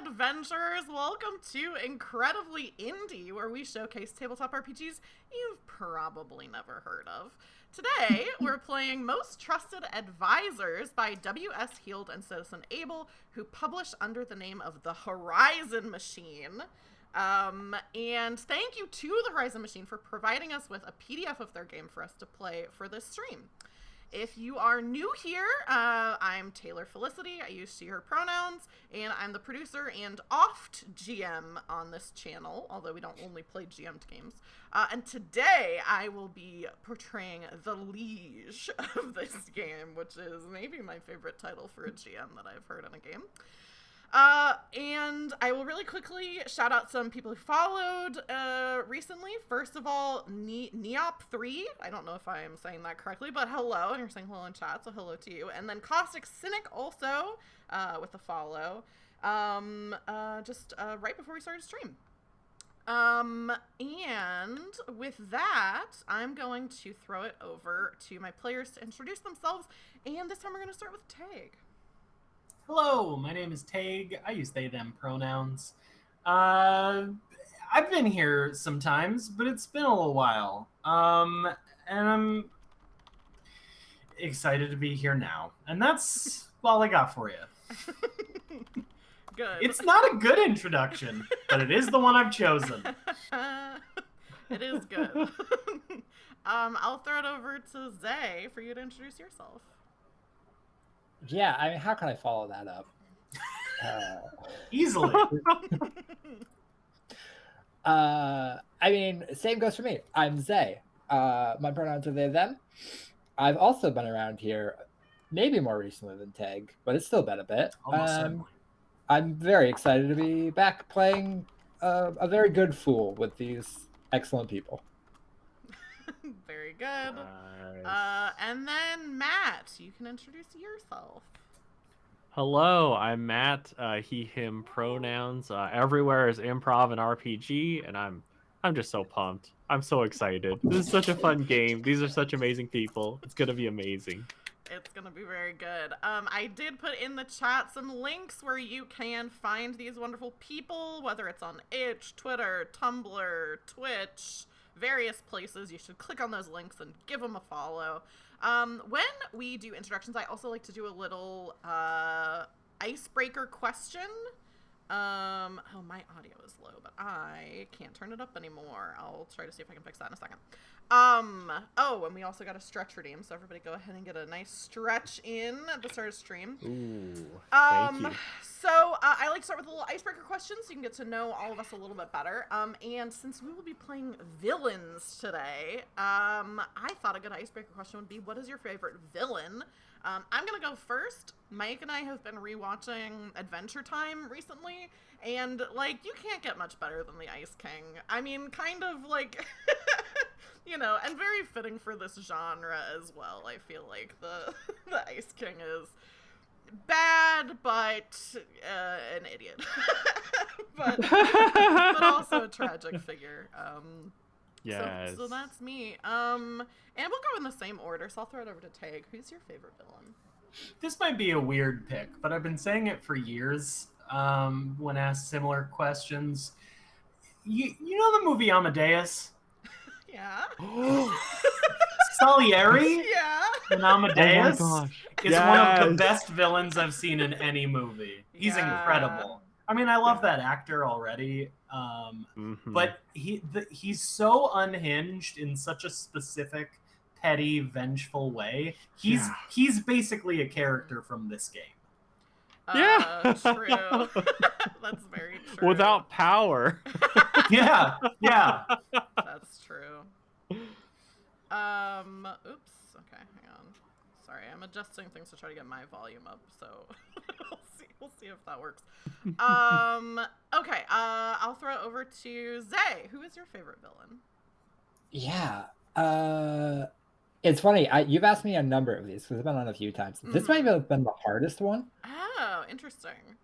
adventurers, welcome to Incredibly Indie, where we showcase tabletop RPGs you've probably never heard of. Today, we're playing Most Trusted Advisors by W.S. Heald and Citizen Abel, who publish under the name of The Horizon Machine. And thank you to The Horizon Machine for providing us with a PDF of their game for us to play for this stream. If you are new here, I'm Taylor Felicity. I use she, her pronouns, and I'm the producer and oft GM on this channel, although we don't only play GM'd games. And today I will be portraying the liege of this game, which is maybe my favorite title for a GM that I've heard in a game. And I will really quickly shout out some people who followed recently. First of all, Neop3. I don't know if I am saying that correctly, but hello. And you're saying hello in chat, so hello to you. And then Caustic Cynic also with a follow. Just right before we started stream. And with that, I'm going to throw it over to my players to introduce themselves. And this time we're going to start with Tag. Hello, my name is Tag. I use they, them pronouns. I've been here sometimes, but it's been a little while. And I'm excited to be here now. And that's all I got for you. Good. It's not a good introduction, but it is the one I've chosen. It is good. I'll throw it over to Zay for you to introduce yourself. Yeah, I mean, how can I follow that up? Easily. I mean, same goes for me. I'm Zay. My pronouns are they, them. I've also been around here, maybe more recently than Tag, but it's still been a bit. Almost certainly. I'm very excited to be back playing a very good fool with these excellent people. Very good. Nice. And then Matt, you can introduce yourself. Hello, I'm Matt. He, him pronouns. Everywhere is improv and RPG, and I'm just so pumped. I'm so excited. This is such a fun game. These are such amazing people. It's gonna be amazing. It's gonna be very good. I did put in the chat some links where you can find these wonderful people, whether it's on itch, Twitter, Tumblr, Twitch, various places. You should click on those links and give them a follow. When we do introductions, I also like to do a little icebreaker question. Oh, my audio is low, but I can't turn it up anymore. I'll try to see if I can fix that in a second. Oh, and we also got a stretch redeem, so everybody go ahead and get a nice stretch in at the start of stream. Ooh, thank you. So I like to start with a little icebreaker question so you can get to know all of us a little bit better. And since we will be playing villains today, I thought a good icebreaker question would be, what is your favorite villain? I'm gonna go first. Mike and I have been rewatching Adventure Time recently, and, like, you can't get much better than the Ice King. I mean, kind of, like, you know, and very fitting for this genre as well. I feel like the Ice King is bad, but an idiot. but also a tragic figure. Yes. So that's me. And we'll go in the same order, so I'll throw it over to Tag. Who's your favorite villain? This might be a weird pick, but I've been saying it for years when asked similar questions. You know the movie Amadeus? Yeah. Salieri Yeah. and Amadeus Oh my gosh. is one of the Yes. best villains I've seen in any movie. He's Yeah. incredible. I mean, I love that actor already, but he's so unhinged in such a specific, petty, vengeful way. He's basically a character from this game. Yeah. True. That's very true. Without power. Yeah. That's true. Oops. Okay, hang on. Sorry, I'm adjusting things to try to get my volume up, so we'll see if that works. Okay, I'll throw it over to Zay. Who is your favorite villain? Yeah. It's funny. You've asked me a number of these because I've been on a few times. This might have been the hardest one. Oh, interesting.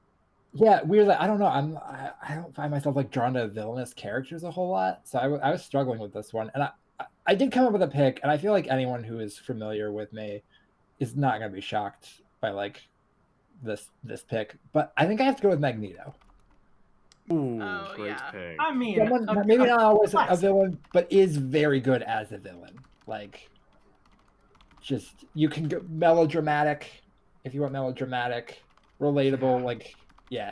Yeah, weirdly, I don't know. I don't find myself like drawn to villainous characters a whole lot, so I was struggling with this one, and I did come up with a pick, and I feel like anyone who is familiar with me is not going to be shocked by like this pick, but I think I have to go with Magneto. Ooh, Oh, great yeah. pick. I mean, Someone maybe not always a classic. villain, but is very good as a villain. Like, just you can go melodramatic if you want melodramatic, relatable, like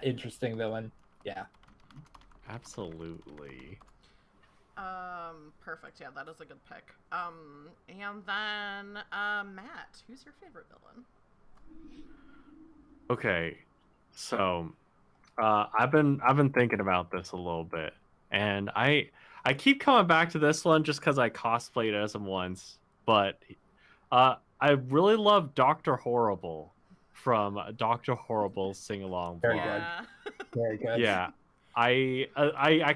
interesting villain. Yeah. Absolutely. Perfect. Yeah, that is a good pick. And then Matt, who's your favorite villain? Okay, so I've been thinking about this a little bit, and I keep coming back to this one just because I cosplayed as him once. But I really love Doctor Horrible from Doctor Horrible's sing along Very vlog. good. Yeah. Very good. Yeah, I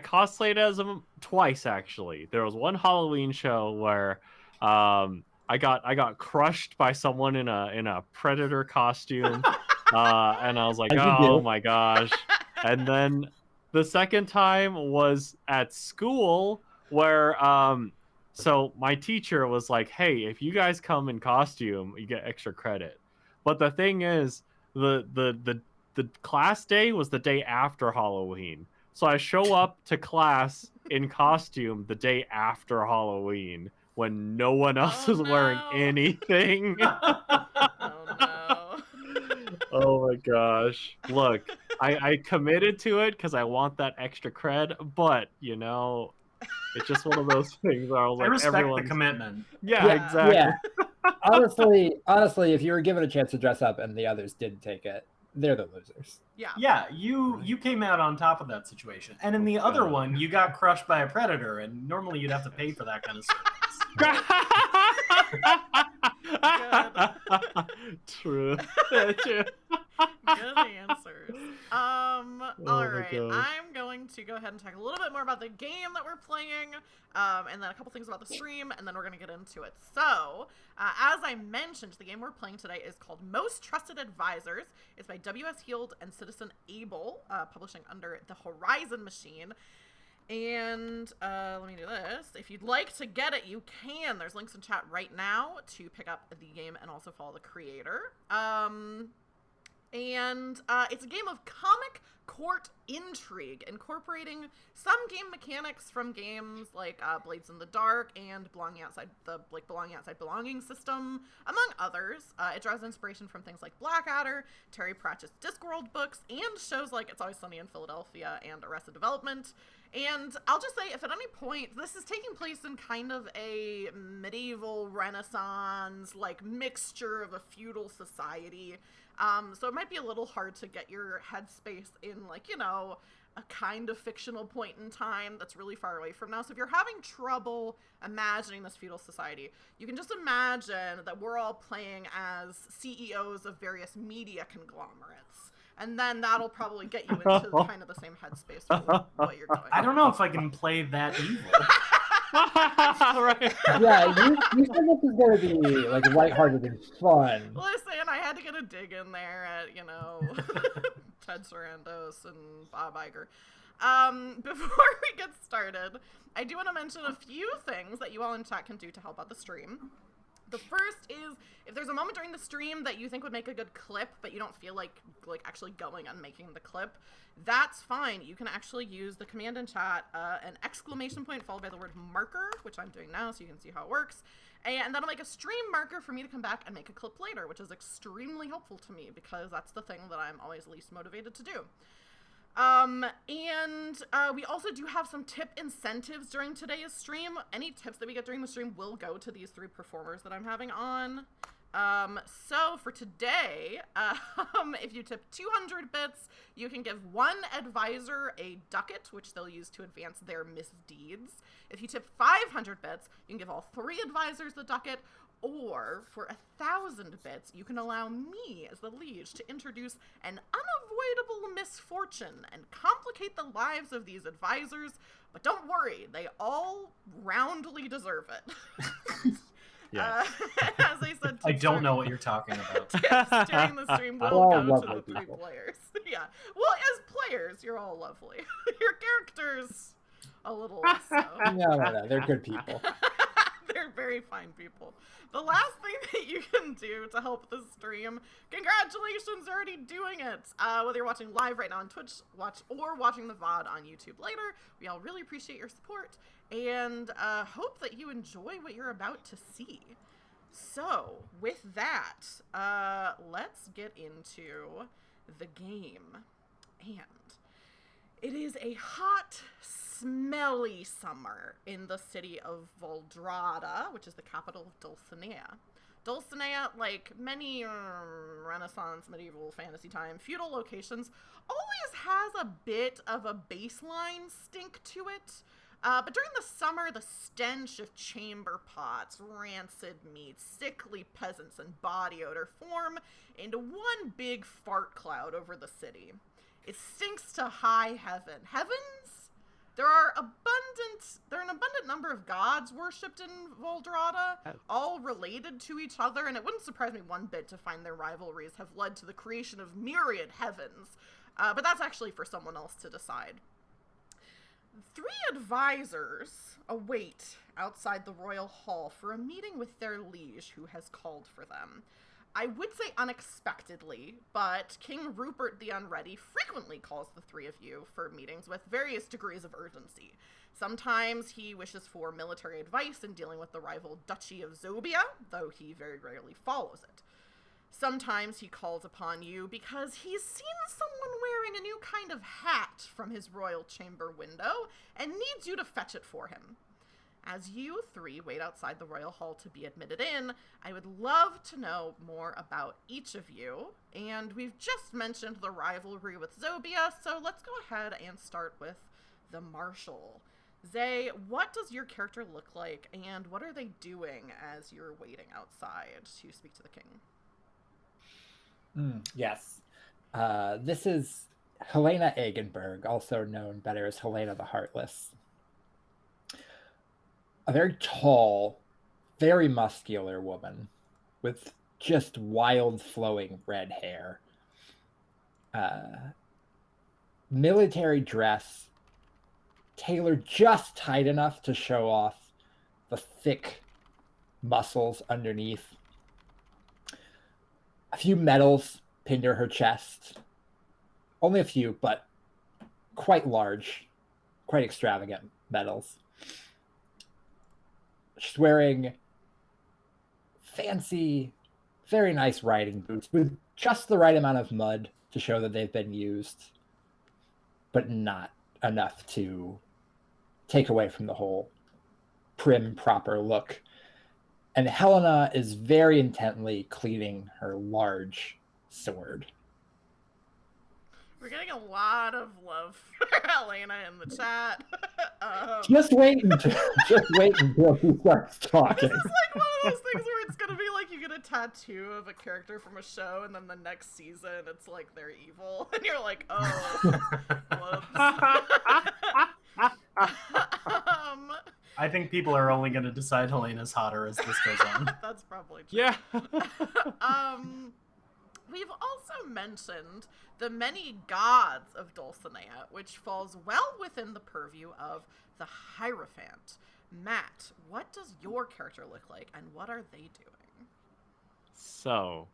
cosplayed as him twice actually. There was one Halloween show where I got crushed by someone in a predator costume, and I was like, As you oh do. my gosh. And then the second time was at school where so my teacher was like, hey, if you guys come in costume, you get extra credit. But the thing is, the class day was the day after Halloween. So I show up to class in costume the day after Halloween when no one else Oh, is wearing no. anything. Oh no. Oh my gosh. Look, I committed to it because I want that extra cred, but it's just one of those things where I was I like, respect the everyone's. commitment. Yeah, Yeah. exactly. Yeah. Honestly, if you were given a chance to dress up and the others didn't take it, they're the losers. Yeah. Yeah, you came out on top of that situation. And in the Oh, other God. one, you got crushed by a predator, and normally you'd have to pay for that kind of service. True. True. Good answers. All my right. gosh. I'm going to go ahead and talk a little bit more about the game that we're playing, and then a couple things about the stream, and then we're going to get into it. So, as I mentioned, the game we're playing today is called Most Trusted Advisors. It's by W.S. Heald and Citizen Able, publishing under the Horizon Machine. And let me do this. If you'd like to get it, you can. There's links in chat right now to pick up the game and also follow the creator. And it's a game of comic court intrigue, incorporating some game mechanics from games like Blades in the Dark and Belonging Outside Belonging system, among others. It draws inspiration from things like Blackadder, Terry Pratchett's Discworld books, and shows like It's Always Sunny in Philadelphia and Arrested Development. And I'll just say, if at any point, this is taking place in kind of a medieval Renaissance, like, mixture of a feudal society. So it might be a little hard to get your headspace in, like, a kind of fictional point in time that's really far away from now. So if you're having trouble imagining this feudal society, you can just imagine that we're all playing as CEOs of various media conglomerates. And then that'll probably get you into kind of the same headspace for what you're doing. I don't know if I can play that evil. Right. Yeah, you said this is going to be like lighthearted and fun. Listen, I had to get a dig in there at, Ted Sarandos and Bob Iger. Before we get started, I do want to mention a few things that you all in chat can do to help out the stream. The first is, if there's a moment during the stream that you think would make a good clip, but you don't feel like actually going and making the clip, that's fine. You can actually use the command in chat, an exclamation point followed by the word marker, which I'm doing now so you can see how it works. And that'll make a stream marker for me to come back and make a clip later, which is extremely helpful to me because that's the thing that I'm always least motivated to do. We also do have some tip incentives during today's stream. Any tips that we get during the stream will go to these three performers that I'm having on. So for today, if you tip 200 bits, you can give one advisor a ducat, which they'll use to advance their misdeeds. If you tip 500 bits, you can give all three advisors the ducat. Or, for 1,000 bits, you can allow me, as the liege, to introduce an unavoidable misfortune and complicate the lives of these advisors. But don't worry, they all roundly deserve it. Yes. As I said, I don't know what you're talking about. tips during the stream will All go to lovely the three people. players. Yeah. Well, as players, you're all lovely. Your characters, a little less so. No, they're good people. They're very fine people. The last thing that you can do to help the stream, congratulations, you're already doing it. Whether you're watching live right now on Twitch, or watching the VOD on YouTube later, we all really appreciate your support and hope that you enjoy what you're about to see. So, with that, let's get into the game. And it is a hot, smelly summer in the city of Voldrada, which is the capital of Dulcinea. Dulcinea, like many Renaissance, medieval, fantasy time, feudal locations, always has a bit of a baseline stink to it. But during the summer, the stench of chamber pots, rancid meat, sickly peasants, and body odor form into one big fart cloud over the city. It stinks to high heaven. Heavens? There are an abundant number of gods worshipped in Voldrada, all related to each other, and it wouldn't surprise me one bit to find their rivalries have led to the creation of myriad heavens. But that's actually for someone else to decide. 3 advisors await outside the royal hall for a meeting with their liege who has called for them. I would say unexpectedly, but King Rupert the Unready frequently calls the 3 of you for meetings with various degrees of urgency. Sometimes he wishes for military advice in dealing with the rival Duchy of Zobia, though he very rarely follows it. Sometimes he calls upon you because he's seen someone wearing a new kind of hat from his royal chamber window and needs you to fetch it for him. As you 3 wait outside the royal hall to be admitted in, I would love to know more about each of you. And we've just mentioned the rivalry with Zobia, so let's go ahead and start with the Marshal. Zay, what does your character look like, and what are they doing as you're waiting outside to speak to the king? Yes. This is Helena Egenberg, also known better as Helena the Heartless. A very tall, very muscular woman with just wild flowing red hair. Military dress, tailored just tight enough to show off the thick muscles underneath. A few medals pinned to her chest. Only a few, but quite large, quite extravagant medals. She's wearing fancy, very nice riding boots with just the right amount of mud to show that they've been used, but not enough to take away from the whole prim, proper look. And Helena is very intently cleaning her large sword. We're getting a lot of love for Helena in the chat. Just wait until he starts talking. This is like one of those things where it's gonna be like you get a tattoo of a character from a show, and then the next season it's like they're evil, and you're like, oh, whoops. I think people are only going to decide Helena's hotter as this goes on. That's probably true. Yeah. We've also mentioned the many gods of Dulcinea, which falls well within the purview of the Hierophant. Matt, what does your character look like, and what are they doing? So,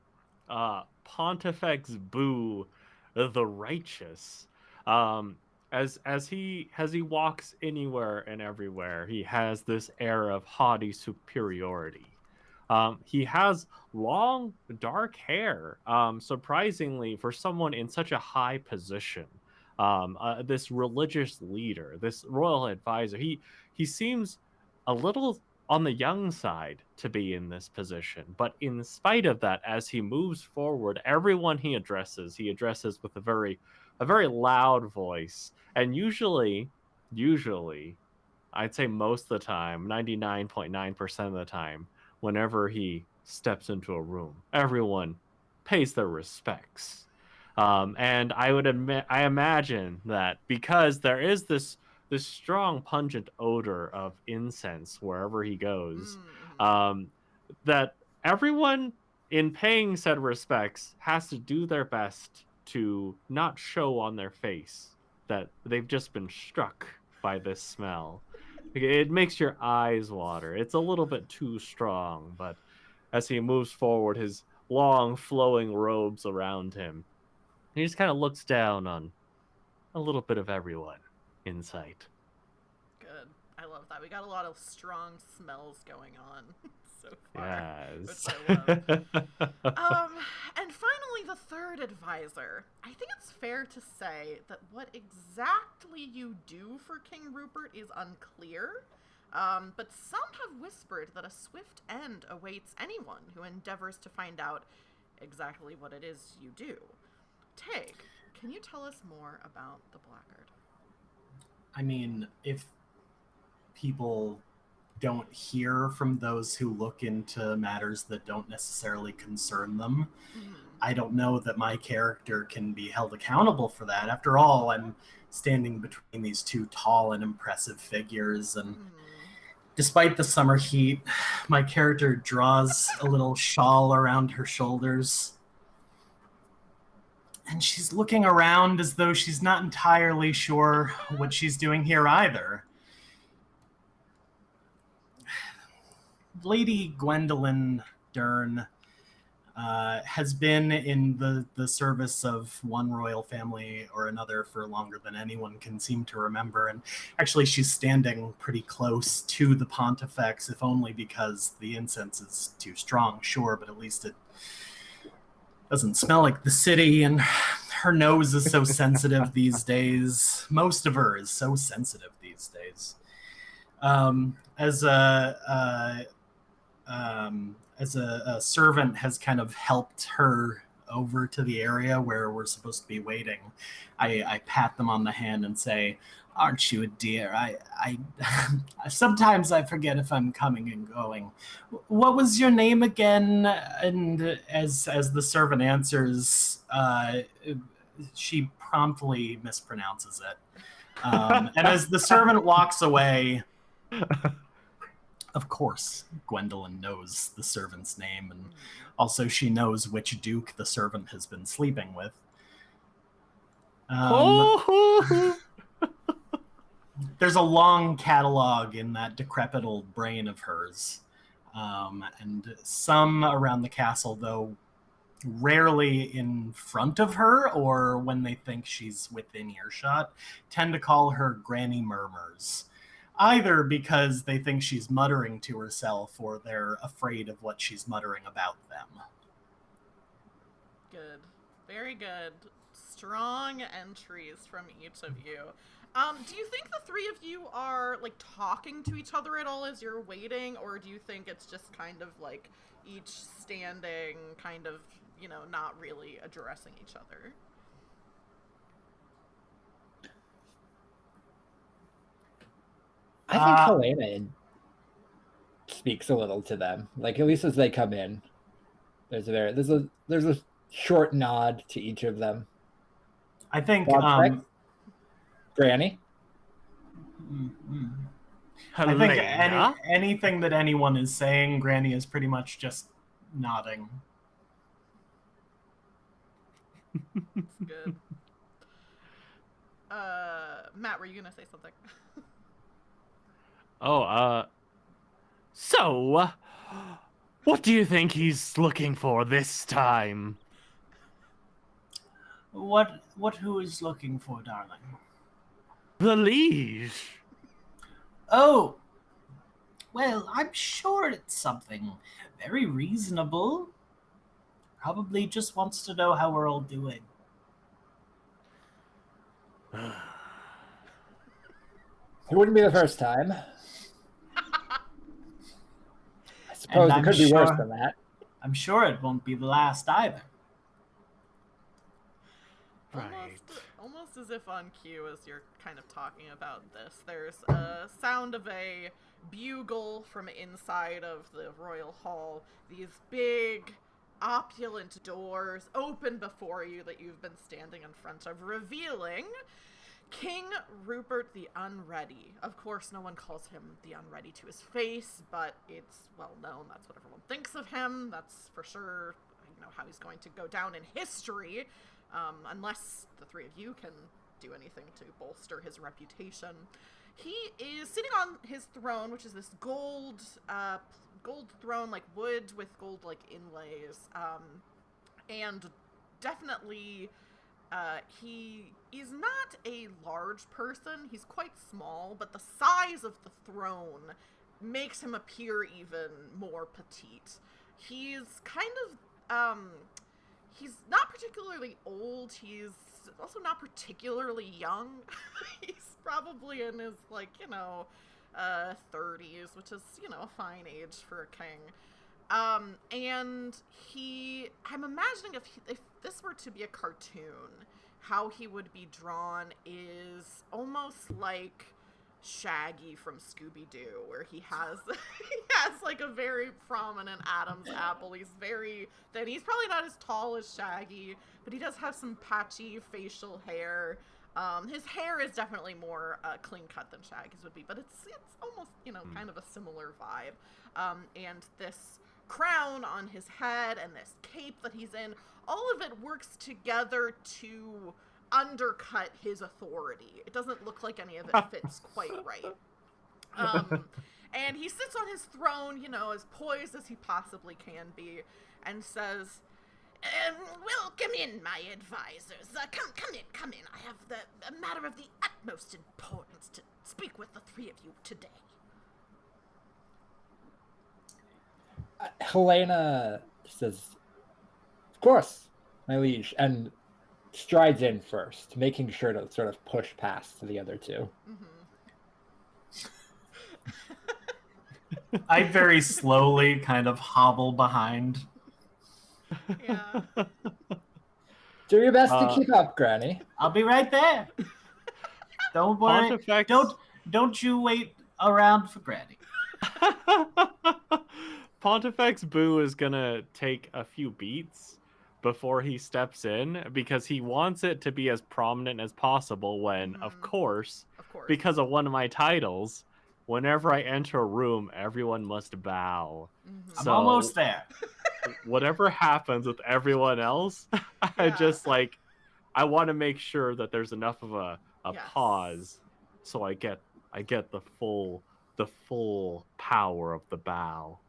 Pontifex Boo, the Righteous, as he walks anywhere and everywhere, he has this air of haughty superiority. He has long, dark hair, surprisingly, for someone in such a high position. This religious leader, this royal advisor, he seems a little on the young side to be in this position. But in spite of that, as he moves forward, everyone he addresses with a very loud voice. And usually, I'd say most of the time, 99.9% of the time, whenever he steps into a room, everyone pays their respects. And I imagine that because there is this strong, pungent odor of incense wherever he goes, that everyone in paying said respects has to do their best to not show on their face that they've just been struck by this smell. It makes your eyes water. It's a little bit too strong, but as he moves forward, his long flowing robes around him, he just kind of looks down on a little bit of everyone in sight. Good. I love that. We got a lot of strong smells going on so far, Yes. which I love. And finally, the third advisor. I think it's fair to say that what exactly you do for King Rupert is unclear. But some have whispered that a swift end awaits anyone who endeavors to find out exactly what it is you do. Tag, can you tell us more about the Blackguard? I mean, if people don't hear from those who look into matters that don't necessarily concern them, I don't know that my character can be held accountable for that. After all, I'm standing between these two tall and impressive figures, and despite the summer heat, my character draws a little shawl around her shoulders. And she's looking around as though she's not entirely sure what she's doing here either. Lady Gwendolyn Dern has been in the service of one royal family or another for longer than anyone can seem to remember. And actually, she's standing pretty close to the Pontifex, if only because the incense is too strong, sure, but at least it doesn't smell like the city, and her nose is so sensitive these days. Most of her is so sensitive these days. As a servant has kind of helped her over to the area where we're supposed to be waiting, I pat them on the hand and say, "Aren't you a dear? I sometimes I forget if I'm coming and going. What was your name again?" And as the servant answers, she promptly mispronounces it. And as the servant walks away, of course, Gwendolyn knows the servant's name, and also she knows which duke the servant has been sleeping with. There's a long catalog in that decrepit old brain of hers. And some around the castle, though rarely in front of her or when they think she's within earshot, tend to call her Granny Murmurs. Either because they think she's muttering to herself or they're afraid of what she's muttering about them. Good. Very good. Strong entries from each of you. Do you think the three of you are, like, talking to each other at all as you're waiting, or do you think it's just kind of, like, each standing, kind of, you know, not really addressing each other? I think Helena speaks a little to them. Like, at least as they come in, there's a short nod to each of them. I think Granny. I think anything that anyone is saying, Granny is pretty much just nodding. That's good. Matt, were you gonna say something? So, what do you think he's looking for this time? What who is looking for, darling? The liege. Oh, well, I'm sure it's something very reasonable. Probably just wants to know how we're all doing. It wouldn't be the first time. I suppose it could be worse than that. I'm sure it won't be the last either. Right. Almost as if on cue as you're kind of talking about this, there's a sound of a bugle from inside of the royal hall. These big, opulent doors open before you that you've been standing in front of, revealing King Rupert the Unready. Of course, no one calls him the Unready to his face, but it's well known. That's what everyone thinks of him. That's for sure, you know, how he's going to go down in history. Unless the three of you can do anything to bolster his reputation. He is sitting on his throne, which is this gold throne, like wood with gold like inlays, and definitely he is not a large person. He's quite small, but the size of the throne makes him appear even more petite. He's kind of he's not particularly old. He's also not particularly young. He's probably in his, like, 30s, which is, a fine age for a king. And I'm imagining if this were to be a cartoon, how he would be drawn is almost like Shaggy from Scooby-Doo, where he has like a very prominent Adam's apple. He's very thin. He's probably not as tall as Shaggy, but he does have some patchy facial hair. His hair is definitely more clean cut than Shaggy's would be, but it's almost, kind of a similar vibe. And this crown on his head and this cape that he's in, all of it works together to undercut his authority. It doesn't look like any of it fits quite right. And he sits on his throne, as poised as he possibly can be, and says, welcome in, my advisors. Come in. I have a matter of the utmost importance to speak with the three of you today. Helena says, of course, my liege, and strides in first, making sure to sort of push past the other two. I very slowly kind of hobble behind. Yeah. Do your best to keep up, Granny. I'll be right there. Don't worry. Pontifex... Don't you wait around for Granny. Pontifex Boo is gonna take a few beats before he steps in, because he wants it to be as prominent as possible when, of course, because of one of my titles, whenever I enter a room, everyone must bow. I'm almost there. Whatever happens with everyone else, I just I want to make sure that there's enough of a pause, so I get the full power of the bow.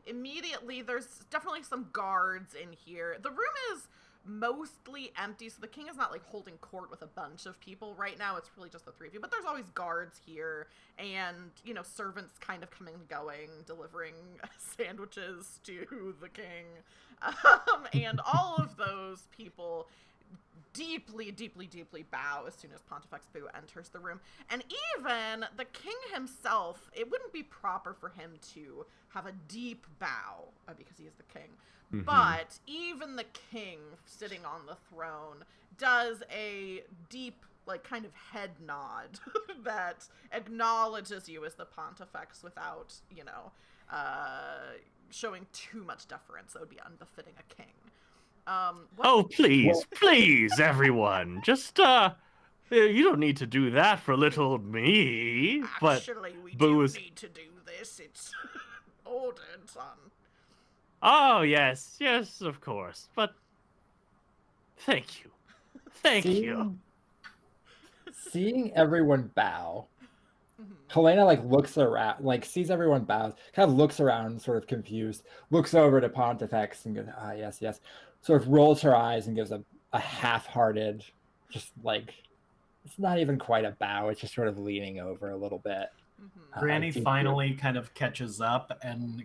Immediately, there's definitely some guards in here. The room is mostly empty, so the king is not holding court with a bunch of people right now. It's really just the three of you, but there's always guards here, and servants kind of coming and going, delivering sandwiches to the king, and all of those people deeply bow as soon as Pontifex Boo enters the room. And even the king himself, it wouldn't be proper for him to have a deep bow because he is the king. But even the king sitting on the throne does a deep, kind of head nod that acknowledges you as the Pontifex without, showing too much deference that would be unbefitting a king. Please, everyone. Just, you don't need to do that for little me. Actually, we do need to do this. It's ordered, son. Oh, yes, of course. But thank you. Thank you. Seeing everyone bow, Helena looks around, sees everyone bows, kind of looks around, sort of confused, looks over to Pontifex and goes, yes. Sort of rolls her eyes and gives a half-hearted, just it's not even quite a bow. It's just sort of leaning over a little bit. Granny finally kind of catches up and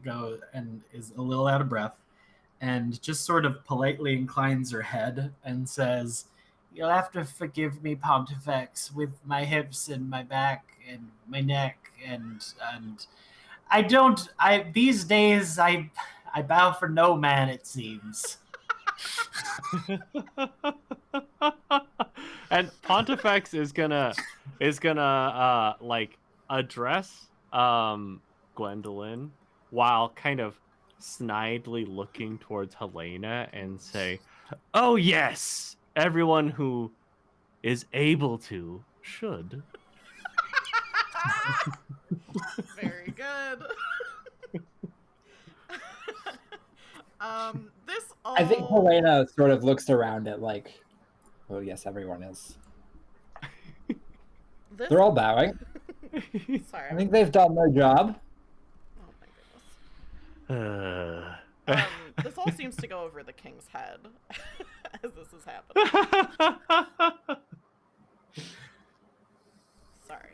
is a little out of breath, and just sort of politely inclines her head and says, "You'll have to forgive me, Pontifex, with my hips and my back and my neck, and these days I bow for no man, it seems." And Pontifex is gonna address Gwendolyn while kind of snidely looking towards Helena and say, "Oh yes, everyone who is able to should." Very good. I think Helena sort of looks around at oh yes, everyone is They're all bowing. Sorry. I think they've done their job. Oh my goodness. This all seems to go over the king's head as this is happening. Sorry,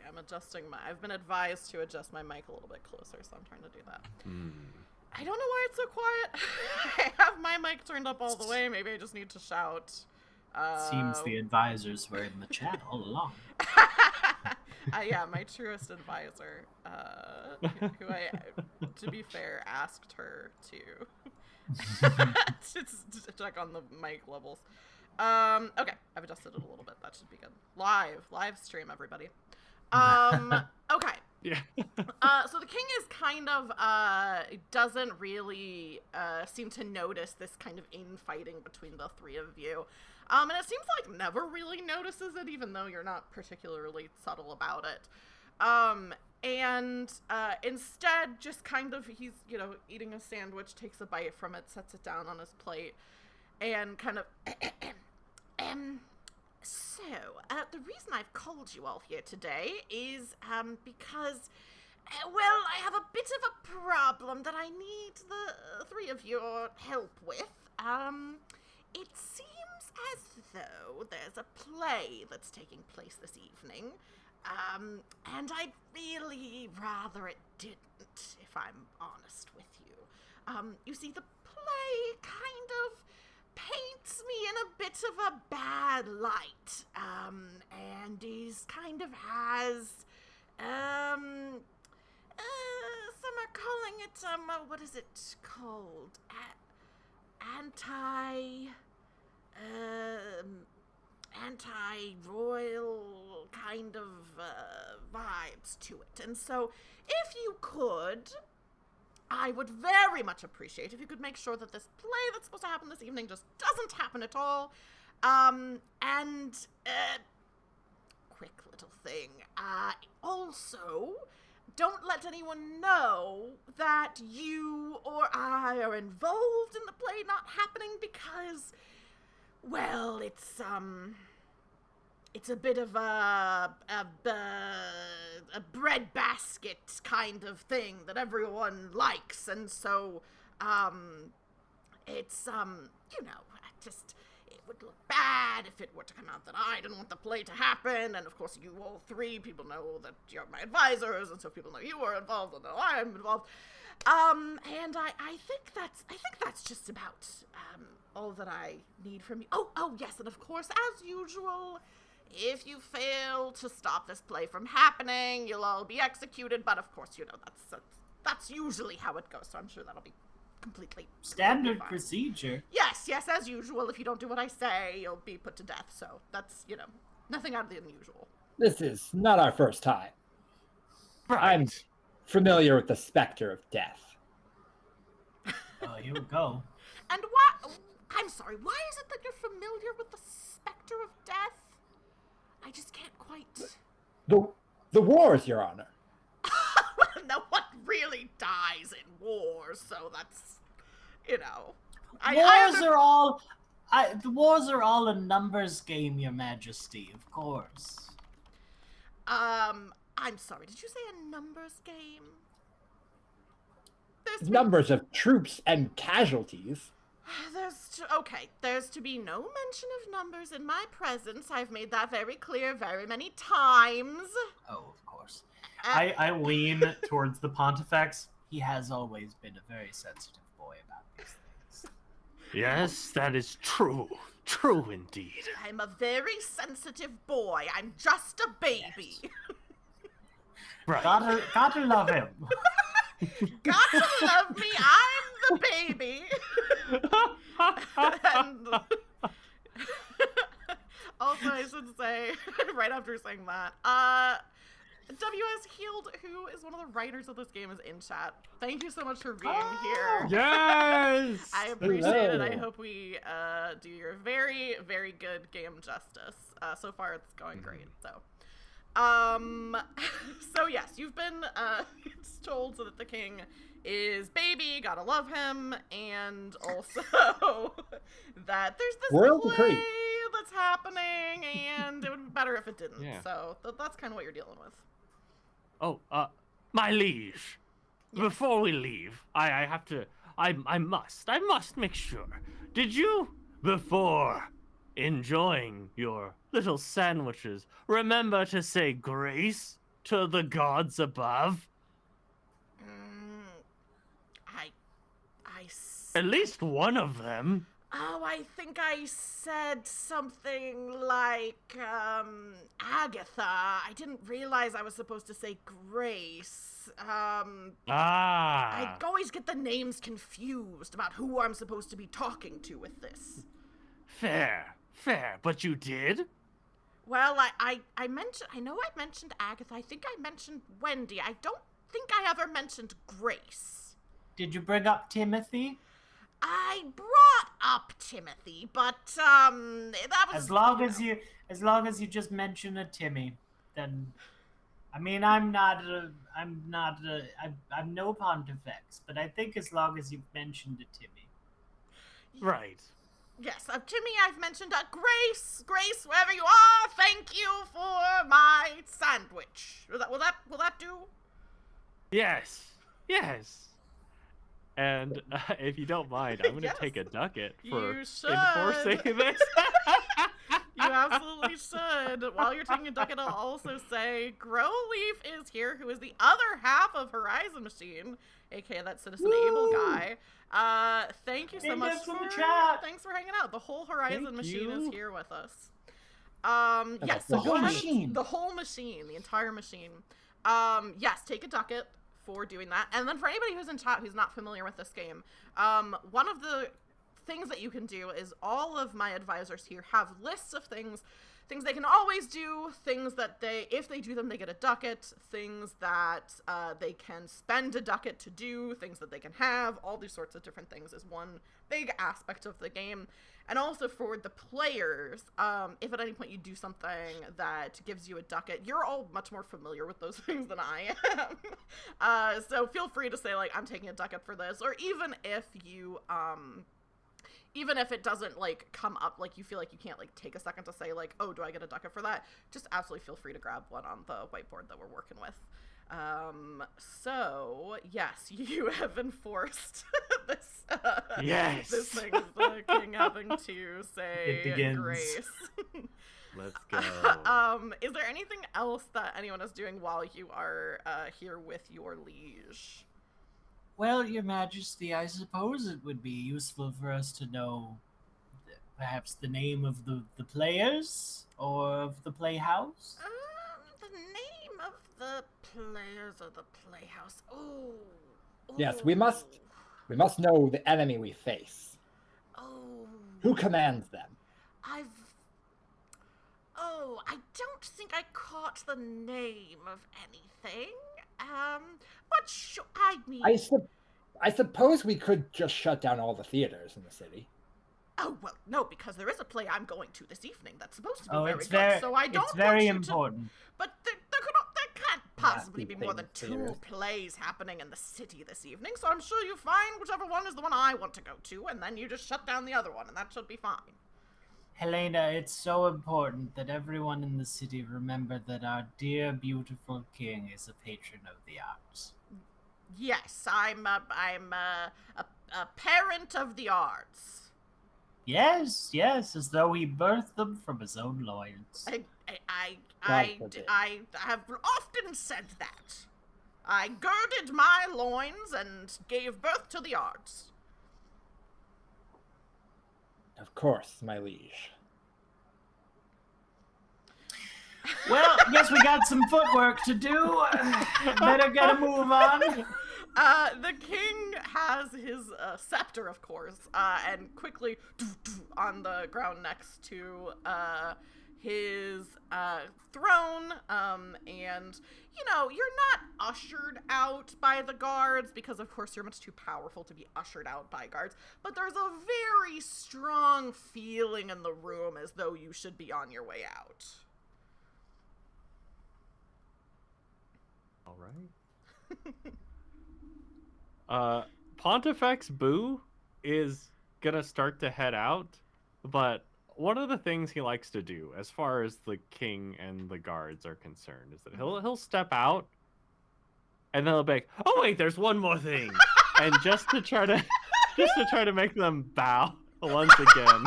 I've been advised to adjust my mic a little bit closer, so I'm trying to do that. I don't know why it's so quiet. I have my mic turned up all the way. Maybe I just need to shout. Seems the advisors were in the chat all along. Yeah, my truest advisor, who I, to be fair, asked her to check on the mic levels. Okay, I've adjusted it a little bit. That should be good. Live stream, everybody. Okay. Yeah. So the king is kind of, doesn't really, seem to notice this kind of infighting between the three of you. And it seems like never really notices it, even though you're not particularly subtle about it. And instead, just kind of, he's, eating a sandwich, takes a bite from it, sets it down on his plate, and kind of, so, the reason I've called you all here today is, because, well, I have a bit of a problem that I need the three of your help with. It seems as though there's a play that's taking place this evening, and I'd really rather it didn't, if I'm honest with you. You see, the play kind of paints me in a bit of a bad light, and he's kind of has, some are calling it, what is it called? Anti-royal kind of, vibes to it. And so, if you could, I would very much appreciate if you could make sure that this play that's supposed to happen this evening just doesn't happen at all. Quick little thing. Also, don't let anyone know that you or I are involved in the play not happening because, well, it's a bit of a breadbasket kind of thing that everyone likes, and so, it's, it would look bad if it were to come out that I didn't want the play to happen, and of course you all three people know that you're my advisors, and so people know you are involved, and know I'm involved, and I think that's just about, all that I need from you. Oh, yes, and of course, as usual, if you fail to stop this play from happening, you'll all be executed, but of course, that's usually how it goes, so I'm sure that'll be completely Standard fine. Procedure. Yes, as usual, if you don't do what I say, you'll be put to death, so that's, nothing out of the unusual. This is not our first time. Right. I'm familiar with the specter of death. Here we go. And I'm sorry, why is it that you're familiar with the specter of death? I just can't quite... The wars, Your Honor. No one really dies in wars, so that's, The wars are all a numbers game, Your Majesty, of course. I'm sorry, did you say a numbers game? Numbers of troops and casualties. There's to be no mention of numbers in my presence. I've made that very clear very many times. Oh, of course. I lean towards the Pontifex. He has always been a very sensitive boy about these things. Yes, that is true. True indeed. I'm a very sensitive boy. I'm just a baby. Yes. Right. Gotta love him. Gotta love me. I'm the baby. And also, I should say, right after saying that, WS Healed, who is one of the writers of this game, is in chat. Thank you so much for being here. Yes! I appreciate it. I Hello. hope we do your very, very good game justice. So far, it's going great. So yes, you've been told that the king is baby, gotta love him, and also that there's this Royal play decree. that's what's happening, and it would be better if it didn't. Yeah. So that's kind of what you're dealing with. Oh, my liege. Yes. Before we leave, I have to. I must make sure. Did you, before enjoying your little sandwiches, remember to say grace to the gods above? At least one of them. Oh, I think I said something like, Agatha. I didn't realize I was supposed to say Grace. I always get the names confused about who I'm supposed to be talking to with this. Fair. But you did? Well, I mentioned, I know I mentioned Agatha. I think I mentioned Wendy. I don't think I ever mentioned Grace. Did you bring up Timothy? I brought up Timothy, but that was as long as you just mention a Timmy, then I mean I'm no pontifex, but I think as long as you've mentioned a Timmy. Right. Yes, Timmy, I've mentioned Grace, wherever you are. Thank you for my sandwich. Will that do? Yes. And if you don't mind, I'm going to take a ducat for enforcing this. You absolutely should. While you're taking a ducat, I'll also say Growleaf is here, who is the other half of Horizon Machine, aka that Citizen Able guy. Thank you so much thanks for hanging out. The whole Horizon Machine is here with us. Yes, the whole machine. The whole machine, the entire machine. Yes, take a ducat for doing that. And then for anybody who's in chat who's not familiar with this game, one of the things that you can do is all of my advisors here have lists of things they can always do, things that if they do them, they get a ducat, things that they can spend a ducat to do, things that they can have, all these sorts of different things is one big aspect of the game. And also for the players, if at any point you do something that gives you a ducat, you're all much more familiar with those things than I am. So feel free to say, like, I'm taking a ducat for this, or even if you, even if it doesn't, like, come up, like, you feel like you can't, like, take a second to say, like, oh, do I get a ducat for that? Just absolutely feel free to grab one on the whiteboard that we're working with. So, yes, you have enforced this, this thing of the king having to say grace. Let's go. Is there anything else that anyone is doing while you are, here with your liege? Well, Your Majesty, I suppose it would be useful for us to know perhaps the name of the players or of the playhouse. The name of the players of the playhouse. Oh. Yes, we must know the enemy we face. Oh. Who commands them? I don't think I caught the name of anything. But I mean... I suppose we could just shut down all the theaters in the city. Oh, well, no, because there is a play I'm going to this evening that's supposed to be very good, so I don't It's very want important. But there can't possibly be more than 2 plays happening in the city this evening, so I'm sure you find whichever one is the one I want to go to, and then you just shut down the other one, and that should be fine. Helena, it's so important that everyone in the city remember that our dear, beautiful king is a patron of the arts. Yes, I'm a parent of the arts. Yes, as though he birthed them from his own loins. I have often said that. I girded my loins and gave birth to the arts. Of course, my liege. Well, guess we got some footwork to do. Better get a move on. The king has his scepter, of course, and quickly on the ground next to his throne, and, you know, you're not ushered out by the guards, because of course you're much too powerful to be ushered out by guards, but there's a very strong feeling in the room as though you should be on your way out. All right. Pontifex Boo is gonna start to head out, but one of the things he likes to do, as far as the king and the guards are concerned, is that he'll step out, and then he'll be like, "Oh wait, there's one more thing," and just to try to make them bow once again.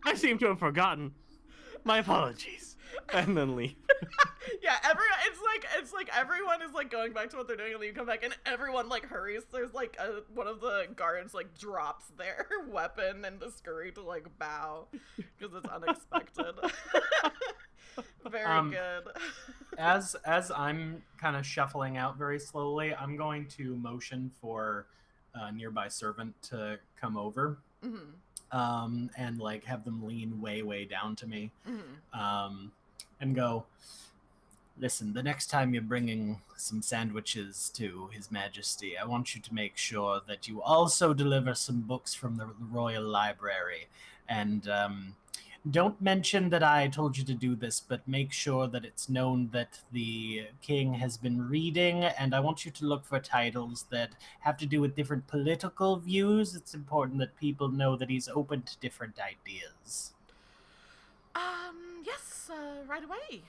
I seem to have forgotten. My apologies, and then leave. Yeah, it's like everyone is like going back to what they're doing, and then you come back, and everyone like hurries. There's like one of the guards like drops their weapon in the scurry to like bow because it's unexpected. Very good. As I'm kind of shuffling out very slowly, I'm going to motion for a nearby servant to come over. Mm-hmm. And like have them lean way down to me. Mm-hmm. And go, listen, the next time you're bringing some sandwiches to His Majesty, I want you to make sure that you also deliver some books from the Royal Library. And don't mention that I told you to do this, but make sure that it's known that the king has been reading, and I want you to look for titles that have to do with different political views. It's important that people know that he's open to different ideas. Yes, right away,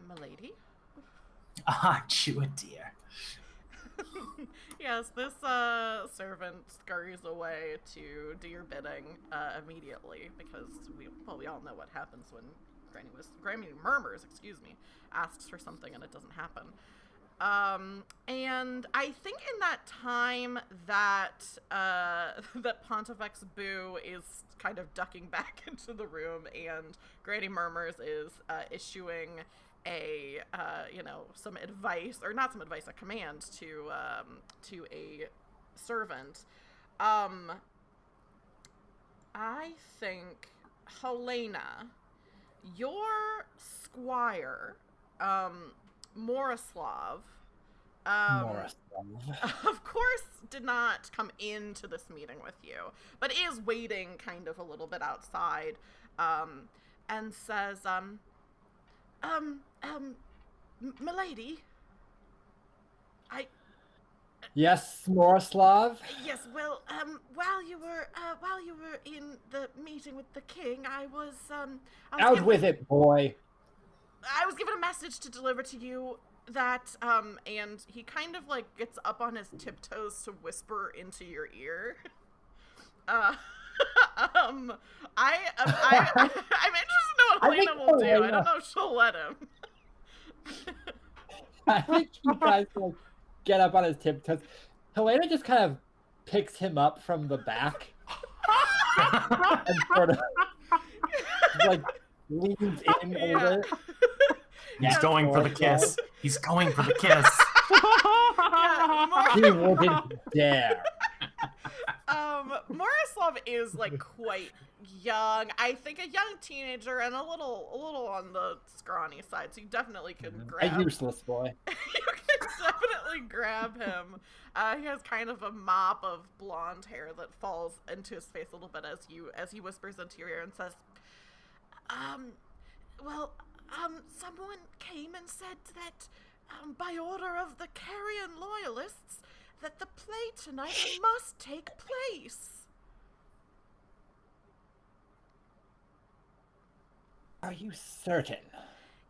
milady. Aren't you a dear? Yes, this servant scurries away to do your bidding immediately, because we all know what happens when Granny murmurs, asks for something and it doesn't happen. And I think in that time that that Pontifex Boo is kind of ducking back into the room, and Granny Murmurs is issuing some advice, or not some advice, a command to a servant. I think, Helena, your squire, Morislav, of course did not come into this meeting with you, but is waiting kind of a little bit outside, and says, milady, Yes, Morislav? Yes, well, while you were in the meeting with the king, I was Out with it, boy. I was given a message to deliver to you that, and he kind of like gets up on his tiptoes to whisper into your ear. I'm interested to know what Helena will do. I don't know if she'll let him. I think he tries to like get up on his tiptoes. Helena just kind of picks him up from the back and sort of like leans in over. He's going for the kiss. He's going for the kiss. He wouldn't dare. Morislav is like quite young. I think a young teenager and a little on the scrawny side. So you definitely can grab. A useless boy. You can definitely grab him. He has kind of a mop of blonde hair that falls into his face a little bit as he whispers into your ear and says, someone came and said that, by order of the Carrion loyalists, that the play tonight must take place. Are you certain?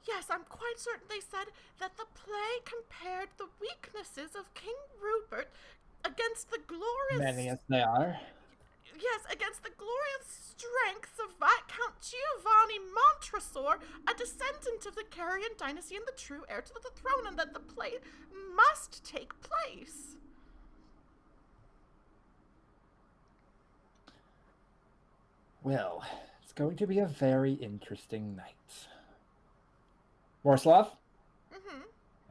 Yes, I'm quite certain they said that the play compared the weaknesses of King Rupert against the glorious... Many as they are. Yes, against the glorious strengths of Viscount Giovanni Montresor, a descendant of the Carrion dynasty and the true heir to the throne, and that the play must take place. Well, it's going to be a very interesting night. Morislav,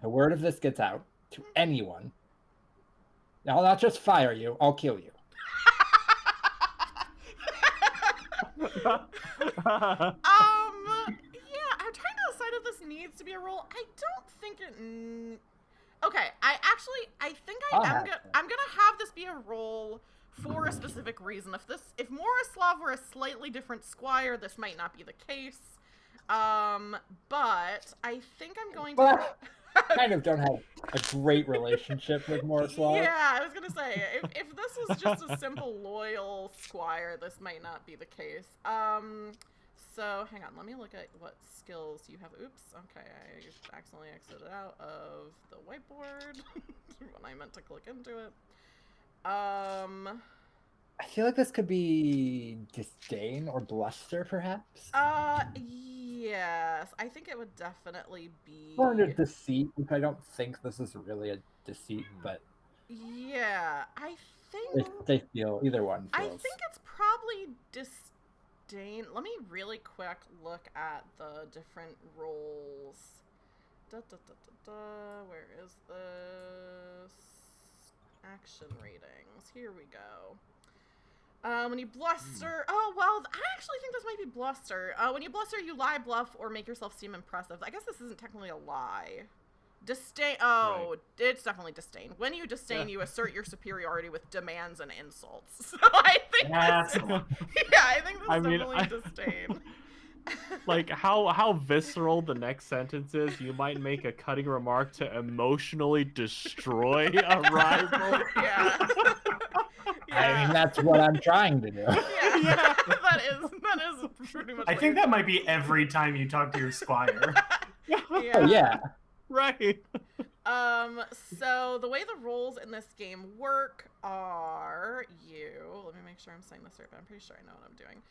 a word of this gets out to anyone. I'll not just fire you, I'll kill you. Yeah, I'm trying to decide if this needs to be a roll. I don't think it... Okay, I think I'm gonna have this be a roll for a specific reason. If Morislav were a slightly different squire, this might not be the case. But I think I'm going to... kind of don't have a great relationship with Morslav. Yeah, I was gonna say, if this was just a simple loyal squire, this might not be the case. So hang on, let me look at what skills you have. Oops, okay, I accidentally exited out of the whiteboard when I meant to click into it. I feel like this could be disdain or bluster, perhaps. Yes, I think it would definitely be. Or under deceit, which I don't think this is really a deceit, but yeah, I think they feel either one. I Feels. think it's probably disdain. Let me really quick look at the different roles. Where is this? Action ratings. Here we go. When you bluster, oh, well, I actually think this might be bluster. When you bluster, you lie, bluff, or make yourself seem impressive. I guess this isn't technically a lie. Disdain, oh, right. It's definitely disdain. When you disdain, you assert your superiority with demands and insults. So I think this is, yeah, I think this is definitely disdain. Like how visceral the next sentence is, you might make a cutting remark to emotionally destroy a rival. Yeah. I mean, that's what I'm trying to do. Yeah. That is pretty much. I think that might be every time you talk to your squire. Yeah. Oh, yeah. Right. So the way the roles in this game work are let me make sure I'm saying this right, but I'm pretty sure I know what I'm doing.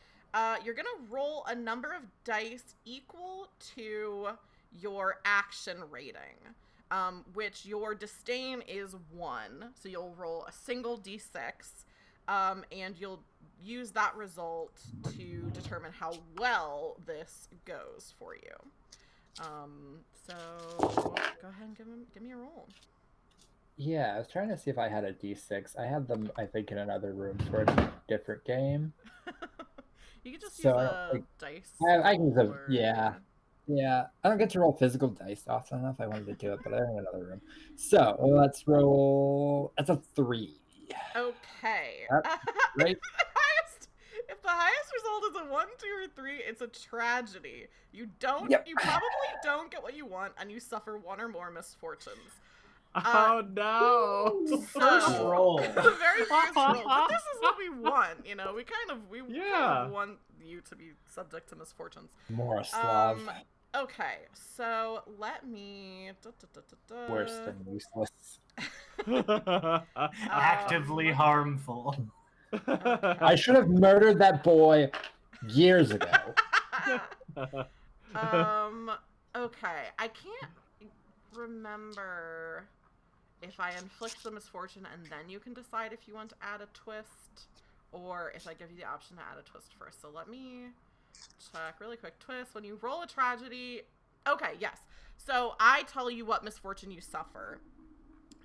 You're gonna roll a number of dice equal to your action rating, which your disdain is 1. So you'll roll a single d6, and you'll use that result to determine how well this goes for you. So go ahead and give me a roll. Yeah, I was trying to see if I had a d6. I had them, I think, in another room for a different game. You could just use a dice. I can use a, yeah. I don't get to roll physical dice often enough. I wanted to do it, but I'm in another room. So let's roll. That's a 3. Okay. Right. If the highest result is a 1, 2, or 3, it's a tragedy. You probably don't get what you want, and you suffer 1 or more misfortunes. Oh no! First roll. The very first roll. But this is what we want, you know. We kind of want you to be subject to misfortunes. More Slav. Okay, so let me. Worse than useless. Actively harmful. I should have murdered that boy years ago. Okay, I can't remember if I inflict the misfortune and then you can decide if you want to add a twist, or if I give you the option to add a twist first. So let me check really quick. Twist, when you roll a tragedy. Okay, yes. So I tell you what misfortune you suffer.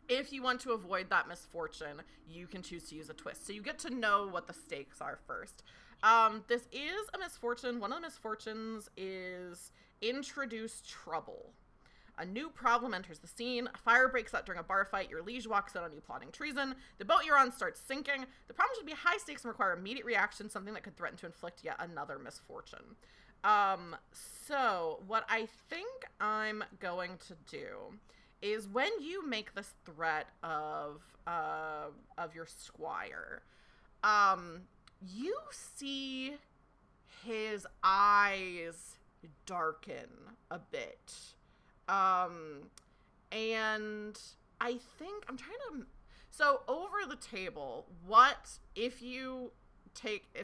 If you want to avoid that misfortune, you can choose to use a twist. So you get to know what the stakes are first. This is a misfortune. One of the misfortunes is introduce trouble. A new problem enters the scene. A fire breaks out during a bar fight. Your liege walks out on you plotting treason. The boat you're on starts sinking. The problem should be high stakes and require immediate reaction, something that could threaten to inflict yet another misfortune. So what I think I'm going to do is when you make this threat of your squire, you see his eyes darken a bit. And I think I'm trying to, so over the table, what if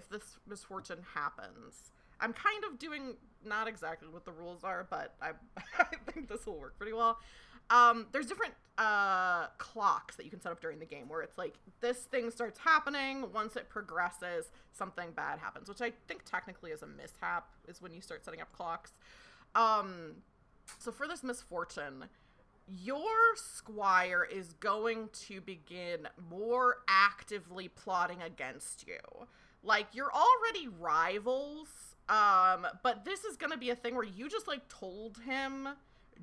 this misfortune happens? I'm kind of doing not exactly what the rules are, but I think this will work pretty well. There's different clocks that you can set up during the game where it's like this thing starts happening. Once it progresses, something bad happens, which I think technically is a mishap, is when you start setting up clocks. So for this misfortune, your squire is going to begin more actively plotting against you. Like, you're already rivals, but this is going to be a thing where you just, like, told him,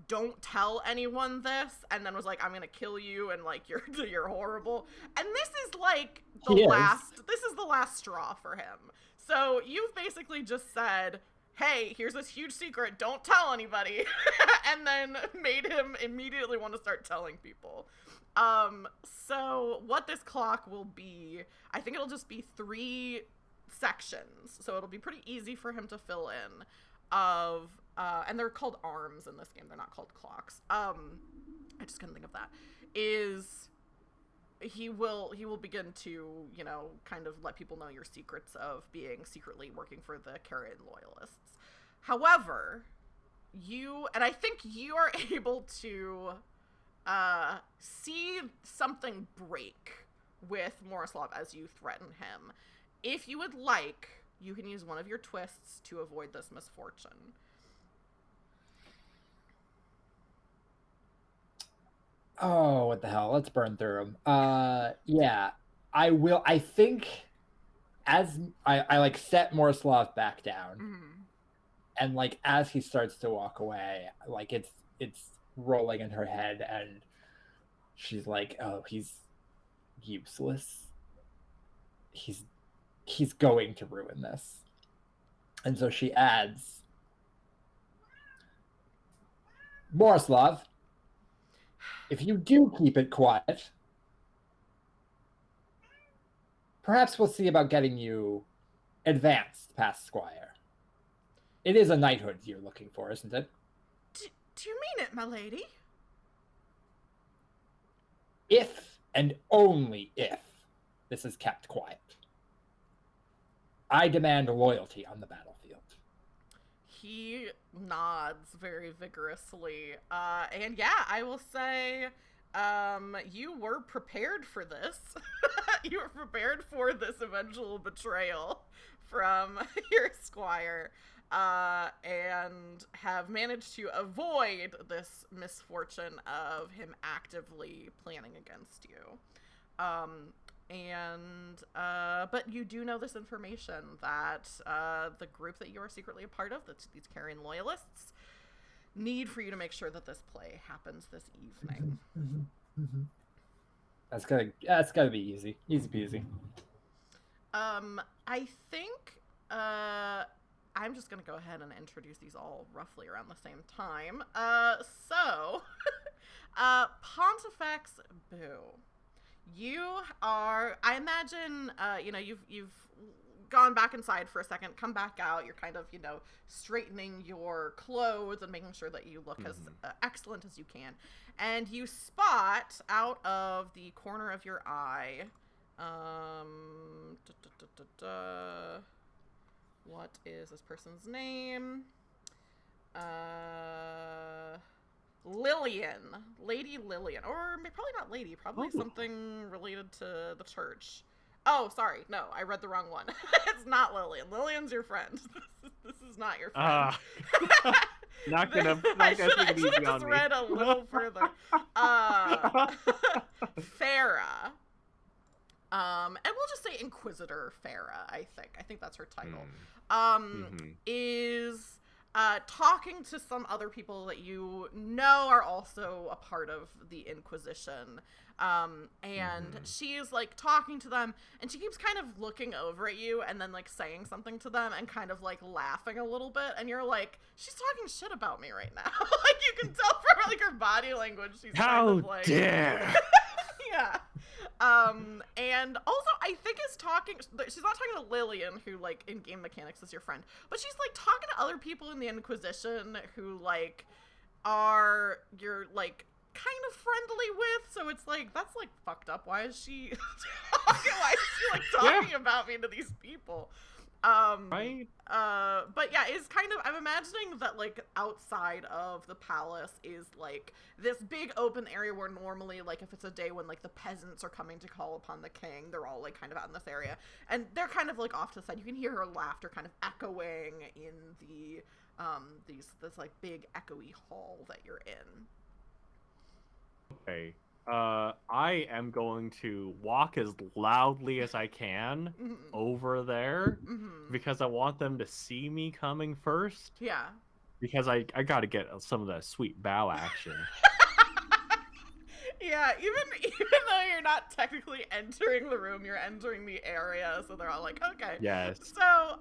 don't tell anyone this, and then was like, I'm going to kill you, and, like, you're horrible. And this is, like, this is the last straw for him. So you've basically just said, hey, here's this huge secret, don't tell anybody, and then made him immediately want to start telling people. So what this clock will be, I think it'll just be 3 sections, so it'll be pretty easy for him to fill in of, and they're called arms in this game, they're not called clocks. I just couldn't think of that. Is he will begin to, you know, kind of let people know your secrets of being secretly working for the Karen loyalists. However, and I think you are able to see something break with Morislav as you threaten him. If you would like, you can use one of your twists to avoid this misfortune. Oh, what the hell? Let's burn through them. Yeah, I will. I think as I like set Morislav back down, and like as he starts to walk away, like it's rolling in her head, and she's like, "Oh, he's useless. He's going to ruin this." And so she adds, "Morislav, if you do keep it quiet, perhaps we'll see about getting you advanced past Squire. It is a knighthood you're looking for, isn't it?" Do you mean it, my lady? If and only if this is kept quiet. I demand loyalty on the battlefield. He nods very vigorously. And yeah, I will say, you were prepared for this. You were prepared for this eventual betrayal from your squire, and have managed to avoid this misfortune of him actively planning against you. But you do know this information that the group that you are secretly a part of, these Karen loyalists, need for you to make sure that this play happens this evening. That's gotta be easy peasy. I think I'm just gonna go ahead and introduce these all roughly around the same time. So Pontifex Boo. You are, I imagine, you know, you've gone back inside for a second, come back out, you're kind of, you know, straightening your clothes and making sure that you look as excellent as you can. And you spot out of the corner of your eye, what is this person's name? Lillian. Lady Lillian. Or probably not lady, probably something related to the church. Oh, sorry. No, I read the wrong one. It's not Lillian. Lillian's your friend. This is not your friend. Not gonna I should have just read a little further. Farah. And we'll just say Inquisitor Farah, I think that's her title. Is talking to some other people that you know are also a part of the Inquisition. And she's like talking to them, and she keeps kind of looking over at you and then like saying something to them and kind of like laughing a little bit, and you're like, she's talking shit about me right now. Like you can tell from like her body language, she's kind of like, dare. Yeah. And also I think she's not talking to Lillian, who like in game mechanics is your friend, but she's like talking to other people in the Inquisition who like are you're like kind of friendly with, so it's like, that's like fucked up. Why is she talking about me to these people? Right? But yeah, it's kind of, I'm imagining that like outside of the palace is like this big open area where normally like if it's a day when like the peasants are coming to call upon the king, they're all like kind of out in this area, and they're kind of like off to the side. You can hear her laughter kind of echoing in the this like big echoey hall that you're in. Okay. I am going to walk as loudly as I can over there because I want them to see me coming first. Yeah. Because I got to get some of that sweet bow action. Yeah, even though you're not technically entering the room, you're entering the area, so they're all like, okay. Yes. So,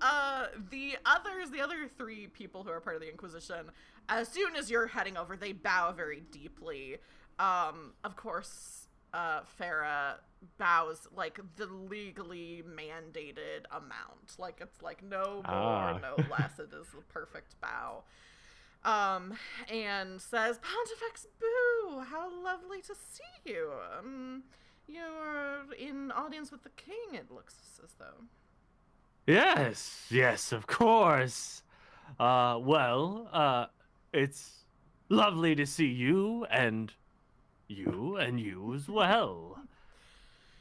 the other three people who are part of the Inquisition, as soon as you're heading over, they bow very deeply. Of course, Farah bows, like, the legally mandated amount. Like, it's like no more, no less. It is the perfect bow. And says, Pontifex Boo, how lovely to see you. You're in audience with the king, it looks as though. Yes, of course. It's lovely to see you and you as well.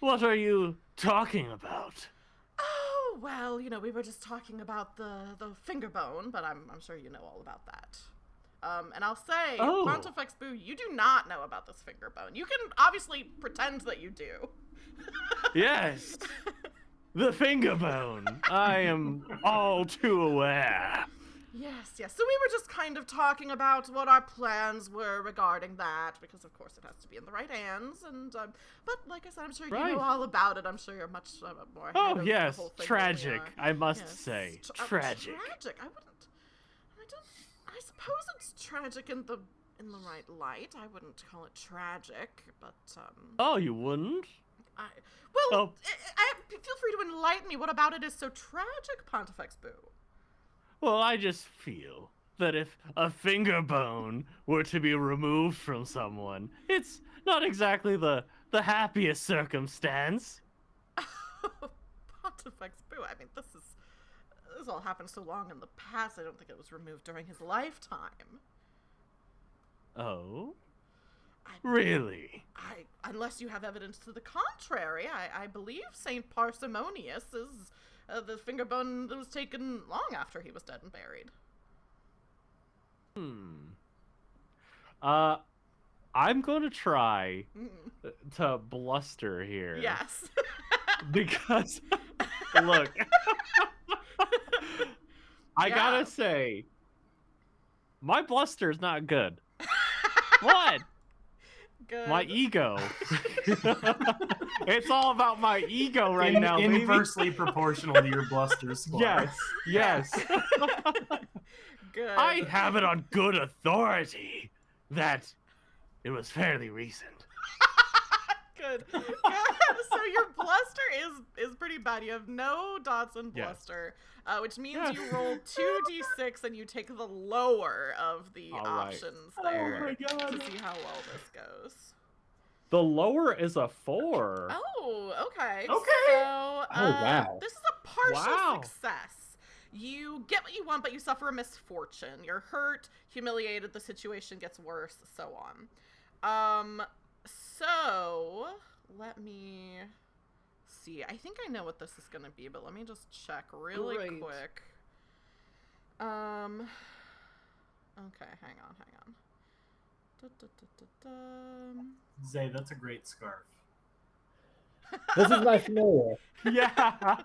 What are you talking about? Oh, well, we were just talking about the finger bone, but I'm sure you know all about that. And I'll say, Pontifex Boo, you do not know about this finger bone. You can obviously pretend that you do. Yes, the finger bone. I am all too aware. Yes. So we were just kind of talking about what our plans were regarding that, because of course it has to be in the right hands. And but like I said, I'm sure you know all about it. I'm sure you're much more. Oh ahead yes, of the whole thing tragic. than we are. I must say, tragic. Tragic. I suppose it's tragic in the right light. I wouldn't call it tragic, but Oh, you wouldn't? Feel free to enlighten me. What about it is so tragic, Pontifex Boo? Well, I just feel that if a finger bone were to be removed from someone, it's not exactly the happiest circumstance. Pontifex Boo, I mean, this all happened so long in the past, I don't think it was removed during his lifetime. Oh? Really? Unless you have evidence to the contrary, I believe Saint Parsimonius is the finger bone that was taken long after he was dead and buried. I'm going to try to bluster here. Yes. Because, look, I gotta say, my bluster is not good. What? Good. My ego. It's all about my ego right now, baby. Inversely proportional to your bluster score. Yes. Good. I have it on good authority that it was fairly recent. Good. So your bluster is pretty bad. You have no dots in bluster, which means you roll 2d6 and you take the lower of the options there Oh my God. to see how well this goes. The lower is a 4. Oh, okay. Okay. So, wow. this is a partial success. You get what you want, but you suffer a misfortune. You're hurt, humiliated, the situation gets worse, so on. So, let me see. I think I know what this is going to be, but let me just check really quick. Okay, hang on. Zay, that's a great scarf. This is my familiar. Yeah.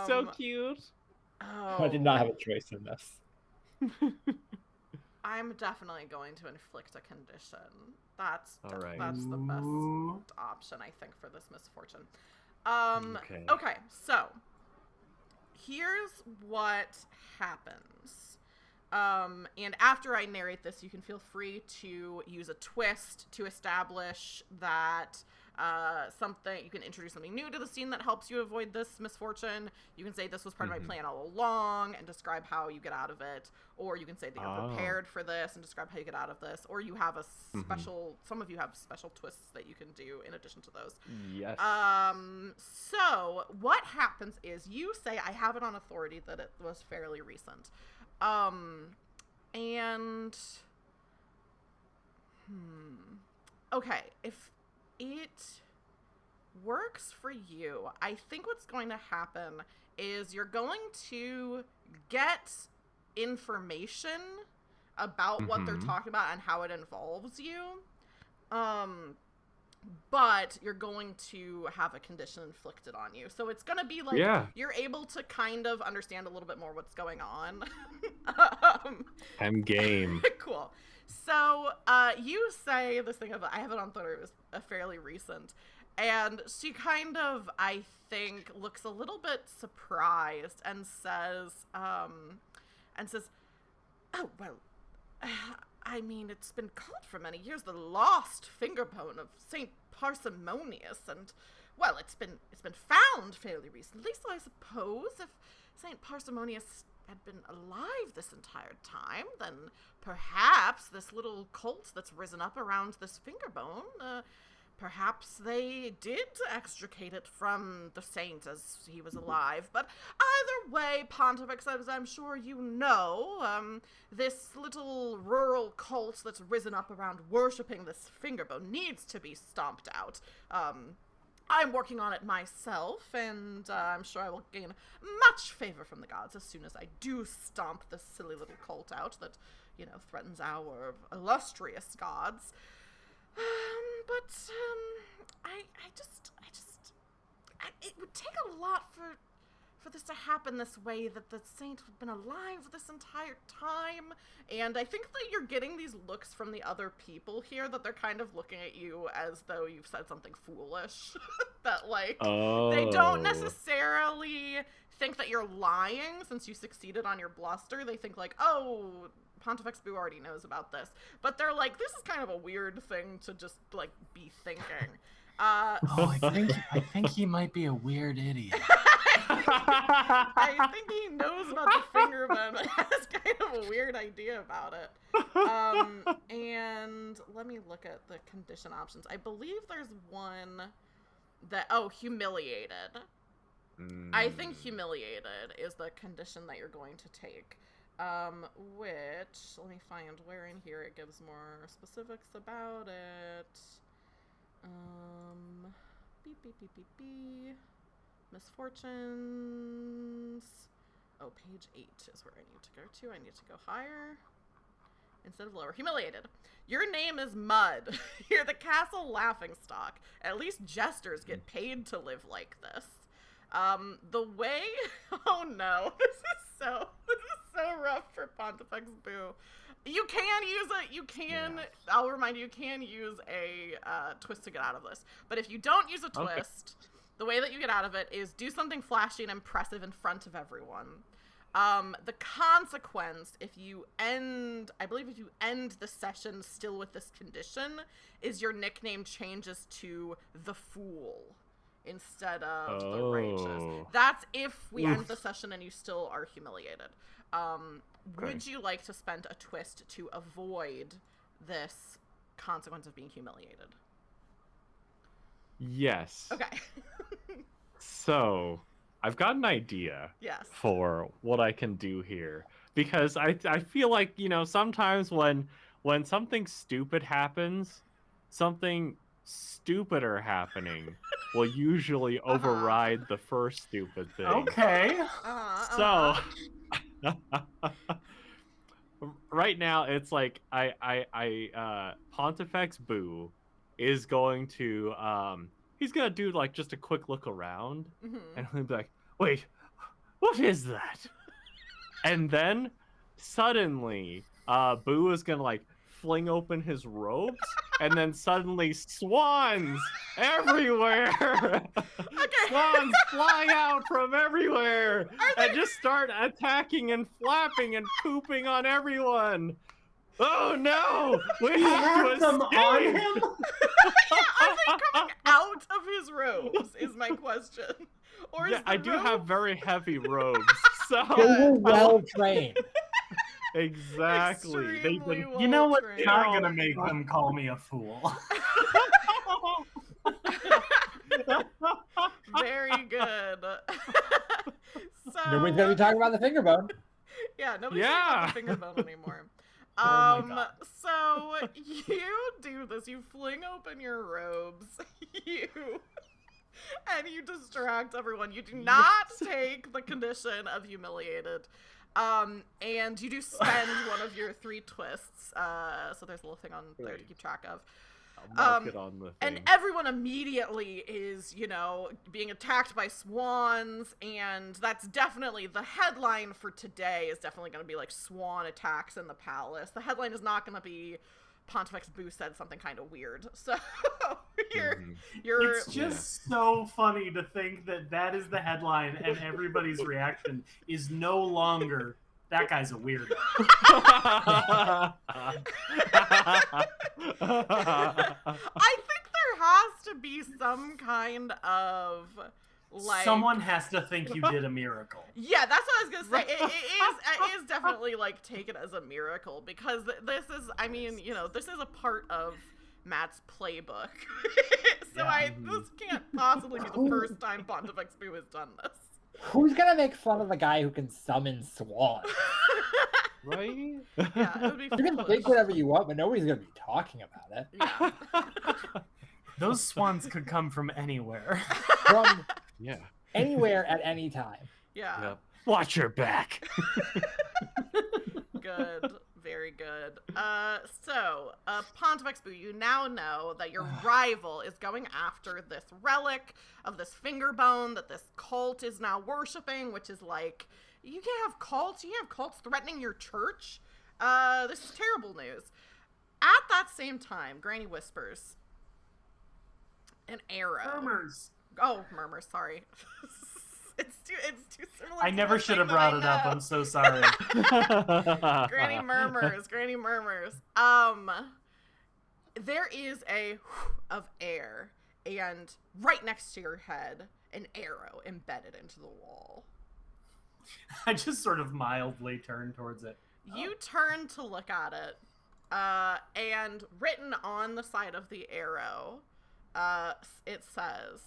So cute. Oh, I did not have a choice in this. I'm definitely going to inflict a condition. That's All right. That's the best Ooh. option, I think, for this misfortune. Okay, so here's what happens. And after I narrate this, you can feel free to use a twist to establish that you can introduce something new to the scene that helps you avoid this misfortune. You can say this was part of my plan all along and describe how you get out of it. Or you can say that you're prepared for this and describe how you get out of this. Or you have a special, some of you have special twists that you can do in addition to those. Yes. So what happens is you say, I have it on authority that it was fairly recent. Okay, if it works for you, I think what's going to happen is you're going to get information about what they're talking about and how it involves you. But you're going to have a condition inflicted on you. So it's going to be like you're able to kind of understand a little bit more what's going on. I'm game. Cool. So, you say this thing of, I have it on Twitter, it was fairly recent, and she kind of, I think, looks a little bit surprised and says, oh, well, I mean, it's been called for many years the lost finger bone of Saint Parsimonius, and, well, it's been found fairly recently, so I suppose if Saint Parsimonius had been alive this entire time, then perhaps this little cult that's risen up around this finger bone, perhaps they did extricate it from the saint as he was alive. But either way, Pontifex, as I'm sure you know, this little rural cult that's risen up around worshipping this finger bone needs to be stomped out. I'm working on it myself, and I'm sure I will gain much favor from the gods as soon as I do stomp this silly little cult out that, you know, threatens our illustrious gods. It would take a lot for this to happen this way, that the saint had been alive this entire time. And I think that you're getting these looks from the other people here, that they're kind of looking at you as though you've said something foolish. That, like, they don't necessarily think that you're lying since you succeeded on your bluster. They think, like, oh, Pontifex Boo already knows about this. But they're like, this is kind of a weird thing to just, like, be thinking. I think he might be a weird idiot. I think he knows about the finger bone, but has kind of a weird idea about it. And let me look at the condition options. I believe there's one that, humiliated. I think humiliated is the condition that you're going to take. Which, let me find where in here it gives more specifics about it. Misfortunes. Oh, page 8 is where I need to go to. I need to go higher instead of lower. Humiliated. Your name is Mud. You're the castle laughingstock. At least jesters get paid to live like this. The way... Oh no. This is so rough for Pontifex Boo. You can use it. You can... Yeah. I'll remind you can use a twist to get out of this. But if you don't use a twist... Okay. The way that you get out of it is do something flashy and impressive in front of everyone. The consequence, if you end the session still with this condition, is your nickname changes to the Fool instead of the Righteous. That's if we end the session and you still are humiliated. Would you like to spend a twist to avoid this consequence of being humiliated? Yes. Okay. So, I've got an idea for what I can do here. Because I feel like, you know, sometimes when something stupid happens, something stupider happening will usually override the first stupid thing. Okay. So, right now, it's like Pontifex Boo is going to he's gonna do like just a quick look around, and he'll be like, wait, what is that? And then suddenly Boo is gonna like fling open his robes, and then suddenly swans everywhere. Okay. Swans flying out from everywhere and just start attacking and flapping and pooping on everyone. Oh no! We have them on him. Are they coming out of his robes? Is my question. Or is I do have very heavy robes, so they were well trained. Exactly. You know what's not gonna make them call me a fool? Very good. So nobody's gonna be talking about the finger bone. Yeah, nobody's talking about the finger bone anymore. So you do this, you fling open your robes, and you distract everyone. You do not take the condition of humiliated, and you do spend one of your 3 twists, so there's a little thing on there to keep track of. I'll mark it on the thing. And everyone immediately is, being attacked by swans, and that's definitely the headline for today is definitely going to be like swan attacks in the palace. The headline is not going to be Pontifex Boo said something kind of weird. So it's just so funny to think that is the headline, and everybody's reaction is no longer that guy's a weirdo. I think there has to be some kind of like someone has to think you did a miracle. Yeah, that's what I was gonna say. It is definitely like taken as a miracle, because this is, this is a part of Matt's playbook. So this can't possibly be the first time Pontifex Boo has done this. Who's gonna make fun of the guy who can summon swans? Right? Yeah, it would be You can think whatever you want, but nobody's gonna be talking about it. Yeah. Those swans could come from anywhere. From anywhere at any time. Yeah. Yep. Watch your back. Good. Very good. So, Pontifex Boo, you now know that your rival is going after this relic of this finger bone that this cult is now worshipping, which is like, you can't have cults. You can't have cults threatening your church. This is terrible news. At that same time, Granny whispers, an arrow. Murmurs. Oh, murmurs, sorry. It's too similar. I never should have brought it up. I'm so sorry. Granny murmurs. There is a of air, and right next to your head, an arrow embedded into the wall. I just sort of mildly turn towards it. You turn to look at it, and written on the side of the arrow, it says,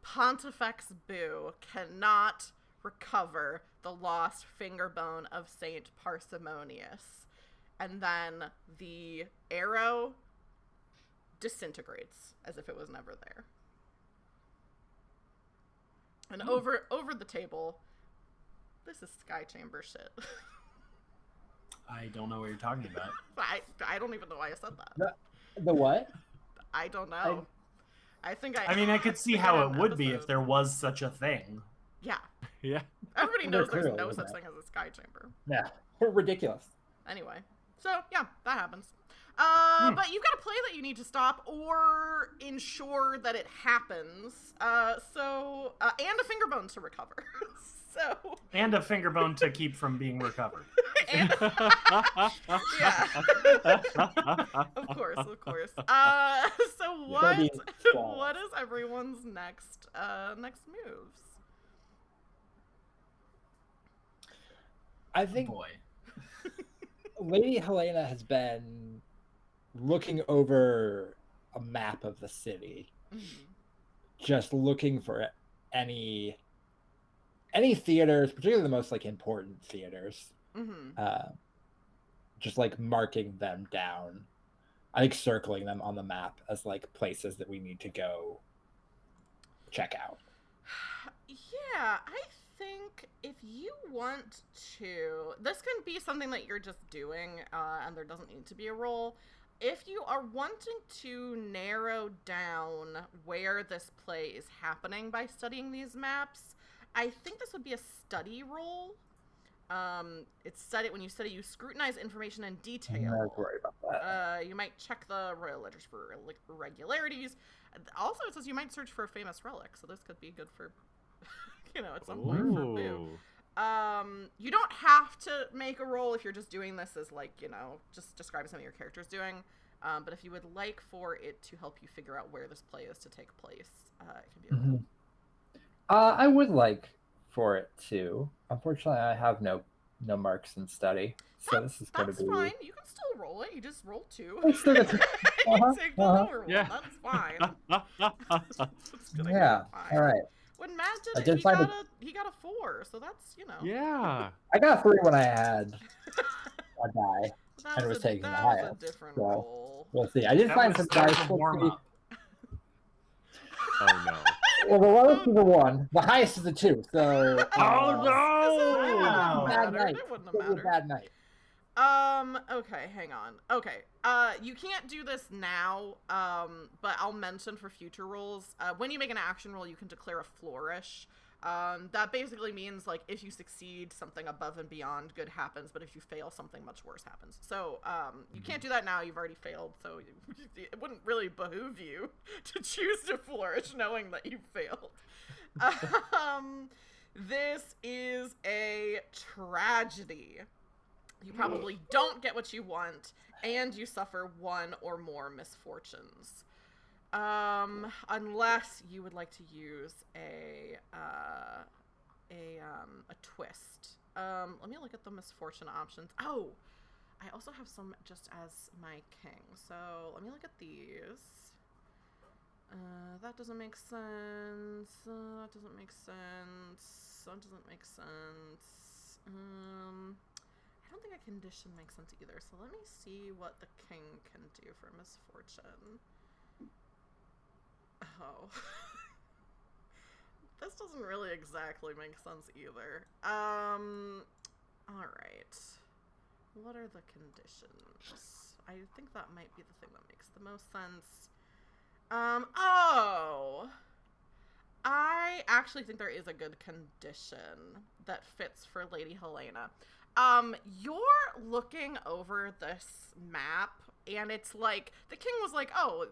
Pontifex Boo cannot recover the lost finger bone of Saint Parsimonius. And then the arrow disintegrates as if it was never there. And over the table, this is Sky Chamber shit. I don't know what you're talking about. I don't even know why I said that. The what? I don't know. I could see how it would be if there was such a thing. Yeah. Yeah. Everybody knows there's clearly no was such that. thing as a Sky Chamber. Yeah. Ridiculous. Anyway. So, yeah, that happens. But you've got a play that you need to stop or ensure that it happens. And a finger bone to recover. And a finger bone to keep from being recovered. Yeah. Of course. So what is everyone's next moves? I think Boy. Lady Helena has been looking over a map of the city, just looking for any theaters, particularly the most like important theaters, just like marking them down. I think circling them on the map as like places that we need to go check out. Yeah, I think if you want to, this can be something that you're just doing, and there doesn't need to be a roll. If you are wanting to narrow down where this play is happening by studying these maps, I think this would be a study roll. It's study. When you study, you scrutinize information in detail. I'm not worried about that. You might check the royal ledgers for irregularities. Also, it says you might search for a famous relic, so this could be good for, at some point for Boo. You don't have to make a roll if you're just doing this as like, just describing something your character's doing. But if you would like for it to help you figure out where this play is to take place, it can be a roll. I would like for it to. Unfortunately, I have no marks in study, so this is going to be. That's fine. You can still roll it. You just roll 2. It's still You take the lower one. Yeah. That's fine. It's gonna Yeah. be fine. All right. When Matt I did did it, find he got a 4, so that's Yeah. I got 3 when I had a die. That And was was taking the that was a highest, different so- roll. We'll see. I did That find was some dice. a warm-up. Oh no. Well, the lowest is a 1. The highest is a 2. So. Oh no! It wouldn't have Bad mattered. night. It wouldn't It was have a mattered. bad night. Okay, hang on. Okay, you can't do this now, but I'll mention for future rolls. When you make an action roll, you can declare a flourish. That basically means, like, if you succeed, something above and beyond good happens, but if you fail, something much worse happens. So, you can't do that now, you've already failed, so it wouldn't really behoove you to choose to flourish knowing that you failed. This is a tragedy. You probably don't get what you want, and you suffer one or more misfortunes. Unless you would like to use a twist. Let me look at the misfortune options. Oh, I also have some just as my king. So let me look at these. That doesn't make sense. That doesn't make sense. That doesn't make sense. I don't think a condition makes sense either, so let me see what the king can do for misfortune. Oh. This doesn't really exactly make sense either. Alright. What are the conditions? I think that might be the thing that makes the most sense. Oh! I actually think there is a good condition that fits for Lady Helena. You're looking over this map, and it's like, the king was like, oh,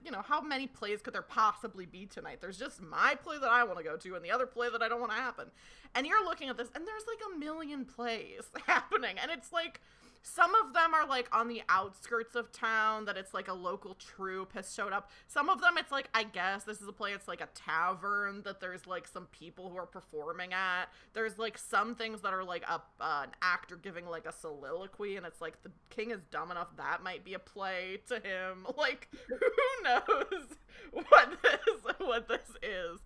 you know, how many plays could there possibly be tonight? There's just my play that I want to go to, and the other play that I don't want to happen. And you're looking at this, and there's like a million plays happening, and it's like, some of them are like on the outskirts of town, that it's like a local troupe has showed up. Some of them it's like, I guess this is a play, it's like a tavern that there's like some people who are performing at. There's like some things that are like an actor giving like a soliloquy, and it's like the king is dumb enough that might be a play to him. Like, who knows what this is.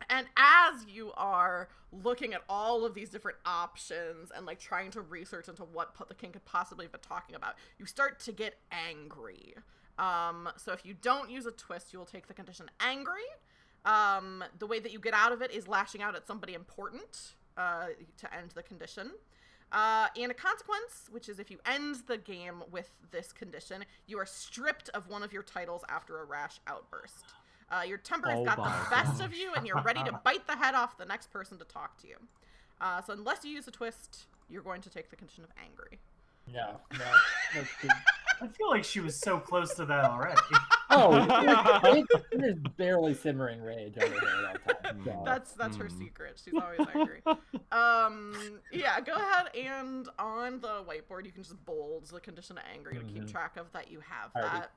And as you are looking at all of these different options and like trying to research into what the king could possibly have been talking about, you start to get angry. So if you don't use a twist, you will take the condition angry. The way that you get out of it is lashing out at somebody important to end the condition. And a consequence, which is if you end the game with this condition, you are stripped of one of your titles after a rash outburst. Your temper has got the best of you, and you're ready to bite the head off the next person to talk to you. So unless you use a twist, you're going to take the condition of angry. No, that's good. I feel like she was so close to that already. Oh, there's barely simmering rage over here at all times. So. That's her secret. She's always angry. Yeah, go ahead, and on the whiteboard you can just bold the condition of angry to keep track of that you have that.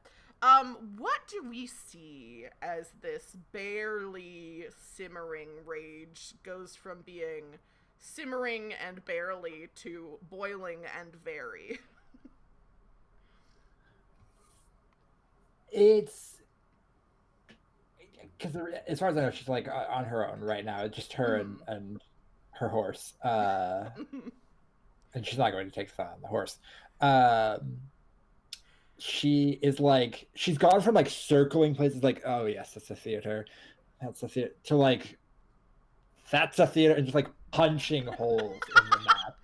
What do we see as this barely simmering rage goes from being simmering and barely to boiling and very? It's because as far as I know, she's like on her own right now. It's just her and her horse, and she's not going to take on the horse. She is like, she's gone from like circling places like, oh yes, that's a theater, that's a theater, to like, that's a theater, and just like punching holes in the map.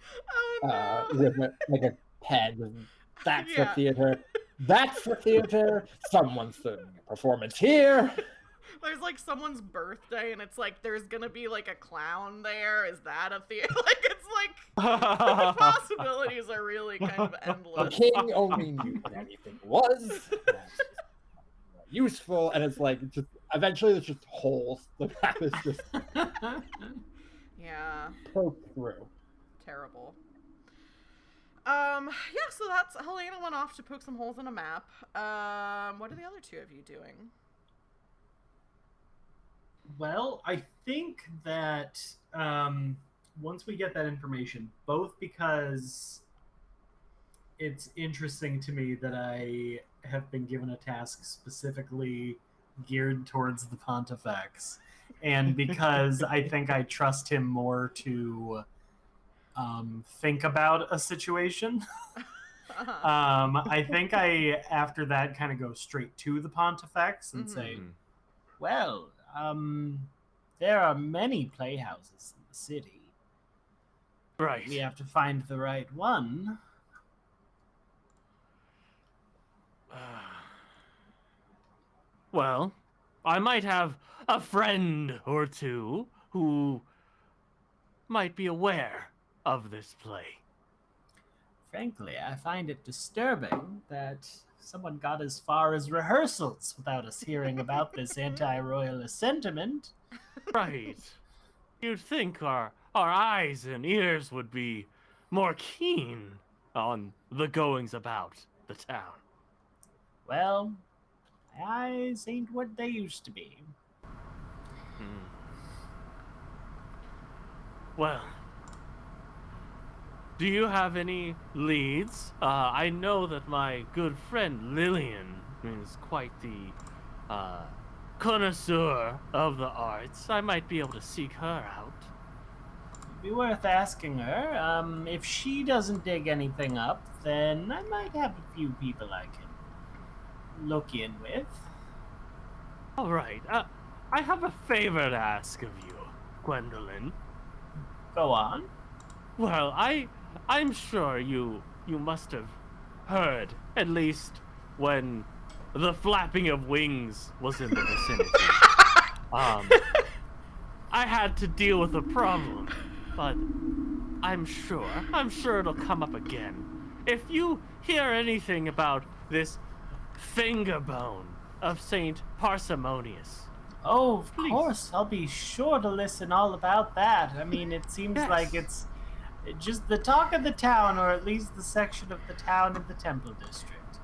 Oh, no. With like a pen. That's the theater. That's the theater. Someone's doing a performance here. There's like someone's birthday, and it's like there's gonna be like a clown there. Is that a theater? Like, it's like the possibilities are really kind of endless. The king only knew what anything was. Useful, and it's like just eventually there's just holes. The map is just poked through. Terrible. Yeah, so that's Helena went off to poke some holes in a map. What are the other two of you doing? Well, I think that once we get that information, both because it's interesting to me that I have been given a task specifically geared towards the Pontifex, and because I think I trust him more to think about a situation. I think I, after that, kind of go straight to the Pontifex and say, well, there are many playhouses in the city. Right. We have to find the right one. Well, I might have a friend or two who might be aware of this play. Frankly, I find it disturbing that someone got as far as rehearsals without us hearing about this anti-royalist sentiment. Right. You'd think our eyes and ears would be more keen on the goings about the town. Well, my eyes ain't what they used to be. Well, do you have any leads? I know that my good friend Lillian is quite the connoisseur of the arts. I might be able to seek her out. It'd be worth asking her. If she doesn't dig anything up, then I might have a few people I can look in with. All right. I have a favor to ask of you, Gwendolyn. Go on. Well, I'm sure you must have heard, at least when the flapping of wings was in the vicinity. I had to deal with a problem, but I'm sure it'll come up again. If you hear anything about this finger bone of Saint Parsimonius. Oh, of Please. course. I'll be sure to listen all about that. I mean, it seems Yes. like it's just the talk of the town, or at least the section of the town in the Temple District.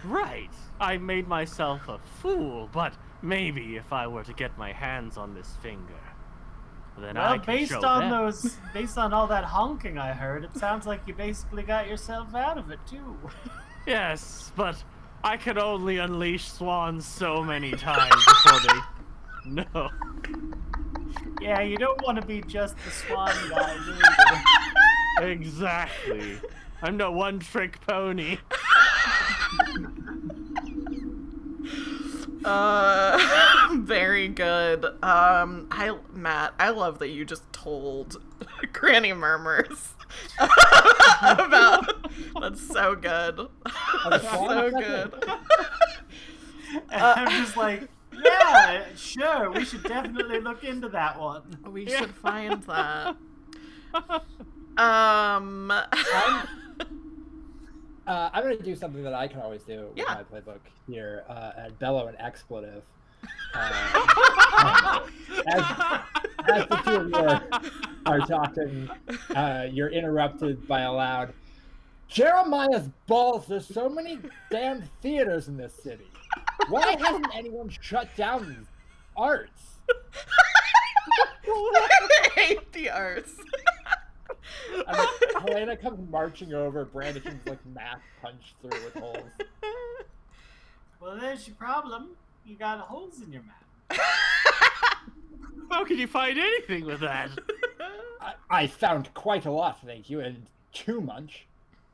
Right. I made myself a fool, but maybe if I were to get my hands on this finger, then I Well, can based show on them. based on all that honking I heard, it sounds like you basically got yourself out of it too. Yes, but I could only unleash swans so many times before they... No. Yeah, you don't want to be just the swan guy, do you? Exactly. I'm no one-trick pony. Very good. Matt, I love that you just told Granny Murmurs about. That's so good. That's so good. And I'm just like, yeah, sure, we should definitely look into that one. We should find that. I'm going to do something that I can always do with my playbook here at Bellow and Expletive. As the two of you are talking, you're interrupted by a loud, Jeremiah's balls, there's so many damn theaters in this city. Why hasn't anyone shut down these arts? I hate the arts. Helena comes marching over, brandishing like math punched through with holes. Well, there's your problem. You got holes in your map. How can you find anything with that? I found quite a lot, thank you, and too much,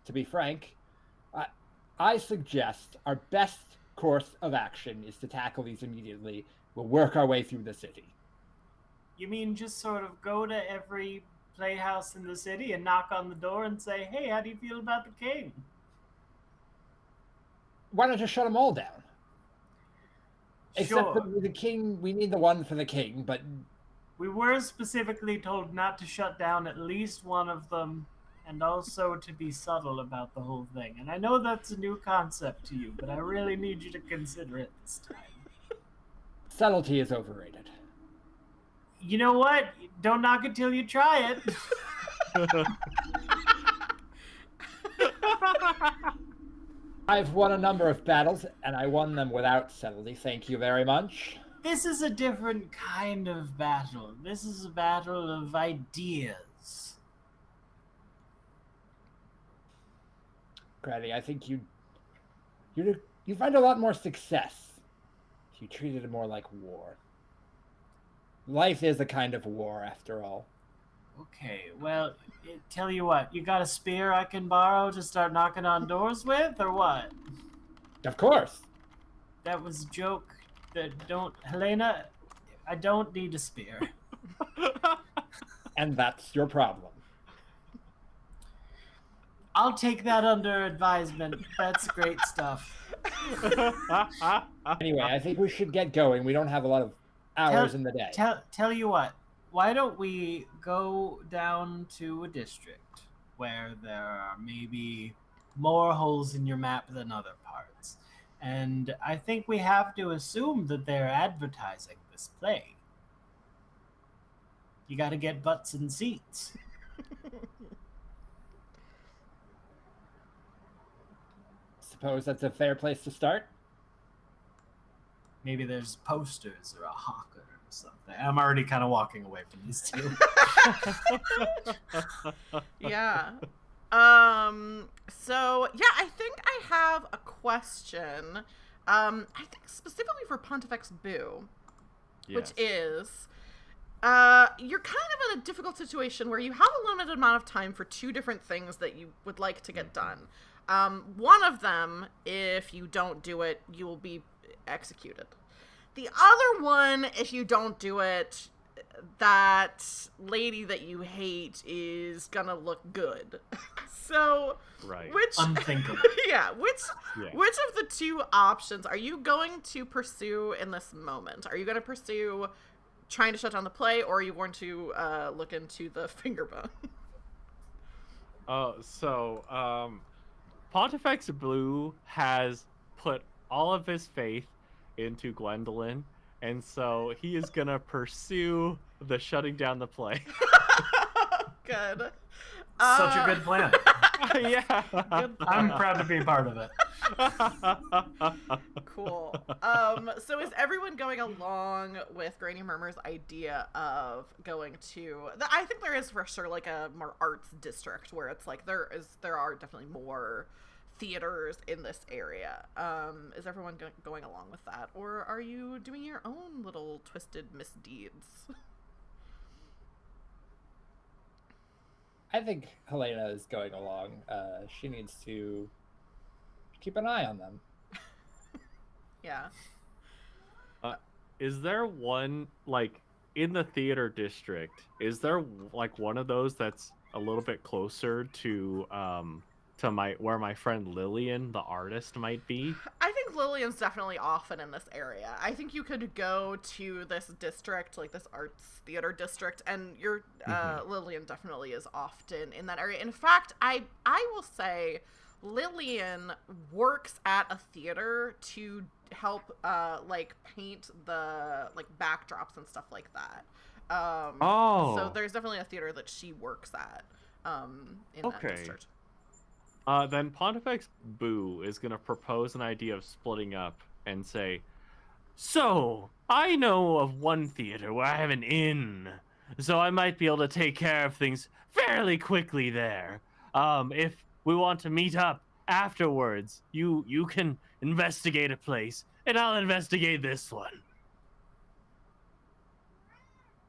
to be frank. I suggest our best course of action is to tackle these immediately. We'll work our way through the city. You mean just sort of go to every playhouse in the city and knock on the door and say, hey, how do you feel about the king? Why not just shut them all down? Except Sure. for the king, we need the one for the king, but... We were specifically told not to shut down at least one of them, and also to be subtle about the whole thing. And I know that's a new concept to you, but I really need you to consider it this time. Subtlety is overrated. You know what? Don't knock it till you try it. I've won a number of battles, and I won them without subtlety. Thank you very much. This is a different kind of battle. This is a battle of ideas. Granny, I think you find a lot more success if you treated it more like war. Life is a kind of war, after all. Okay, well, tell you what, you got a spear I can borrow to start knocking on doors with, or what? Of course. That was a joke. Helena, I don't need a spear. And that's your problem. I'll take that under advisement. That's great stuff. Anyway, I think we should get going. We don't have a lot of hours in the day. Tell you what, why don't we go down to a district where there are maybe more holes in your map than other parts? And I think we have to assume that they're advertising this play. You gotta get butts and seats. Suppose that's a fair place to start. Maybe there's posters or a hawker or something. I'm already kind of walking away from these two. Yeah. So yeah, I think I have a question. I think specifically for Pontifex Boo, which is, you're kind of in a difficult situation where you have a limited amount of time for two different things that you would like to get done. One of them, if you don't do it, you will be executed. The other one, if you don't do it, that lady that you hate is gonna look good. So, which unthinkable. which of the two options are you going to pursue in this moment? Are you going to pursue trying to shut down the play, or are you going to look into the finger bone? Pontifex Blue has put all of his faith into Gwendolyn, and so he is gonna pursue the shutting down the play. Good. Such a good plan. Yeah. Good I'm proud to be a part of it. Cool. So is everyone going along with Granny Murmur's idea of going to... I think there is for sure like a more arts district where it's like there are definitely more theaters in this area. Is everyone going along with that? Or are you doing your own little twisted misdeeds? I think Helena is going along. She needs to keep an eye on them. Yeah. Is there one, like, in the theater district, is there, like, one of those that's a little bit closer to where my friend Lillian, the artist, might be? I think Lillian's definitely often in this area. I think you could go to this district, like this arts theater district, and your Lillian definitely is often in that area. In fact, I will say Lillian works at a theater to help like paint the like backdrops and stuff like that. So there's definitely a theater that she works at in that district. Then Pontifex Boo is going to propose an idea of splitting up and say, so, I know of one theater where I have an inn, so I might be able to take care of things fairly quickly there. If we want to meet up afterwards, you can investigate a place, and I'll investigate this one.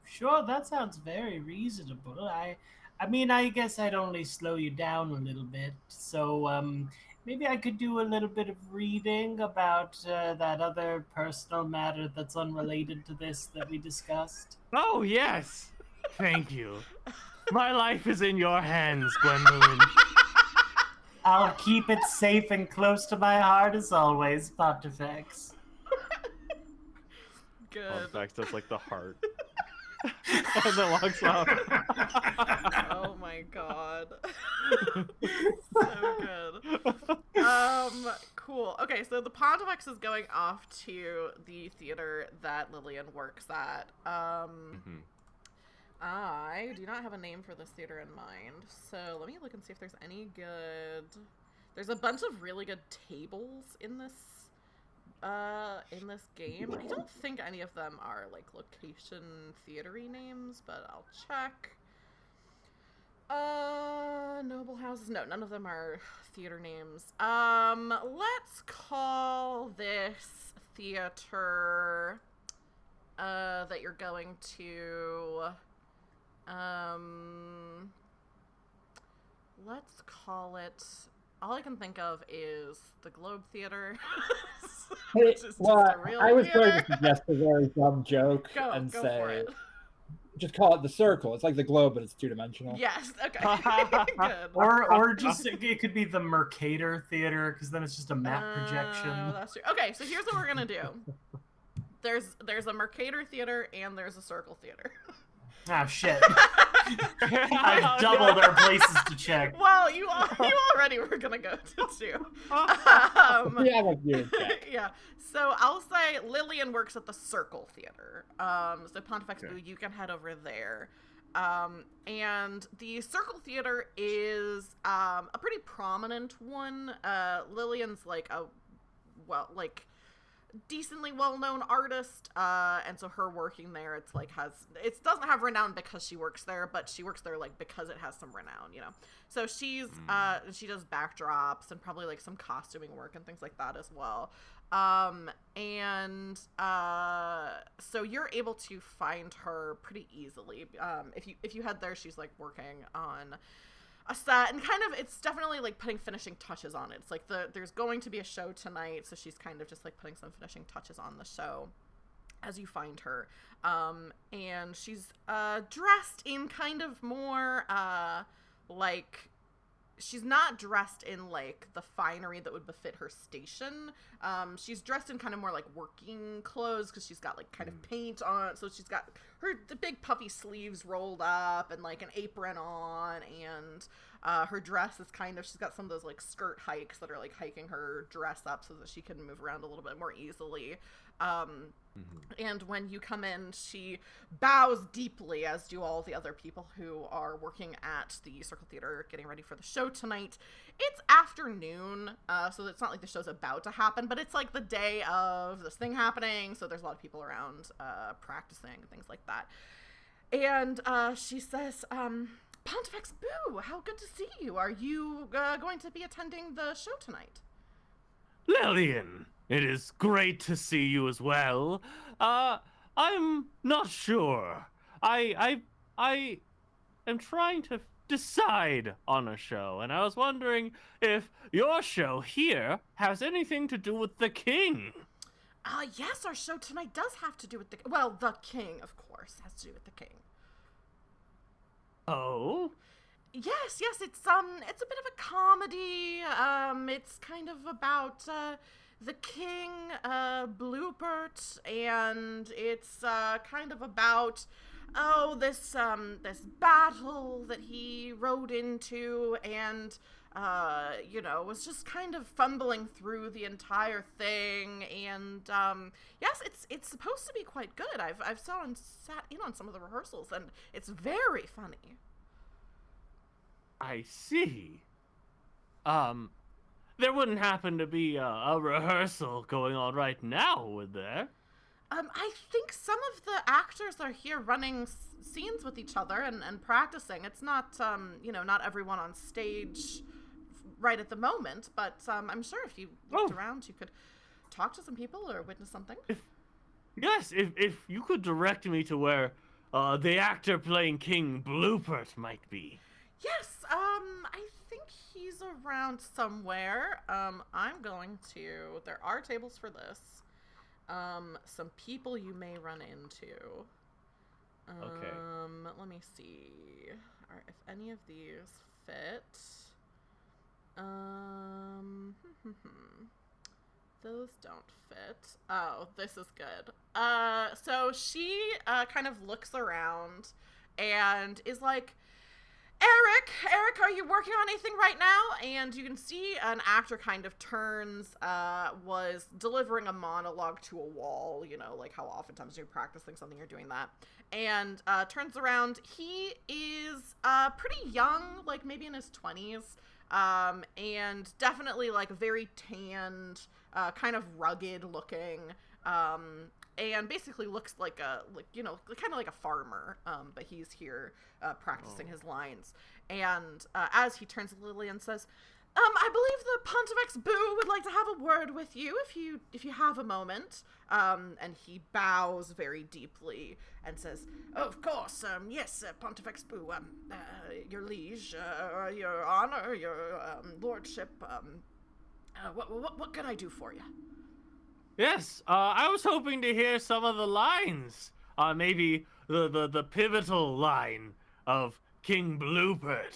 Sure, that sounds very reasonable. I mean, I guess I'd only slow you down a little bit. So maybe I could do a little bit of reading about that other personal matter that's unrelated to this that we discussed. Oh, yes. Thank you. My life is in your hands, Gwendolyn. I'll keep it safe and close to my heart as always, Pontifex. Good. Pontifex does like the heart. And then walks off. Oh my god. So good. Cool. Okay, so the Pontifex is going off to the theater that Lillian works at. I do not have a name for this theater in mind, so let me look and see if there's any good... There's a bunch of really good tables in this game. I don't think any of them are like location theatery names, but I'll check. Noble houses. No, none of them are theater names. Let's call this theater that you're going to let's call it, all I can think of is the Globe Theater. Hey, well, I was going to suggest a very dumb joke and go say, for it. just call it the circle. It's like the globe, but it's two-dimensional. Yes. Okay. Good. Or just it could be the Mercator Theater, because then it's just a map projection. That's true. Okay, so here's what we're gonna do. There's a Mercator Theater and there's a Circle Theater. Oh shit! I've doubled our places to check. Well, you already were gonna go to two. Yeah, like you. Yeah. So I'll say Lillian works at the Circle Theater. So Pontifex Boo, you can head over there. And the Circle Theater is a pretty prominent one. Lillian's like decently well-known artist, and so her working there, it doesn't have renown because she works there, but she works there like because it has some renown, you know. So she does backdrops and probably like some costuming work and things like that as well. So you're able to find her pretty easily. If you head there, she's like working on a set, and kind of, it's definitely like putting finishing touches on it. It's like there's going to be a show tonight, so she's kind of just like putting some finishing touches on the show as you find her. And she's dressed in kind of more like, she's not dressed in like the finery that would befit her station. She's dressed in kind of more like working clothes, because she's got like kind of paint on, so she's got the big puffy sleeves rolled up and like an apron on, and her dress is kind of, she's got some of those like skirt hikes that are like hiking her dress up so that she can move around a little bit more easily. And when you come in, she bows deeply, as do all the other people who are working at the Circle Theater getting ready for the show tonight. It's afternoon, so it's not like the show's about to happen, but it's like the day of this thing happening, so there's a lot of people around practicing and things like that. And she says, Pontifex Boo, how good to see you. Are you going to be attending the show tonight? Lillian, it is great to see you as well. I'm not sure. I am trying to decide on a show, and I was wondering if your show here has anything to do with the king. Yes, our show tonight does have to do with the king, of course, has to do with the king. Oh? Yes, it's a bit of a comedy. It's kind of about the king, Bluebert, and it's kind of about this battle that he rode into, and was just kind of fumbling through the entire thing. And yes, it's supposed to be quite good. I've sat in on some of the rehearsals, and it's very funny. I see. There wouldn't happen to be a rehearsal going on right now, would there? I think some of the actors are here running scenes with each other and practicing. It's not, not everyone on stage right at the moment, but I'm sure if you looked around, you could talk to some people or witness something. If you could direct me to where the actor playing King Bluebert might be. Yes, I think he's around somewhere. I'm going to, there are tables for this. Some people you may run into. Okay. Let me see. If any of these fit. Those don't fit. Oh, this is good. So she kind of looks around and is like, Eric, are you working on anything right now? And you can see an actor kind of turns, was delivering a monologue to a wall, like how oftentimes you're practicing something, you're doing that, and turns around. He is pretty young, like maybe in his 20s, and definitely like very tanned, kind of rugged looking, and basically looks like kind of like a farmer, but he's here practicing his lines. And as he turns to Lily and says, I believe the Pontifex Boo would like to have a word with you if you have a moment. And he bows very deeply and says, oh, of course, yes, Pontifex Boo, your liege, your honor, your lordship, what can I do for you? Yes, I was hoping to hear some of the lines. Maybe the pivotal line of King Bluebird.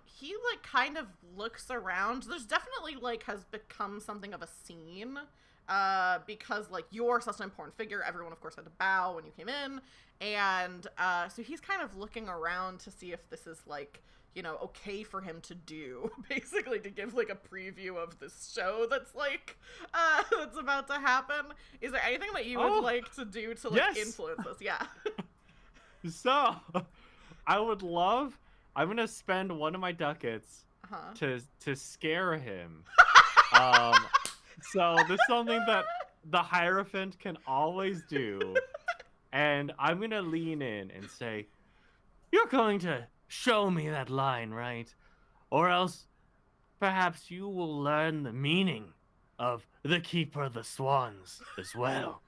He like kind of looks around. There's definitely like has become something of a scene, because like you're such an important figure. Everyone of course had to bow when you came in, and so he's kind of looking around to see if this is like, you know, okay for him to do, basically to give like a preview of this show that's like that's about to happen. Is there anything that you would like to do to like influence this? Yeah. So, I'm gonna spend one of my ducats to scare him. So this is something that the Hierophant can always do, and I'm gonna lean in and say, "You're going to show me that line, right? Or else, perhaps you will learn the meaning of the Keeper of the Swans as well."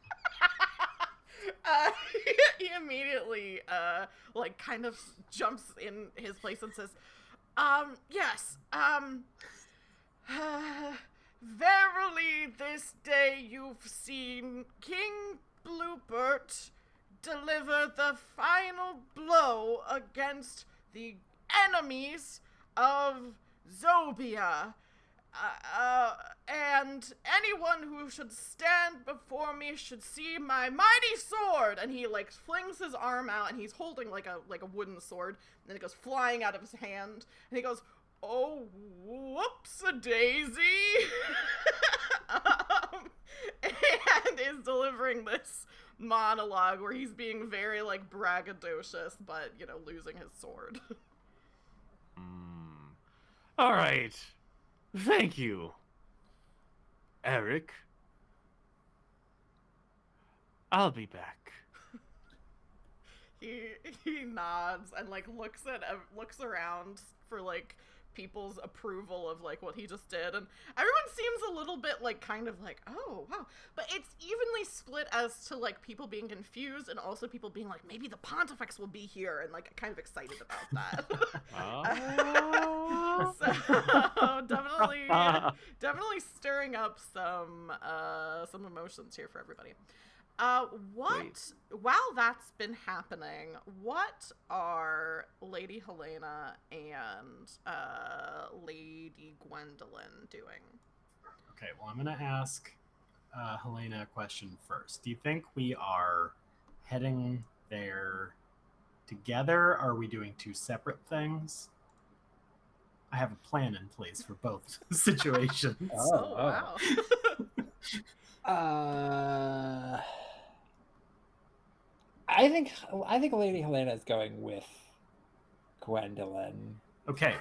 He immediately, like, kind of jumps in his place and says, yes, verily this day you've seen King Bluebert deliver the final blow against the enemies of Zobia. And anyone who should stand before me should see my mighty sword. And he like flings his arm out, and he's holding like a wooden sword, and it goes flying out of his hand, and he goes, "Oh, whoops-a-daisy," and is delivering this monologue where he's being very like braggadocious, but you know, losing his sword. All right. Thank you, Eric. I'll be back. He nods and like looks around for like people's approval of like what he just did, and everyone seems a little bit like kind of like, oh wow, but it's evenly split as to like people being confused and also people being like, maybe the Pontifex will be here, and like kind of excited about that. So definitely stirring up some emotions here for everybody. While that's been happening, what are Lady Helena and Lady Gwendolyn doing? Okay, well, I'm going to ask Helena a question first. Do you think we are heading there together? Are we doing two separate things? I have a plan in place for both situations. Wow. I think Lady Helena is going with Gwendolyn. Okay.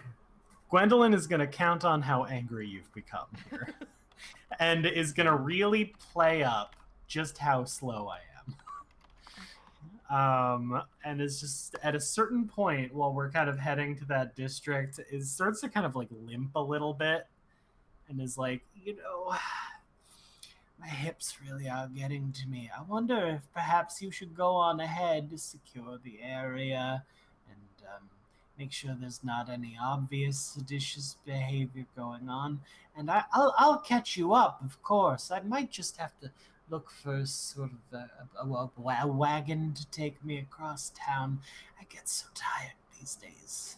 Gwendolyn is going to count on how angry you've become here. And is going to really play up just how slow I am. And is just at a certain point while we're kind of heading to that district, it starts to kind of like limp a little bit, and is like, you know, my hips really are getting to me. I wonder if perhaps you should go on ahead to secure the area and make sure there's not any obvious seditious behavior going on. And I'll catch you up, of course. I might just have to look for sort of a wagon to take me across town. I get so tired these days.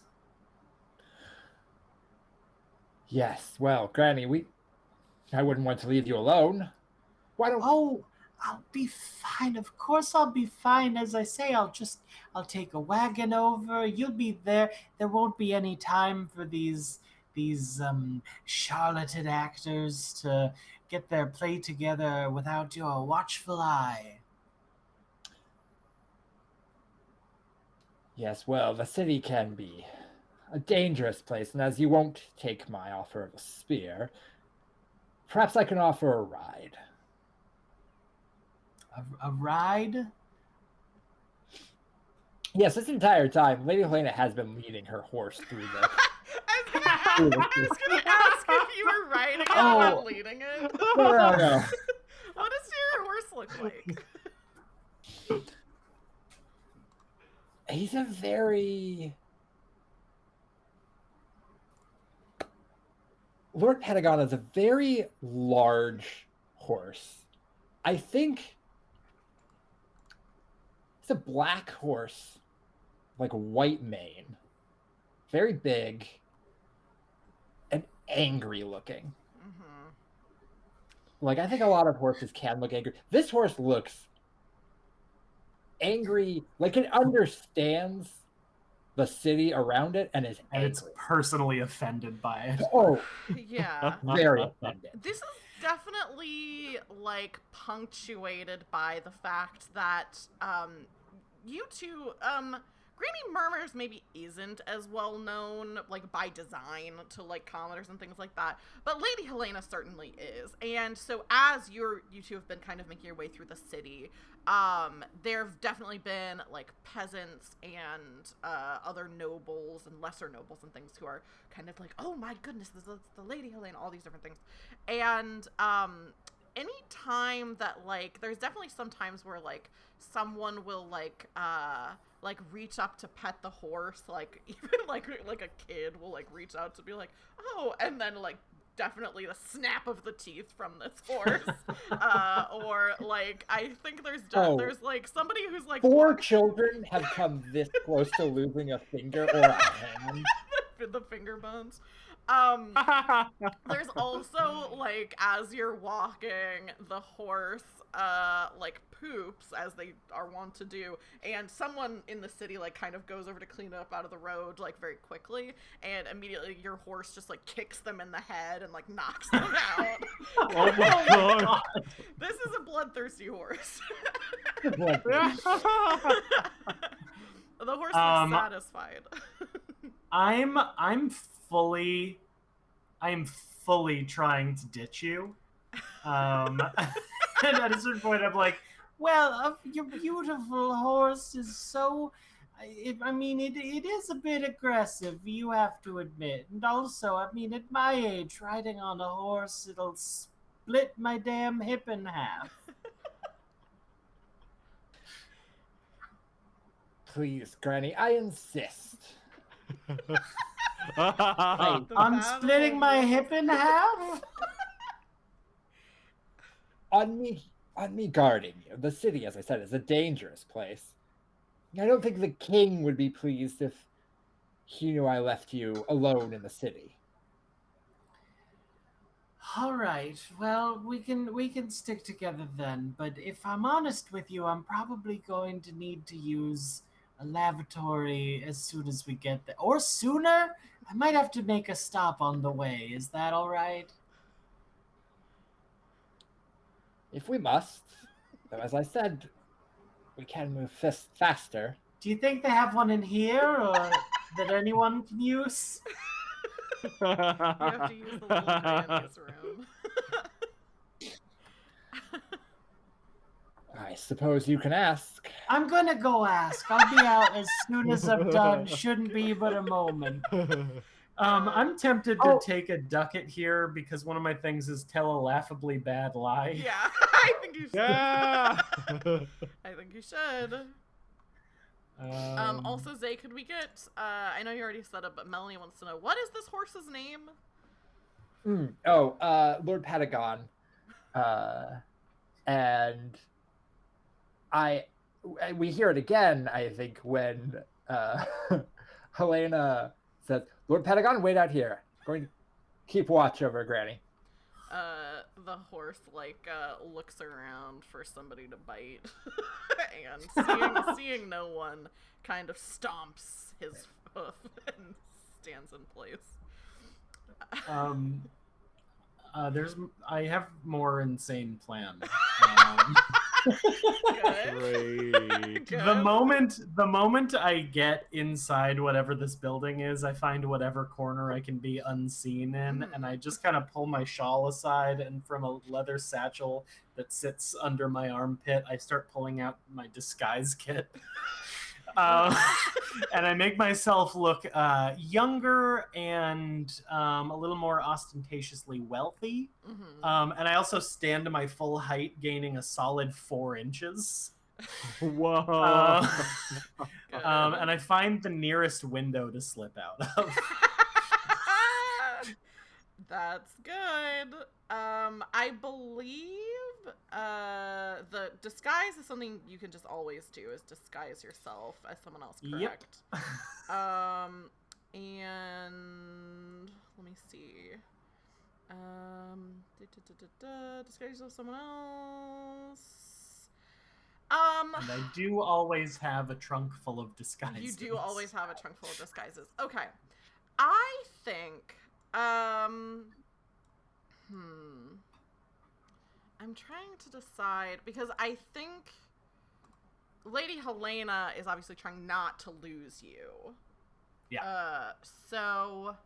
Yes, well, Granny, I wouldn't want to leave you alone. Why don't... Oh, I'll be fine. Of course I'll be fine. As I say, I'll take a wagon over. You'll be there. There won't be any time for these charlatan actors to get their play together without your watchful eye. Yes, well, the city can be a dangerous place, and as you won't take my offer of a spear, perhaps I can offer a ride. A ride? Yes, this entire time, Lady Helena has been leading her horse through the... I was going to ask if you were riding it or leading it. No. What does your horse look like? He's a very... Lord Patagon is a very large horse. I think It's a black horse, like white mane, very big, and angry looking. Mm-hmm. Like, I think a lot of horses can look angry. This horse looks angry, like it understands the city around it and is And angry. it's personally offended by it. Oh, Yeah. very offended. This is definitely like punctuated by the fact that you two Granny Murmurs maybe isn't as well known, like, by design to, like, commenters and things like that, but Lady Helena certainly is. And so as you two have been kind of making your way through the city, there have definitely been, like, peasants and other nobles and lesser nobles and things who are kind of like, oh my goodness, this is the Lady Helena, all these different things. And any time that, like, there's definitely some times where, like, someone will, like reach up to pet the horse, like, even, like a kid will, like, reach out to be like, oh, and then, like, definitely the snap of the teeth from this horse. Or, like, I think there's, like, somebody who's, like... 4 children have come this close to losing a finger or a hand. The finger bones. There's also, like, as you're walking, the horse, like, poops, as they are wont to do, and someone in the city, like, kind of goes over to clean it up out of the road, like, very quickly, and immediately your horse just, like, kicks them in the head and, like, knocks them out. Oh my god. This is a bloodthirsty horse. Like, The horse looks satisfied. I'm fully trying to ditch you. And at a certain point, I'm like, well, your beautiful horse is so... I mean, it is a bit aggressive, you have to admit. And also, I mean, at my age, riding on a horse, it'll split my damn hip in half. Please, Granny, I insist. I'm splitting my hip in half? On me guarding you. The city, as I said, is a dangerous place. I don't think the king would be pleased if he knew I left you alone in the city. All right. Well, we can stick together then. But if I'm honest with you, I'm probably going to need to use a lavatory as soon as we get there, or sooner. I might have to make a stop on the way. Is that all right? If we must, though, as I said, we can move faster. Do you think they have one in here, or that anyone can use? You have to use the little granny's room. I suppose you can ask. I'm gonna go ask. I'll be out as soon as I'm done. Shouldn't be but a moment. I'm tempted to take a ducat here because one of my things is tell a laughably bad lie. Yeah, I think you should. Yeah. I think you should. Also, Zay, could we get, I know you already said it, but Melanie wants to know, what is this horse's name? Lord Patagon. And we hear it again, I think, when Helena says, Lord Patagon, wait out here. Going to keep watch over Granny. The horse, like, looks around for somebody to bite, and seeing no one, kind of stomps his hoof and stands in place. I have more insane plan. Good. The moment I get inside whatever this building is, I find whatever corner I can be unseen in, and I just kind of pull my shawl aside, and from a leather satchel that sits under my armpit, I start pulling out my disguise kit. And I make myself look younger and a little more ostentatiously wealthy. And I also stand to my full height, gaining a solid 4 inches. Whoa. And I find the nearest window to slip out of. That's good. I believe the disguise is something you can just always do, is disguise yourself as someone else, correct? Yep. And let me see. Disguise yourself as someone else. And I do always have a trunk full of disguises. You do always have a trunk full of disguises. Okay. I think, I'm trying to decide, because I think Lady Helena is obviously trying not to lose you. Yeah. So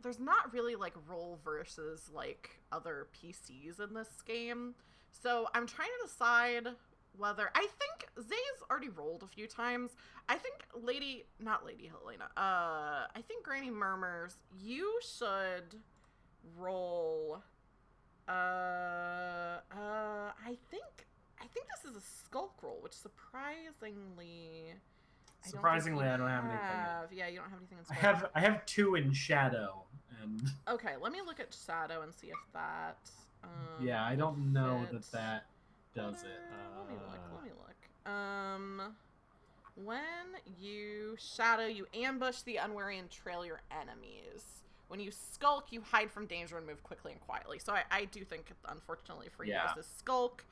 there's not really like role versus like other PCs in this game. So I'm trying to decide whether, I think Zay's already rolled a few times. I think not Lady Helena. I think Granny Murmurs, you should roll. I think this is a skulk roll, which surprisingly I don't have anything. Yeah, you don't have anything in skulk. I have 2 in shadow, and okay, let me look at shadow and see if that. Yeah, I don't know that does it. Let me look. When you shadow, you ambush the unwary and trail your enemies. When you skulk, you hide from danger and move quickly and quietly. So I do think, unfortunately for you, this is skulk.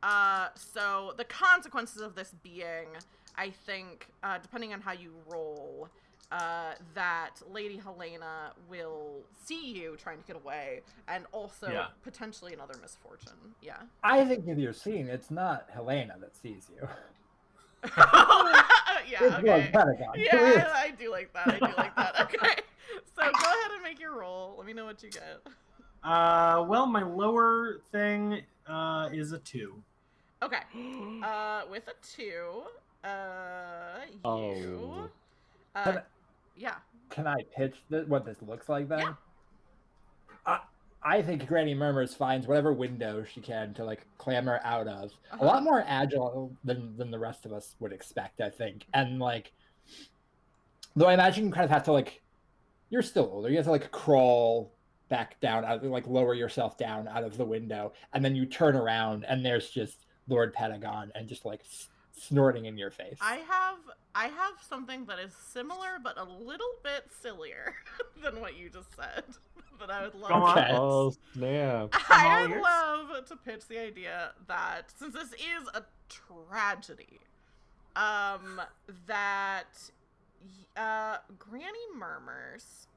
So the consequences of this being, I think, depending on how you roll, that Lady Helena will see you trying to get away, and also potentially another misfortune. Yeah. I think if you're seeing, it's not Helena that sees you. Yeah, okay. Yeah, I do like that. Okay. So go ahead and make your roll. Let me know what you get. Well, my lower thing is a 2. Okay. With a 2, you. Yeah. Can I pitch what this looks like then? Yeah. I think Granny Murmurs finds whatever window she can to like clamber out of. A lot more agile than the rest of us would expect, I think. And like, though I imagine you kind of have to like, you're still older. You have to like crawl back down, like lower yourself down out of the window, and then you turn around and there's just Lord Pentagon and just like snorting in your face. I have something that is similar but a little bit sillier than what you just said. That I would love. Okay. Oh snap! I would love to pitch the idea that, since this is a tragedy, that Granny Murmurs,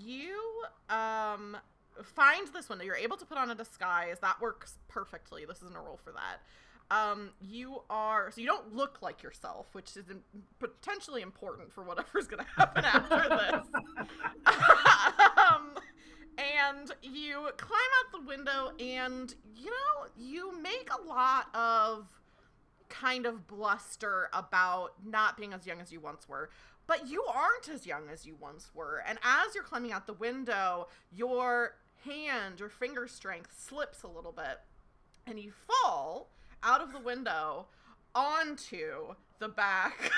you find this window. You're able to put on a disguise that works perfectly. This isn't a roll for that. You don't look like yourself, which is potentially important for whatever's going to happen after this. And you climb out the window, and, you make a lot of kind of bluster about not being as young as you once were. But you aren't as young as you once were. And as you're climbing out the window, your finger strength slips a little bit, and you fall out of the window onto the back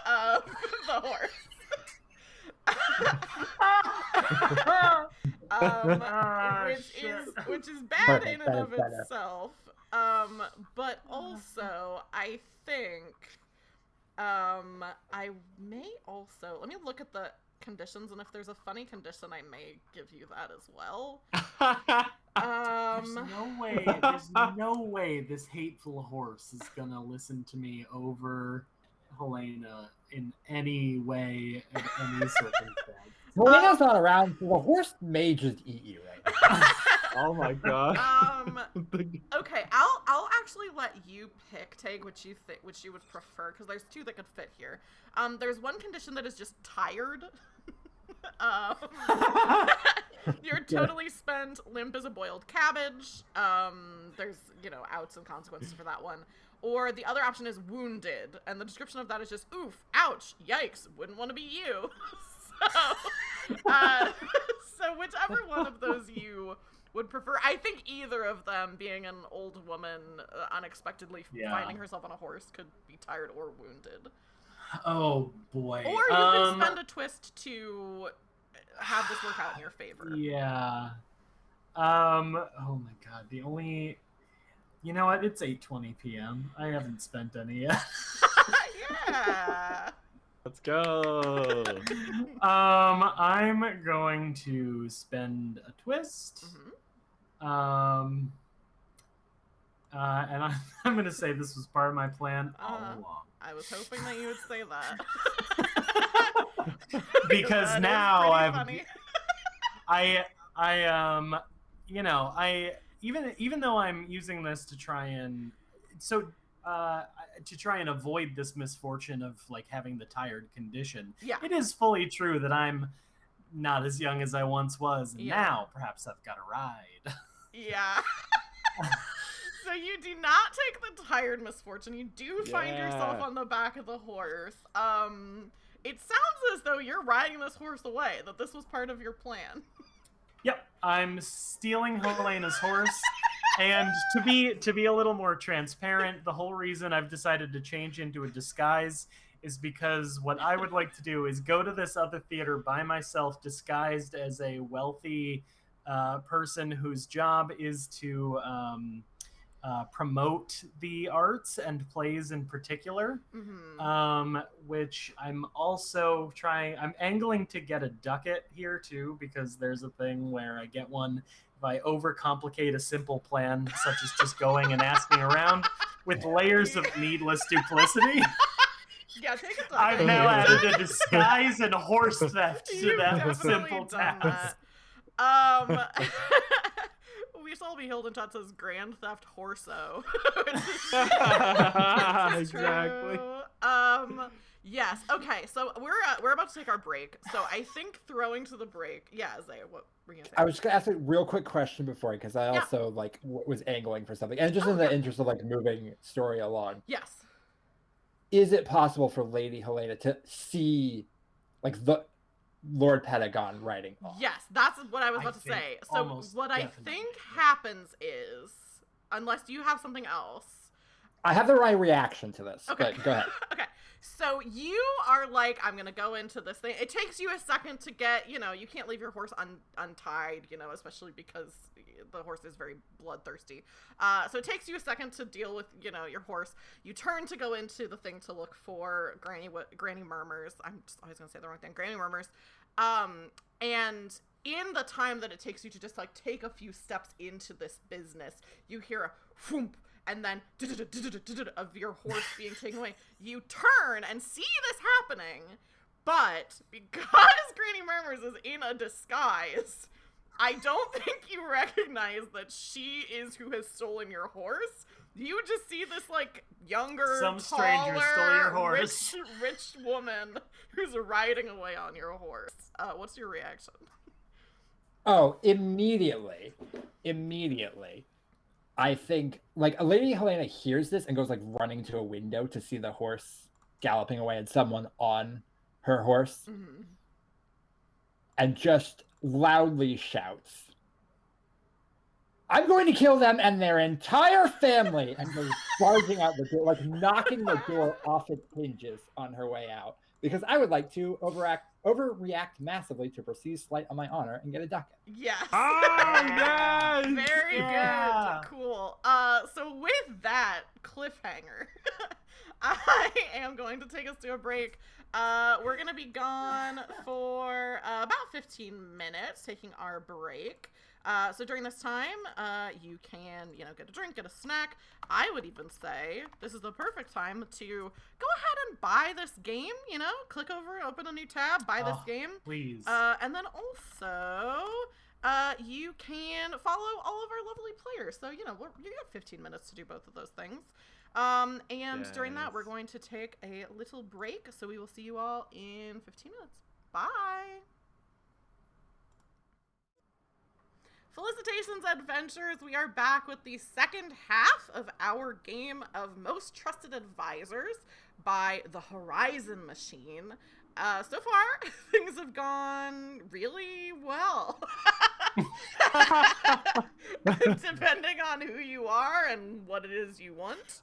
of the horse. Which is bad in and of itself. But also, I think, I may also, let me look at the conditions, and if there's a funny condition, I may give you that as well. There's no way this hateful horse is gonna listen to me over Helena in any way, in any circumstance. Helena's not around, so the horse may just eat you right now. Oh my god. Okay, I'll actually let you pick, Tag, which you would prefer, because there's 2 that could fit here. There's one condition that is just tired. You're totally spent, limp as a boiled cabbage. There's, outs and consequences for that one. Or the other option is wounded, and the description of that is just, oof, ouch, yikes, wouldn't want to be you. So whichever one of those you would prefer. I think either of them, being an old woman unexpectedly finding herself on a horse, could be tired or wounded. Oh boy. Or you could spend a twist to have this work out in your favor. Yeah. Oh my god. The only. You know what? It's 8:20 p.m. I haven't spent any yet. Yeah. Let's go. I'm going to spend a twist. Mm-hmm. And I'm going to say this was part of my plan all along. I was hoping that you would say that. Because that now even though I'm using this to try and avoid this misfortune of like having the tired condition. Yeah. It is fully true that I'm not as young as I once was, and now perhaps I've got a ride. Yeah. So you do not take the tired misfortune. You do find yourself on the back of the horse. It sounds as though you're riding this horse away, that this was part of your plan. Yep, I'm stealing Helena's horse. And to be a little more transparent, the whole reason I've decided to change into a disguise is because what I would like to do is go to this other theater by myself, disguised as a wealthy person whose job is to promote the arts and plays in particular, which I'm also I'm angling to get a ducat here too, because there's a thing where I get one if I overcomplicate a simple plan, such as just going and asking around with layers of needless duplicity. Yeah, take a ducat. I've now added a disguise and horse theft to that simple task. We shall be held in touch as Grand Theft Horso. Exactly. Yes. Okay. So we're about to take our break. So I think throwing to the break. Yeah, Isaiah, what were you gonna say? I was just gonna ask a real quick question before, because I also was angling for something, and just in the interest of like moving story along. Yes. Is it possible for Lady Helena to see, like, the Lord Pentagon writing off? Yes, that's what I was about to say. So what I think happens is, unless you have something else. I have the right reaction to this, but go ahead. Okay, so you are like, I'm going to go into this thing. It takes you a second to get, you can't leave your horse untied, especially because the horse is very bloodthirsty. So it takes you a second to deal with, your horse. You turn to go into the thing to look for Granny Murmurs. I'm just always going to say the wrong thing. Granny Murmurs. And in the time that it takes you to just like take a few steps into this business, you hear a whoomp, and then of your horse being taken away. You turn and see this happening, but because Granny Murmurs is in a disguise, I don't think you recognize that she is who has stolen your horse. You just see this like younger, stranger stole your horse. rich woman who's riding away on your horse. What's your reaction? Oh, immediately. I think, like, Lady Helena hears this and goes, like, running to a window to see the horse galloping away and someone on her horse. Mm-hmm. And just loudly shouts, "I'm going to kill them and their entire family!" and goes barging out the door, like, knocking the door off its hinges on her way out. Because I would like to overreact massively to Perceived Slight on my honor and get a ducat. Yes. Oh, yes. Very good. Cool. So with that cliffhanger, I am going to take us to a break. We're going to be gone for about 15 minutes, taking our break. So during this time, you can, get a drink, get a snack. I would even say this is the perfect time to go ahead and buy this game, click over, open a new tab, buy this game. Please. And then also, you can follow all of our lovely players. So, you got 15 minutes to do both of those things. And during that, we're going to take a little break. So we will see you all in 15 minutes. Bye. Felicitations, adventurers! We are back with the second half of our game of Most Trusted Advisors by the Horizon Machine. So far, things have gone really well. Depending on who you are and what it is you want.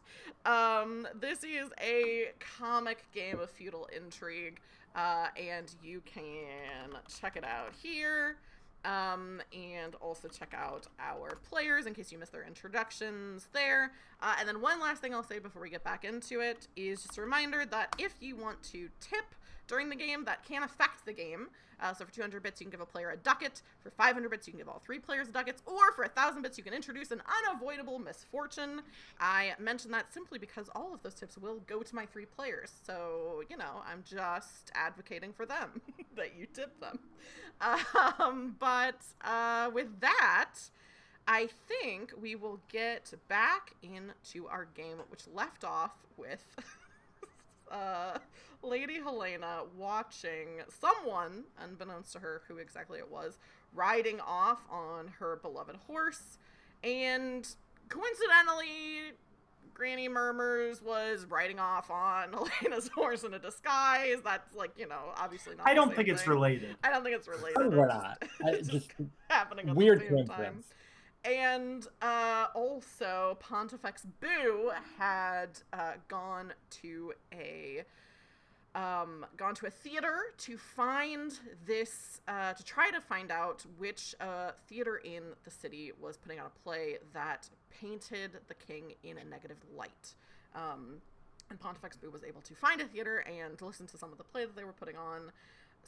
This is a comic game of feudal intrigue. and you can check it out here. And also check out our players in case you missed their introductions there. And then one last thing I'll say before we get back into it is just a reminder that if you want to tip during the game, that can affect the game. So for 200 bits, you can give a player a ducat. For 500 bits, you can give all 3 players ducats. Or for 1,000 bits, you can introduce an unavoidable misfortune. I mention that simply because all of those tips will go to my 3 players. So, you know, I'm just advocating for them, that you tip them. But with that, I think we will get back into our game, which left off with Lady Helena watching someone, unbeknownst to her who exactly it was, riding off on her beloved horse. And coincidentally, Granny Murmurs was riding off on Helena's horse in a disguise. That's, like, you know, obviously not I don't the think same it's thing. related. I don't think it's related. We're not. It's Just happening at weird the same time. coincidence. And also, Pontifex Boo had gone to a theater to find this, to try to find out which theater in the city was putting on a play that painted the king in a negative light. And Pontifex Boo was able to find a theater and listen to some of the play that they were putting on.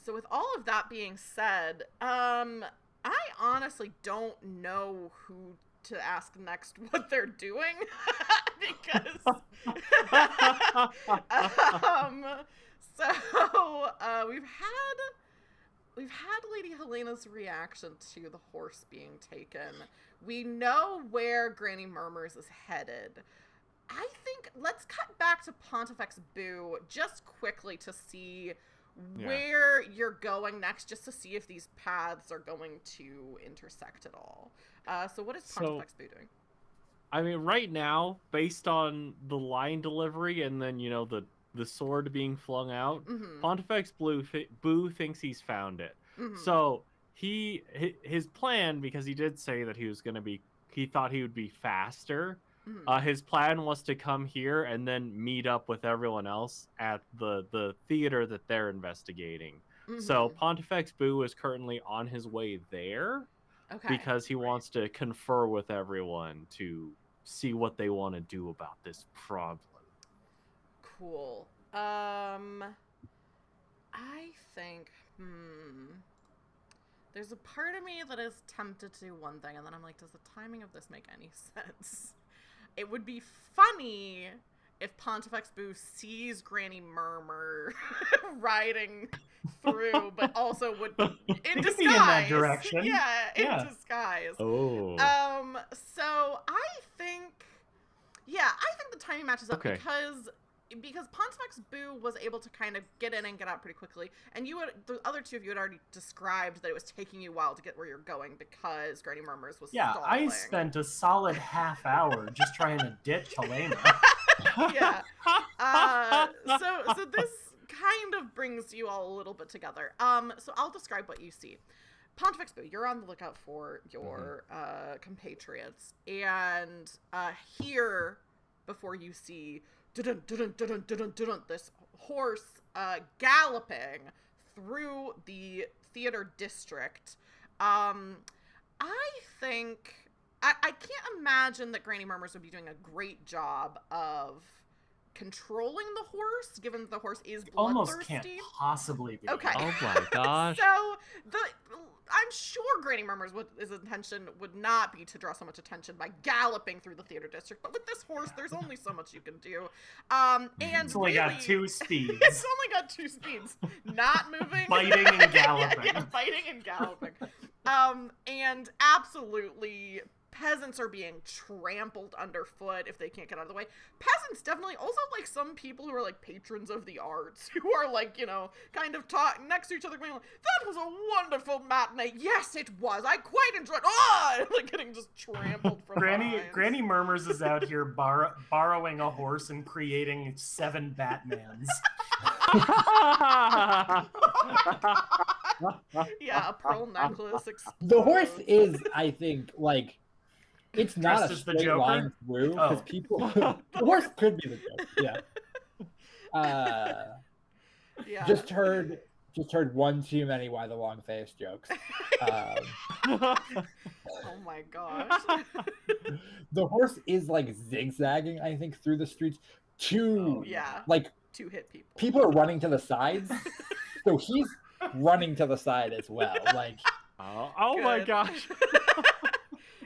So with all of that being said, I honestly don't know who to ask next what they're doing because we've had Lady Helena's reaction to the horse being taken. We know where Granny Murmurs is headed. I think let's cut back to Pontifex Boo just quickly to see where you're going next, just to see if these paths are going to intersect at all. So what is Pontifex Boo doing? I mean, right now, based on the line delivery and then, you know, the sword being flung out, Pontifex Boo thinks he's found it. So his plan, because he did say that he thought he would be faster. His plan was to come here and then meet up with everyone else at the theater that they're investigating. So Pontifex Boo is currently on his way there because he wants to confer with everyone to see what they want to do about this problem. Cool. I think, there's a part of me that is tempted to do one thing, and then I'm like, does the timing of this make any sense? It would be funny if Pontifex Boo sees Granny Murmur riding through, but also would in disguise. Be in that direction. Yeah, in disguise. Oh. So I think the timing matches up because Pontifex Boo was able to kind of get in and get out pretty quickly, and the other two of you had already described that it was taking you a while to get where you're going because Granny Murmurs was stalling. I spent a solid half hour just trying to ditch Helena. Yeah. So this kind of brings you all a little bit together. So I'll describe what you see. Pontifex Boo, you're on the lookout for your compatriots, and here before you see this horse galloping through the theater district. I think I can't imagine that Granny Murmurs would be doing a great job of controlling the horse, given that the horse is bloodthirsty. Almost can't possibly be. Okay. Oh my gosh. So I'm sure Granny Murmurs his intention would not be to draw so much attention by galloping through the theater district, but with this horse, there's only so much you can do. And it's only got 2 speeds. It's only got 2 speeds. Not moving. Biting and galloping. Yeah, biting and galloping. And absolutely, peasants are being trampled underfoot if they can't get out of the way. Peasants definitely, also like some people who are like patrons of the arts, who are like, you know, kind of talking next to each other, going like, that was a wonderful matinee. Yes, it was. I quite enjoyed. Like getting just trampled from behind. Granny Murmurs is out here borrowing a horse and creating 7 Batmans. Yeah, a pearl necklace. The horse is, I think, like, it's not Dressed a as the straight Joker? line through because people. The horse could be the Joker. Yeah. Yeah. Just heard one too many why the long face jokes. Oh my gosh. The horse is like zigzagging, I think, through the streets to Yeah. like To hit people. people are running to the sides, so he's running to the side as well. Like, oh my Good. gosh.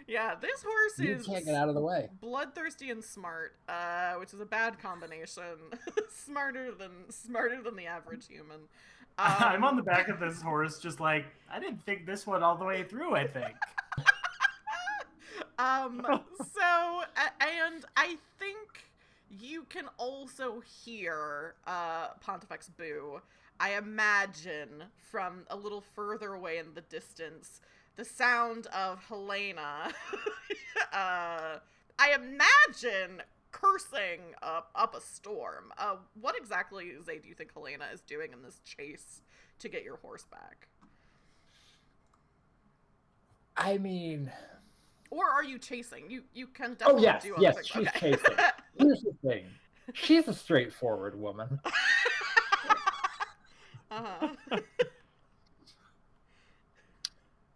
Yeah, this horse you is can't get out of the way. bloodthirsty and smart, which is a bad combination. smarter than the average human. I'm on the back of this horse, just like, I didn't think this one all the way through, I think. So, and I think you can also hear Pontifex Boo, I imagine, from a little further away in the distance, the sound of Helena, I imagine, cursing up a storm. What exactly, Zay, do you think Helena is doing in this chase to get your horse back? I mean, or are you chasing? You can definitely do other things. She's Okay. chasing. Here's the thing. She's a straightforward woman. Uh-huh.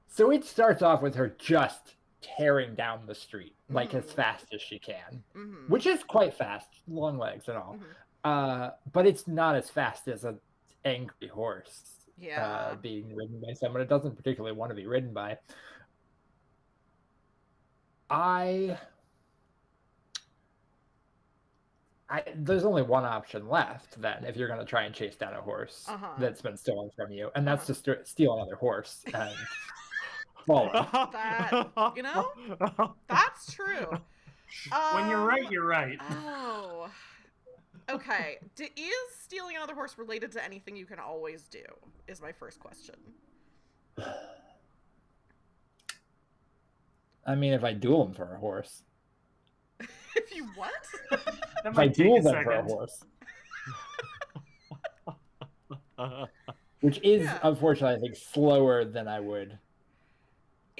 So it starts off with her just tearing down the street, like as fast as she can, which is quite fast, long legs and all. But it's not as fast as an angry horse being ridden by someone it doesn't particularly want to be ridden by. There's only one option left then if you're going to try and chase down a horse that's been stolen from you, and that's to steal another horse and follow. That, you know, that's true. When you're right, you're right. Oh. Okay. Is stealing another horse related to anything you can always do? Is my first question. I mean, if I duel him for a horse. If you what? If I duel them for a horse. Which is, unfortunately, I think, slower than I would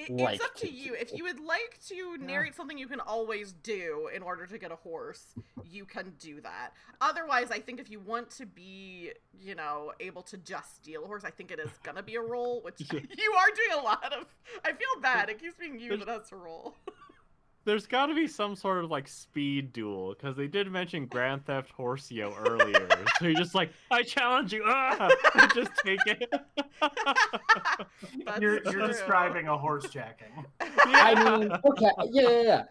like. It's up to you. If you would like to narrate something you can always do in order to get a horse, you can do that. Otherwise, I think if you want to be, you know, able to just steal a horse, I think it is going to be a roll, which you are doing a lot of. I feel bad. It keeps being you, but that's a roll. There's got to be some sort of like speed duel, because they did mention Grand Theft Horseo earlier. So you're just like, I challenge you, just take it. You're describing a horse jacking. I mean, okay, yeah.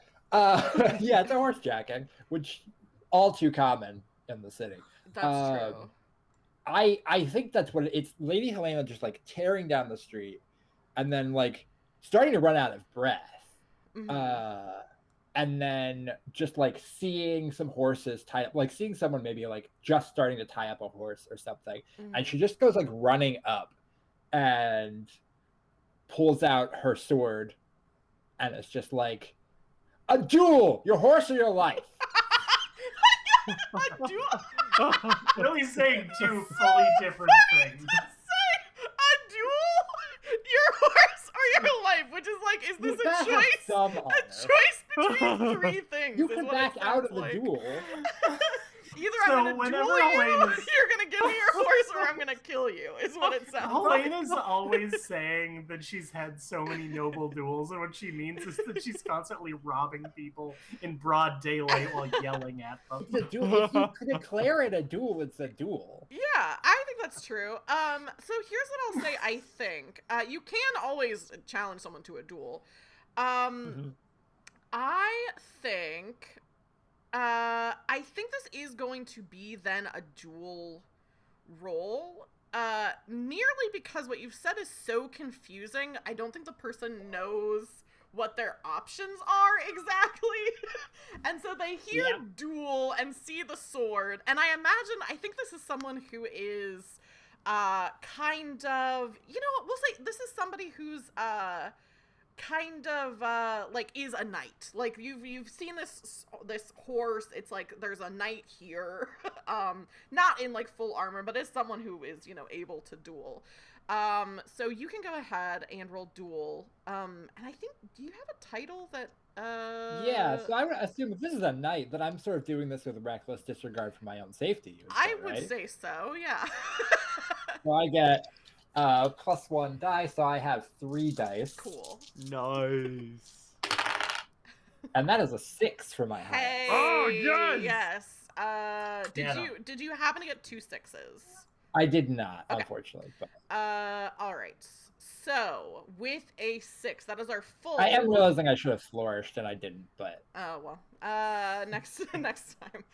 Yeah, it's a horse jacking, which all too common in the city. That's true. I think that's what it's. Lady Helena just like tearing down the street, and then like starting to run out of breath. And then just like seeing some horses tied up, like seeing someone maybe like just starting to tie up a horse or something, and she just goes like running up and pulls out her sword, and it's just like, a duel, your horse or your life. A duel? Really saying two fully different things. A duel? Your horse or your life? Which is like, is this a choice? A choice between three things. You can back out of the duel. Either I'm going to duel you, you're going to give me your horse, or I'm going to kill you, is what it sounds like. Helena's always saying that she's had so many noble duels, and what she means is that she's constantly robbing people in broad daylight while yelling at them. It's a duel. If you declare it a duel, it's a duel. Yeah, I think that's true. So here's what I'll say, I think. You can always challenge someone to a duel. I think this is going to be then a dual roll, nearly because what you've said is so confusing. I don't think the person knows what their options are exactly. And so they hear duel and see the sword, and I think this is someone who is kind of, you know, we'll say this is somebody who's kind of like is a knight. Like you've seen this horse. It's like there's a knight here, not in like full armor, but is someone who is, you know, able to duel. So you can go ahead and roll duel. And I think, do you have a title that Yeah, so I would assume if this is a knight, that I'm sort of doing this with reckless disregard for my own safety. I would right? say so, yeah. So I get +1 die, so I have 3 dice. Cool. Nice. And that is a 6 for my highest. Hey, Oh, yes! Did you happen to get 2 6s? I did not, Okay. Unfortunately. But All right. So with a 6, that is our full. I am realizing I should have flourished, and I didn't. But oh well. Next time. Next time.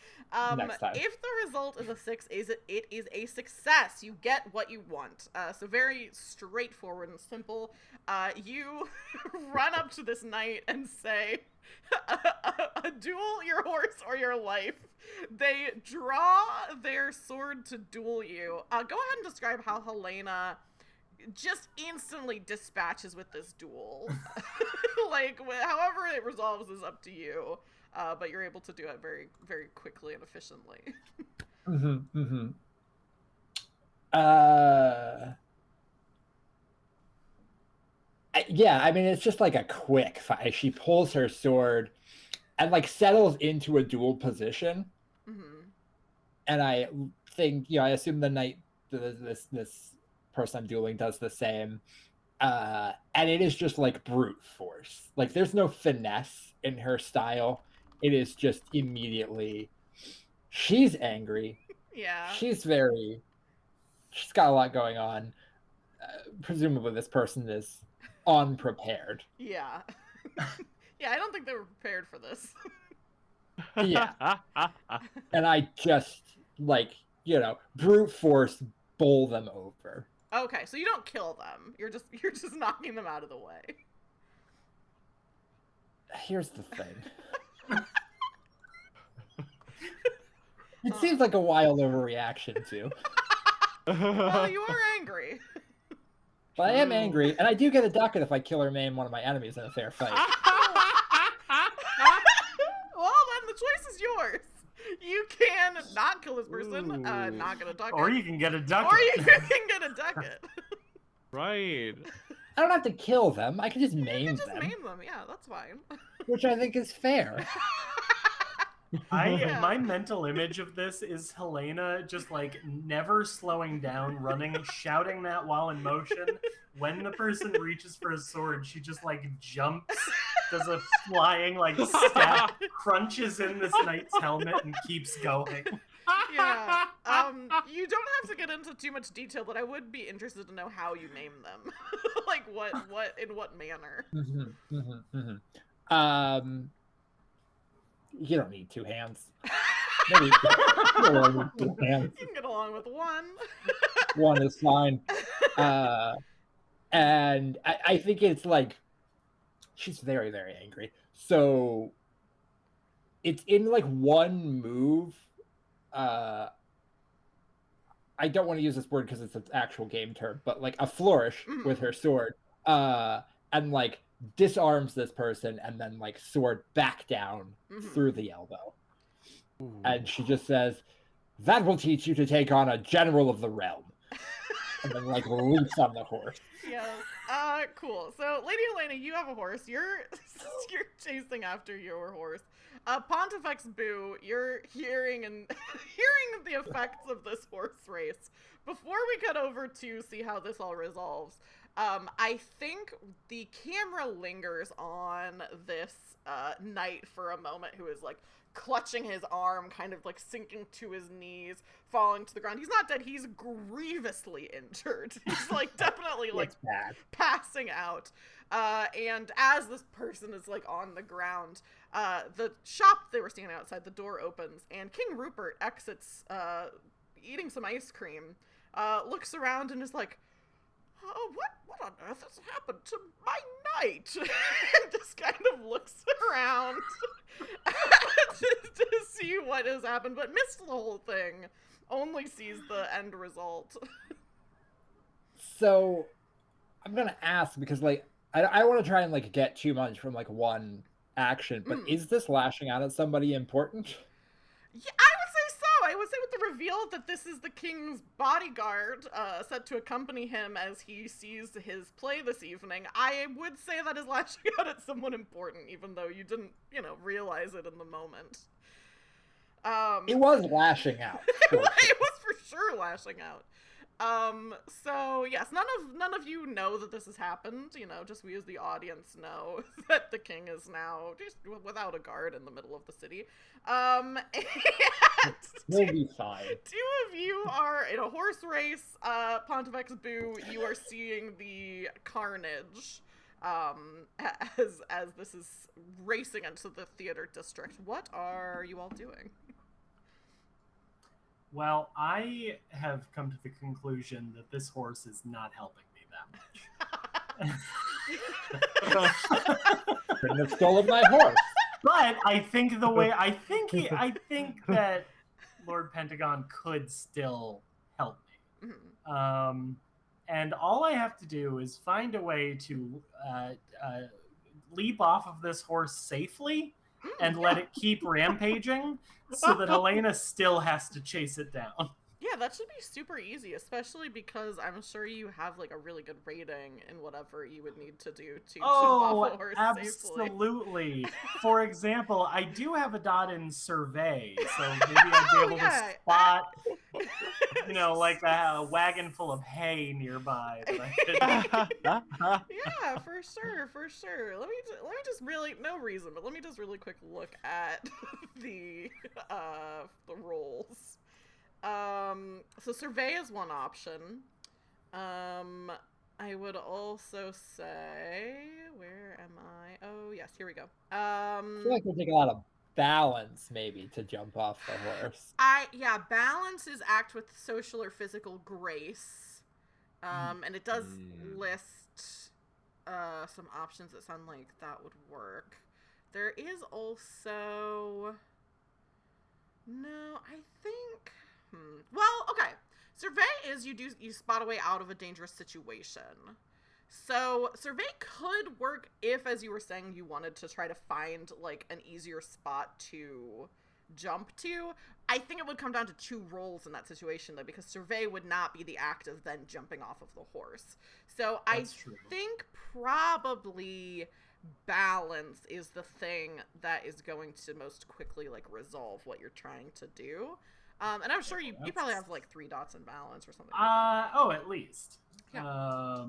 If the result is a 6, it is a success. You get what you want. So very straightforward and simple. You run up to this knight and say, a duel your horse or your life. They draw their sword to duel you. Go ahead and describe how Helena just instantly dispatches with this duel. Like, however it resolves is up to you. But you're able to do it very, very quickly and efficiently. Yeah, I mean, it's just like a quick fight. She pulls her sword and like settles into a dual position. And I think, I assume the knight, this person I'm dueling, does the same. And it is just like brute force. Like, there's no finesse in her style. It is just immediately, she's angry. Yeah. She's got a lot going on. Presumably this person is unprepared. Yeah. Yeah, I don't think they were prepared for this. Yeah. And I just, brute force bowl them over. Okay, so you don't kill them. You're just knocking them out of the way. Here's the thing. It seems like a wild overreaction, too. Well, you are angry. But I am angry, and I do get a ducat if I kill or maim one of my enemies in a fair fight. Well, then the choice is yours. You can not kill this person, not get a ducat. Or you can get a ducat. Or you can get a ducat. Right. I don't have to kill them. I can just maim You can just them. maim them. Yeah, that's fine. Which I think is fair. Yeah. My mental image of this is Helena just like never slowing down, running, shouting that while in motion. When the person reaches for a sword, she just like jumps, does a flying like step, crunches in this knight's helmet, and keeps going. Yeah. You don't have to get into too much detail, but I would be interested to know how you name them. Like in what manner. You don't need 2 hands. Maybe you don't need 2 hands. You can get along with one. 1 is fine. And I think it's like, she's very, very angry. So it's in like one move. I don't want to use this word because it's an actual game term, but like a flourish with her sword, and like disarms this person and then like sword back down through the elbow. Ooh. And she just says, "That will teach you to take on a general of the realm." And then like leaps on the horse. Yes. Cool. So, Lady Helena, you have a horse. You're chasing after your horse. Pontifex Boo, you're hearing the effects of this horse race. Before we cut over to see how this all resolves, I think the camera lingers on this knight for a moment, who is like clutching his arm, kind of like sinking to his knees, falling to the ground. He's not dead, he's grievously injured. He's like definitely like passing out. And as this person is like on the ground, the shop they were standing outside, the door opens and King Rupert exits, eating some ice cream, looks around and is like, "Oh, what on earth has happened to my knight?" And just kind of looks around to see what has happened, but missed the whole thing. Only sees the end result. So I'm gonna ask, because like I want to try and like get too much from like one action, but is this lashing out at somebody important? Yeah, I would say so. I would say with the revealed that this is the king's bodyguard, set to accompany him as he sees his play this evening, I would say that is lashing out at someone important, even though you didn't, realize it in the moment. It was lashing out. It was for sure lashing out. So yes, none of you know that this has happened, just we as the audience know that the king is now just without a guard in the middle of the city. And we'll be fine. Two of you are in a horse race. Pontifex Boo, you are seeing the carnage, as this is racing into the theater district. What are you all doing? Well, I have come to the conclusion that this horse is not helping me that much. Couldn't have stolen my horse. But I think I think that Lord Pentagon could still help me. Mm-hmm. And all I have to do is find a way to leap off of this horse safely and let it keep rampaging so that Helena still has to chase it down. Yeah, that should be super easy, especially because I'm sure you have like a really good rating in whatever you would need to do to jump off a horse absolutely. Safely. For example, I do have a dot in survey, so maybe I'd be able to spot, like a wagon full of hay nearby. Yeah, for sure. Let me just really, no reason, but let me just really quick look at the rolls. So survey is one option. I would also say, where am I? Oh, yes, here we go. I feel like it would take a lot of balance, maybe, to jump off the horse. Balance is act with social or physical grace. And it does list some options that sound like that would work. There is also... No, I think... Well, okay. Survey is you spot a way out of a dangerous situation. So survey could work if, as you were saying, you wanted to try to find like an easier spot to jump to. I think it would come down to two rolls in that situation though, because survey would not be the act of then jumping off of the horse. So that's true. Think probably balance is the thing that is going to most quickly like resolve what you're trying to do. And I'm sure you probably have like 3 dots in balance or something. At least. Yeah.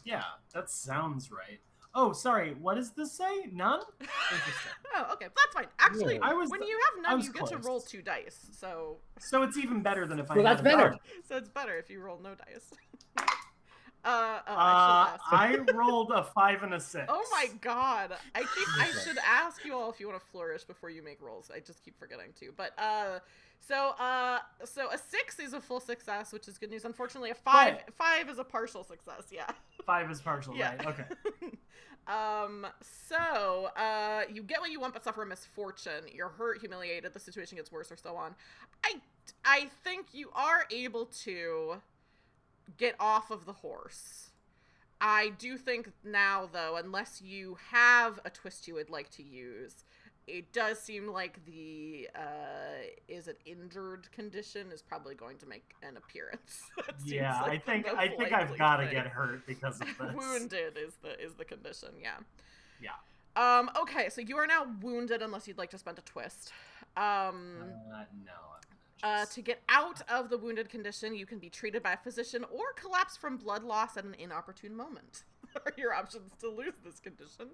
Yeah, that sounds right. Oh, sorry. What does this say? None? Interesting. Oh, okay. That's fine. Actually, when you have none, you get to roll 2 dice. So it's even better than if I had that's better. Dart. So it's better if you roll no dice. I rolled a 5 and a 6. Oh my god. I should ask you all if you want to flourish before you make rolls. I just keep forgetting to. But so a 6 is a full success, which is good news. Unfortunately, a 5 is a partial success. Yeah. 5 is partial, yeah. Right? Okay. So you get what you want, but suffer a misfortune. You're hurt, humiliated. The situation gets worse, or so on. I think you are able to get off of the horse. I do think now, though, unless you have a twist you would like to use, it does seem like the is it injured condition is probably going to make an appearance. Yeah, like I think I've got to get hurt because of this. Wounded is the condition. Yeah. Yeah. Okay, so you are now wounded unless you'd like to spend a twist. No. To get out of the wounded condition, you can be treated by a physician or collapse from blood loss at an inopportune moment. Are your options to lose this condition?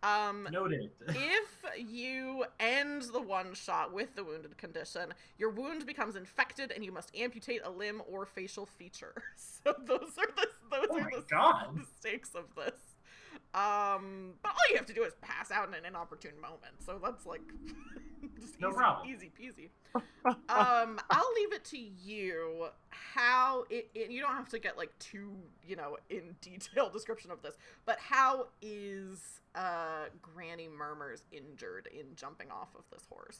Noted. If you end the one shot with the wounded condition, your wound becomes infected and you must amputate a limb or facial feature. So those are the stakes of this. But all you have to do is pass out in an inopportune moment. So that's like just no problem. Easy peasy. I'll leave it to you how you don't have to get like too, in detail description of this, but how is Granny Murmurs injured in jumping off of this horse?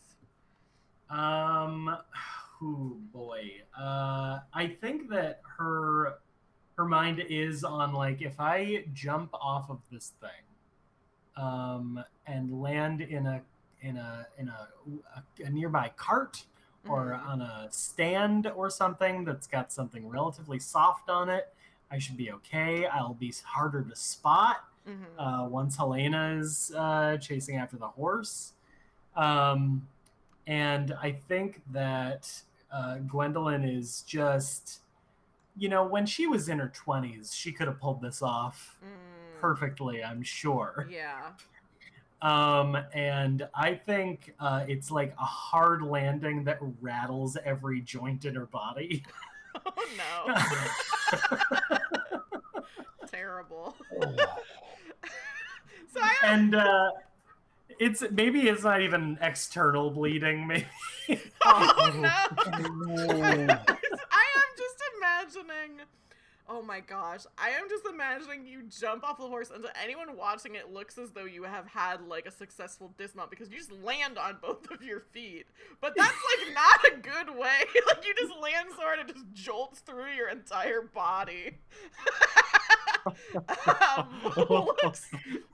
Oh boy. I think that her mind is on like, if I jump off of this thing and land in a nearby cart or on a stand or something that's got something relatively soft on it, I should be okay. I'll be harder to spot once Helena is chasing after the horse. And I think that Gwendolyn is just, when she was in her 20s, she could have pulled this off perfectly, I'm sure. Yeah. And I think it's like a hard landing that rattles every joint in her body. Oh no. Terrible. So it's not even external bleeding, maybe. Oh no. I am just imagining. Oh my gosh. I am just imagining you jump off the horse, and to anyone watching it looks as though you have had like a successful dismount because you just land on both of your feet. But that's like not a good way. Like you just land so hard it just jolts through your entire body.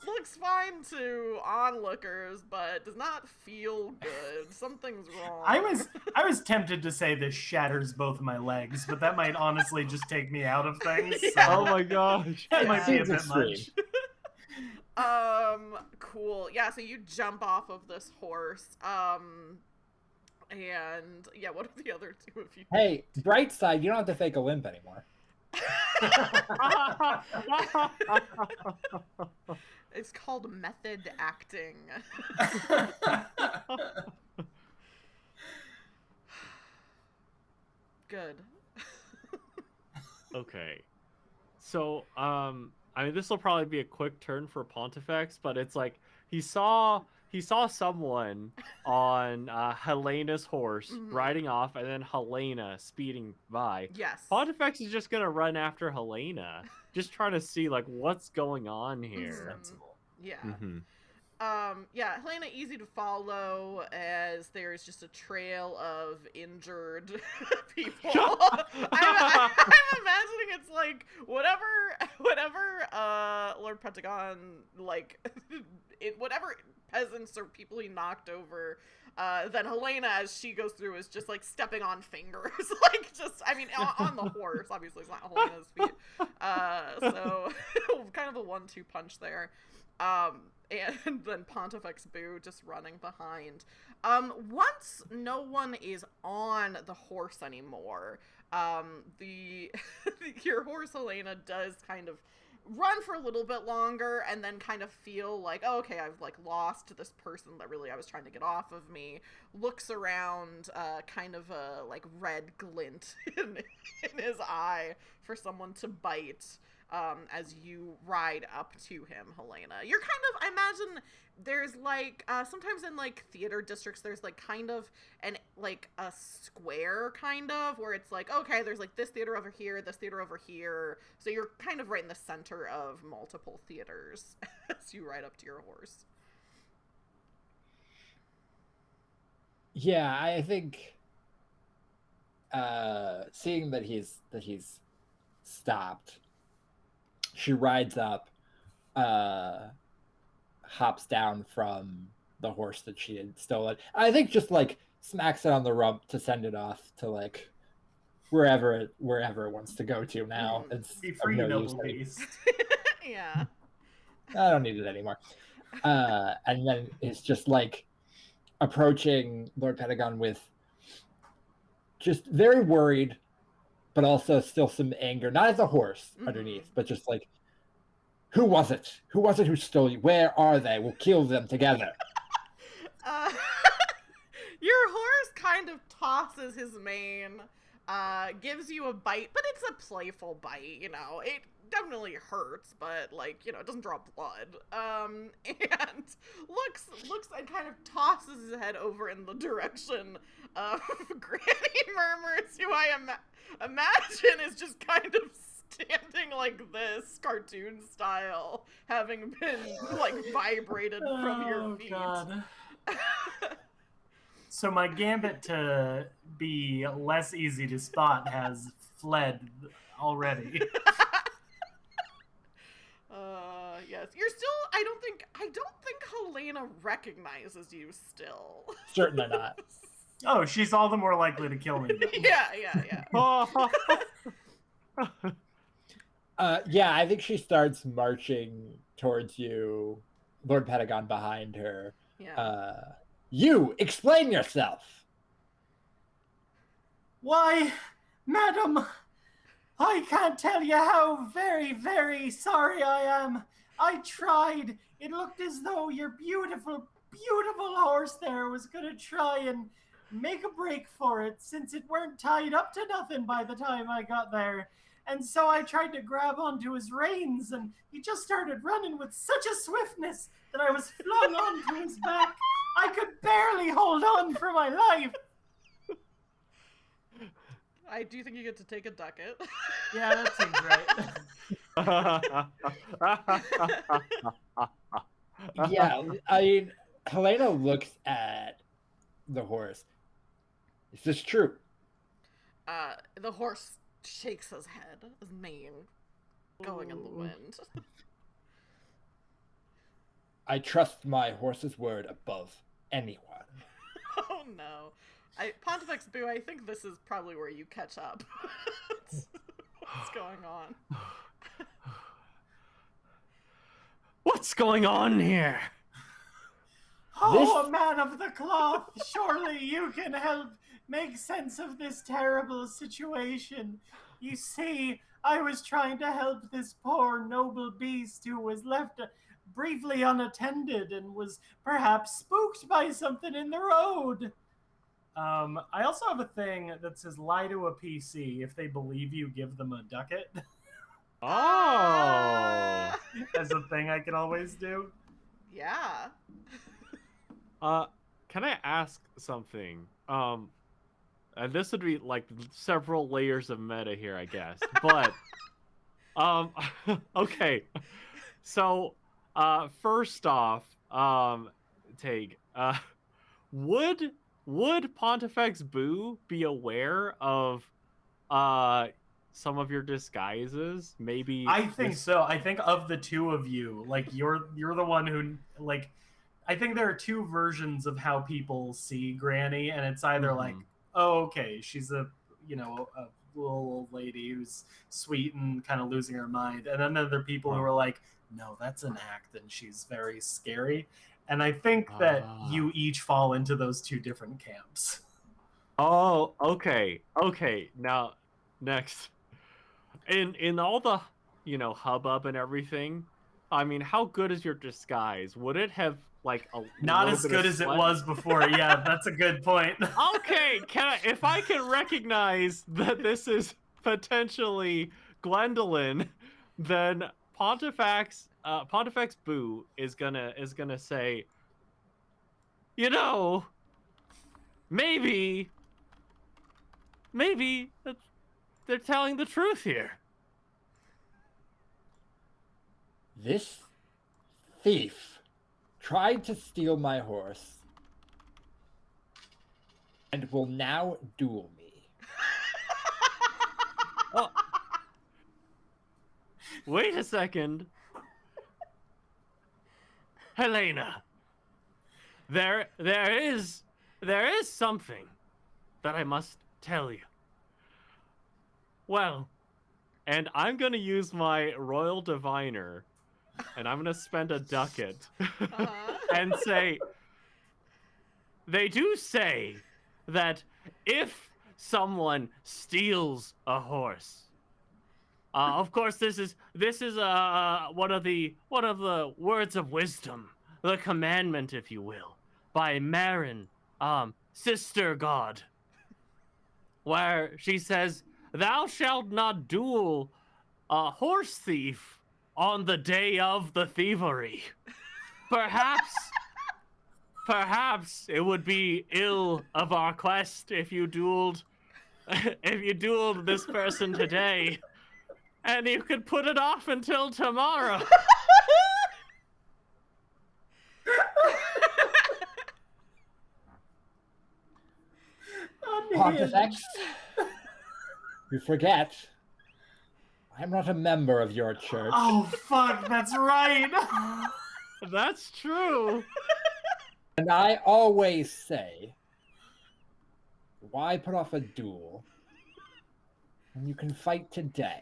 Looks fine to onlookers, but does not feel good. Something's wrong. I was tempted to say this shatters both of my legs, but that might honestly just take me out of things. Yeah. So Oh my gosh. that might be a bit much. Cool. Yeah, so you jump off of this horse. And yeah, what are the other two of you? Hey, bright side, you don't have to fake a limp anymore. It's called method acting. Good. Okay. So, I mean, this will probably be a quick turn for Pontifex, but it's like he saw someone on Helena's horse riding off, and then Helena speeding by. Yes. Pontifex is just gonna run after Helena, just trying to see like what's going on here. Yeah. Mm-hmm. Yeah, Helena, easy to follow as there's just a trail of injured people. I'm imagining it's like whatever Lord Pentagon, like, whatever peasants or people he knocked over, then Helena, as she goes through, is just like stepping on fingers, like just, I mean, on the horse. Obviously, it's not Helena's feet. So kind of a 1-2 punch there. And then Pontifex Boo just running behind. Once no one is on the horse anymore, your horse Helena does kind of run for a little bit longer and then kind of feel like, oh, okay, I've like lost this person that really I was trying to get off of me. Looks around, kind of a like red glint in his eye for someone to bite. As you ride up to him, Helena. You're kind of, I imagine there's like, sometimes in like theater districts, there's like kind of like a square kind of, where it's like, okay, there's like this theater over here, this theater over here. So you're kind of right in the center of multiple theaters as you ride up to your horse. Yeah, I think seeing that he's stopped, she rides up, hops down from the horse that she had stolen. I think just like smacks it on the rump to send it off to like wherever it wants to go to now. It's be free, no noble use beast. Yeah. I don't need it anymore. And then it's just like approaching Lord Pentagon with just very worried, but also still some anger, not at the horse underneath, but just like, who was it? Who was it who stole you? Where are they? We'll kill them together. Your horse kind of tosses his mane, gives you a bite, but it's a playful bite, you know. It definitely hurts, but like, you know, it doesn't draw blood. And looks and kind of tosses his head over in the direction of Granny Murmurs, who I imagine is just kind of standing like this, cartoon style, having been like vibrated from your feet. God. So my gambit to be less easy to spot has fled already. Yes, you're still. I don't think Helena recognizes you still. Certainly not. Oh, she's all the more likely to kill me. Yeah. Yeah, I think she starts marching towards you, Lord Pentagon behind her. Yeah. You, explain yourself. Why, madam, I can't tell you how very, very sorry I am. I tried. It looked as though your beautiful, beautiful horse there was going to try and make a break for it since it weren't tied up to nothing by the time I got there. And so I tried to grab onto his reins, and he just started running with such a swiftness that I was flung onto his back. I could barely hold on for my life. I do think you get to take a ducat. Yeah, that seems right. Yeah, I mean, Helena looks at the horse. Is this true? The horse shakes his head, his mane going in the wind. I trust my horse's word above anyone. Oh no. Pontifex Boo, I think this is probably where you catch up. What's going on? What's going on here? Oh, man of the cloth, surely you can help make sense of this terrible situation. You see, I was trying to help this poor noble beast who was left briefly unattended and was perhaps spooked by something in the road. I also have a thing that says lie to a PC. If they believe you, give them a ducat. Oh. As a thing I can always do. Yeah. Can I ask something? And this would be like several layers of meta here, I guess. But, okay. So, first off, would Pontifex Boo be aware of, some of your disguises? Maybe. I think so. I think of the two of you, like you're the one who like. I think there are two versions of how people see Granny, and it's either like, oh, okay, she's a little old lady who's sweet and kind of losing her mind, and then there are people who are like, no, that's an act, and she's very scary. And I think that you each fall into those two different camps. Oh, okay. Now, next, in all the hubbub and everything, I mean, how good is your disguise? Would it have like a not as good as it was before? Yeah, that's a good point. Okay, if I can recognize that this is potentially Gwendolyn, then Pontifex Boo is gonna say, maybe they're telling the truth here. This thief tried to steal my horse and will now duel me. Oh. Wait a second. Helena. There is something that I must tell you. Well, and I'm going to use my Royal Diviner, and I'm going to spend a ducat and say, they do say that if someone steals a horse, of course this is one of the words of wisdom, the commandment, if you will, by Marin, sister god, where she says, thou shalt not duel a horse thief on the day of the thievery. Perhaps it would be ill of our quest if you dueled this person today, and you could put it off until tomorrow. Pontifex, you forget, I'm not a member of your church. Oh, fuck, that's right. That's true. And I always say, why put off a duel when you can fight today?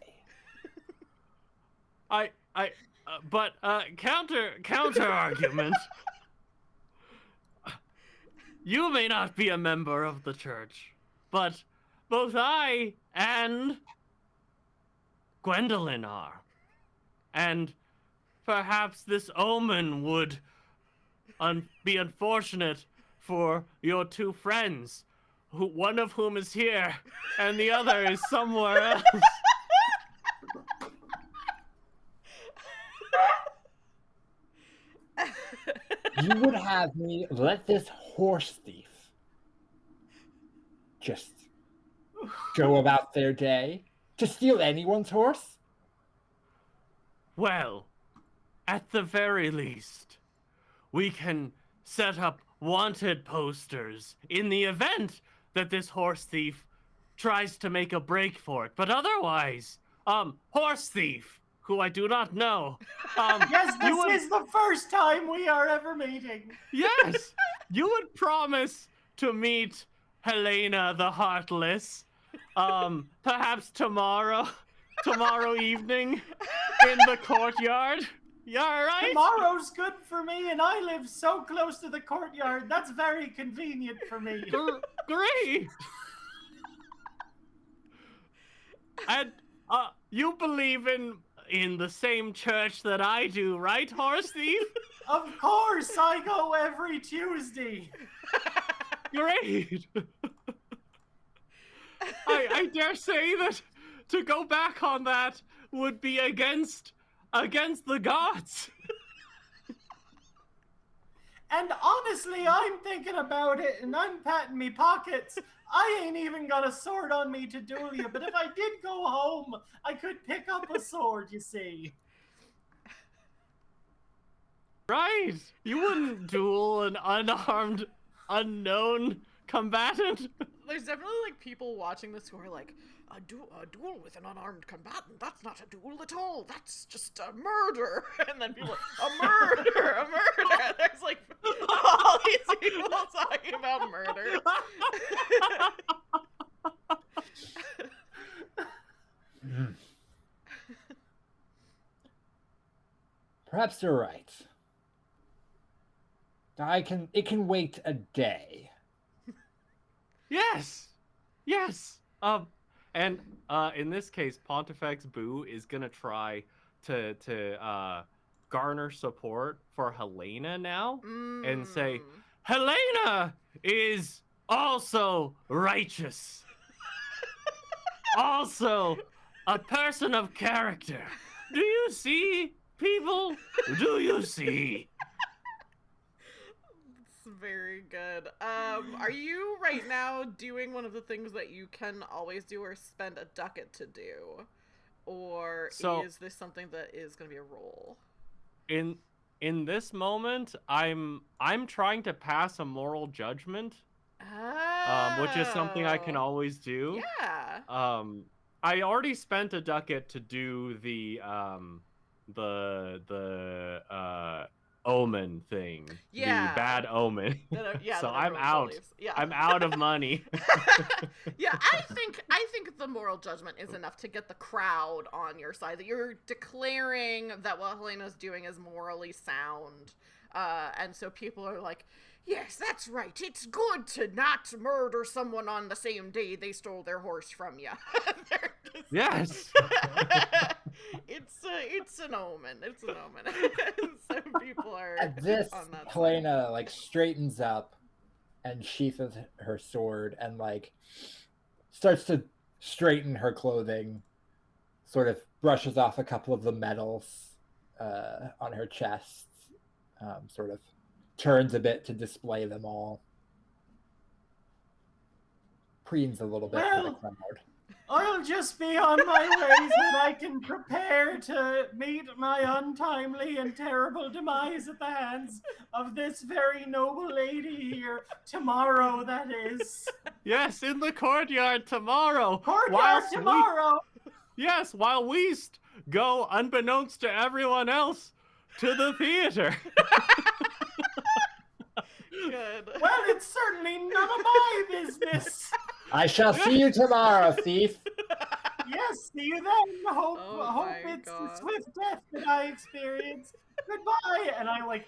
But counter argument. You may not be a member of the church, but both I and Gwendolyn are. And perhaps this omen would be unfortunate for your two friends, one of whom is here and the other is somewhere else. You would have me let this horse thief just go about their day to steal anyone's horse? Well, at the very least, we can set up wanted posters in the event that this horse thief tries to make a break for it. But otherwise, horse thief, who I do not know. Yes, this is the first time we are ever meeting. Yes, you would promise to meet Helena the Heartless, perhaps tomorrow evening in the courtyard. Yeah, right? Tomorrow's good for me, and I live so close to the courtyard. That's very convenient for me. Great! And, you believe in the same church that I do, right, horse thief? Of course, I go every Tuesday. Great! I dare say that to go back on that would be against the gods. And honestly, I'm thinking about it, and I'm patting me pockets. I ain't even got a sword on me to duel you, but if I did go home, I could pick up a sword, you see. Right. You wouldn't duel an unarmed, unknown combatant. There's definitely like people watching this who are like, a duel with an unarmed combatant, that's not a duel at all, that's just a murder. And then people are, a murder. And there's like all these people talking about murder. Perhaps you're right. It can wait a day. Yes. And in this case, Pontifex Boo is gonna try to garner support for Helena now and say, Helena is also righteous. Also a person of character. Do you see, people? Do you see? Very good. Are you right now doing one of the things that you can always do or spend a ducat to do? Or is this something that is going to be a roll? In this moment, I'm trying to pass a moral judgment. Which is something I can always do. Yeah. I already spent a ducat to do the omen thing. Yeah. The bad omen. Yeah, so I'm out. Yeah. I'm out of money. Yeah, I think the moral judgment is enough to get the crowd on your side. That you're declaring that what Helena's doing is morally sound. And so people are like, yes, that's right. It's good to not murder someone on the same day they stole their horse from you. Yes. It's an omen. It's an omen. So people are At this, on that Helena like straightens up and sheaths her sword and like starts to straighten her clothing, sort of brushes off a couple of the medals on her chest, sort of turns a bit to display them all. Preens a little bit for the crowd. I'll just be on my way so that I can prepare to meet my untimely and terrible demise at the hands of this very noble lady here. Tomorrow, that is. Yes, in the courtyard tomorrow. Courtyard tomorrow! Yes, while we go, unbeknownst to everyone else, to the theater. Good. Well, it's certainly none of my business. I shall see you tomorrow, thief. Yes, see you then. Hope Oh it's God. the swift death that I experience. Goodbye. And I like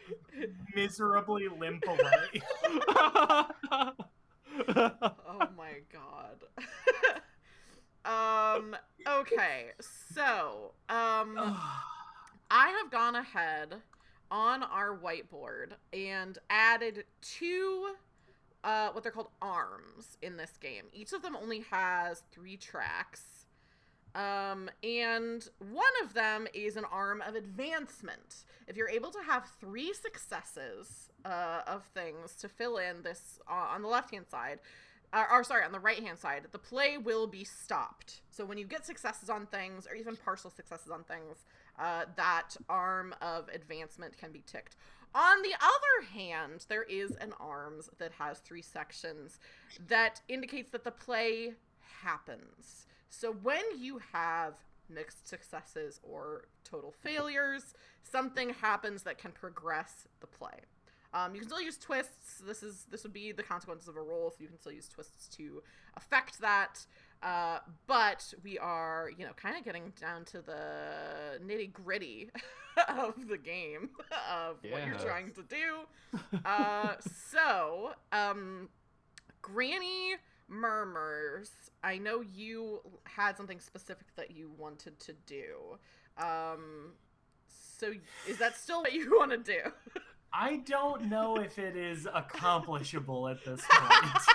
miserably limp away. Oh my God. Okay, so, I have gone ahead on our whiteboard and added two, what they're called arms in this game. Each of them only has 3 tracks. And one of them is an arm of advancement. If you're able to have 3 successes, of things to fill in this, on the left-hand side, on the right-hand side, the play will be stopped. So when you get successes on things, or even partial successes on things, that arm of advancement can be ticked. On the other hand, there is an arms that has 3 sections that indicates that the play happens. So when you have mixed successes or total failures, something happens that can progress the play. You can still use twists. This would be the consequences of a roll, so you can still use twists to affect that. But we are, kind of getting down to the nitty gritty of the game of what you're trying to do. So, Granny Murmurs, I know you had something specific that you wanted to do. So is that still what you want to do? I don't know if it is accomplishable at this point.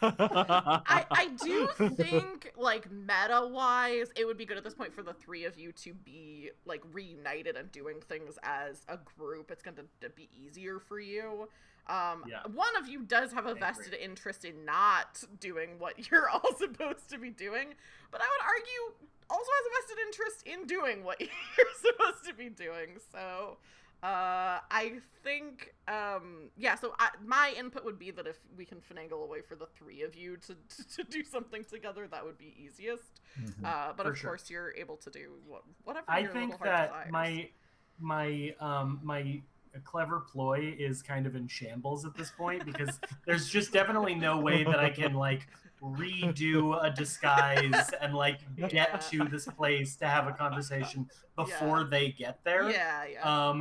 I do think, like, meta-wise, it would be good at this point for the 3 of you to be, like, reunited and doing things as a group. It's going to be easier for you. One of you does have a vested interest in not doing what you're all supposed to be doing, but I would argue also has a vested interest in doing what you're supposed to be doing. So, I think, so my input would be that if we can finagle a way for the 3 of you to do something together, that would be easiest. But for of course, you're able to do whatever your little heart desires. I think that my clever ploy is kind of in shambles at this point, because there's just definitely no way that I can, like, redo a disguise and, like, get to this place to have a conversation before they get there.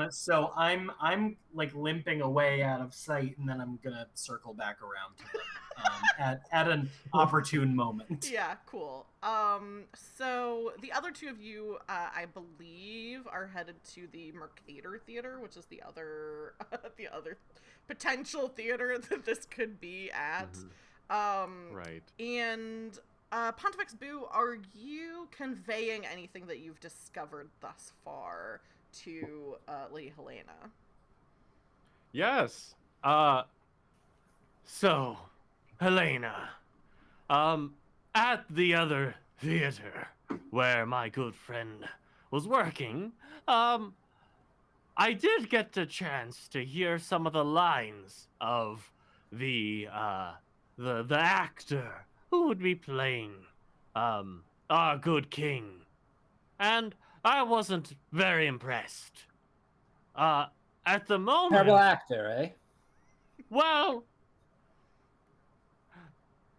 So I'm like limping away out of sight, and then I'm gonna circle back around to them at an opportune moment. Yeah, cool. So the other 2 of you, I believe, are headed to the Mercator Theater, which is the other the other potential theater that this could be at. Right. And Pontifex Boo, are you conveying anything that you've discovered thus far to Lady Helena? Yes. So, Helena, at the other theater where my good friend was working, I did get the chance to hear some of the lines of the actor who would be playing our good king, and I wasn't very impressed. At the moment, terrible actor, eh? well,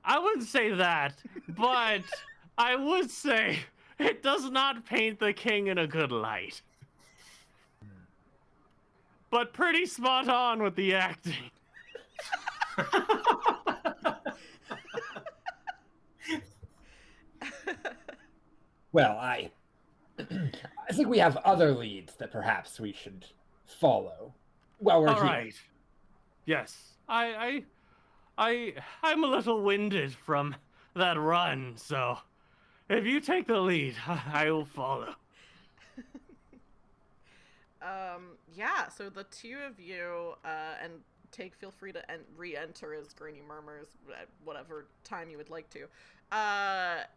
I wouldn't say that, but I would say it does not paint the king in a good light. But pretty spot on with the acting. Well, I think we have other leads that perhaps we should follow while we're All here. right. Yes, I'm a little winded from that run, so if you take the lead, I will follow. So the 2 of you, and feel free to re-enter as Granny Murmurs at whatever time you would like to,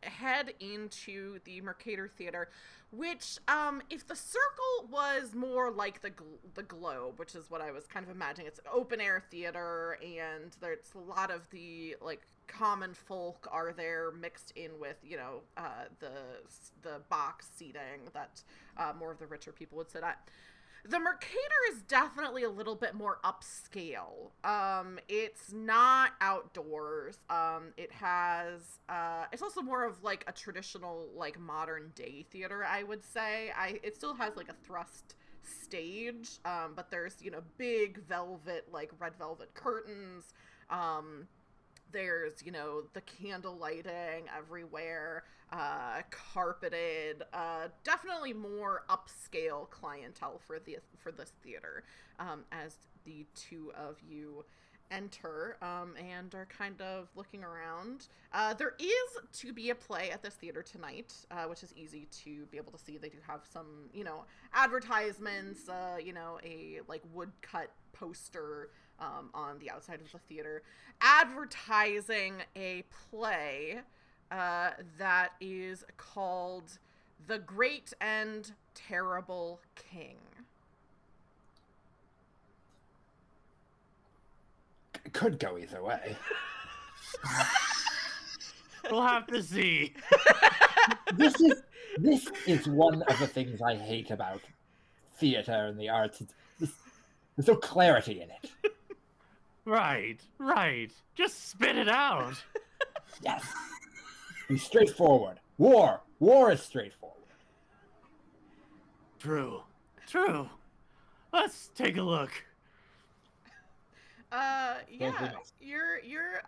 head into the Mercator Theater, which, if the circle was more like the globe, which is what I was kind of imagining, it's an open-air theater, and there's a lot of the, like, common folk are there mixed in with, the box seating that more of the richer people would sit at. The Mercator is definitely a little bit more upscale. It's not outdoors. It has, it's also more of like a traditional, like modern day theater, I would say. It still has like a thrust stage, but there's, you know, big velvet, like red velvet curtains. There's, you know, the candle lighting everywhere, carpeted, definitely more upscale clientele for this theater, as the two of you enter, and are kind of looking around. There is to be a play at this theater tonight, which is easy to be able to see. They do have some, you know, advertisements, you know, a like woodcut poster on the outside of the theater advertising a play that is called The Great and Terrible King. It could go either way. We'll have to see. This is one of the things I hate about theater and the arts. There's no clarity in it. Right. Just spit it out. Yes. Be straightforward. War is straightforward. True. Let's take a look. Yeah, you're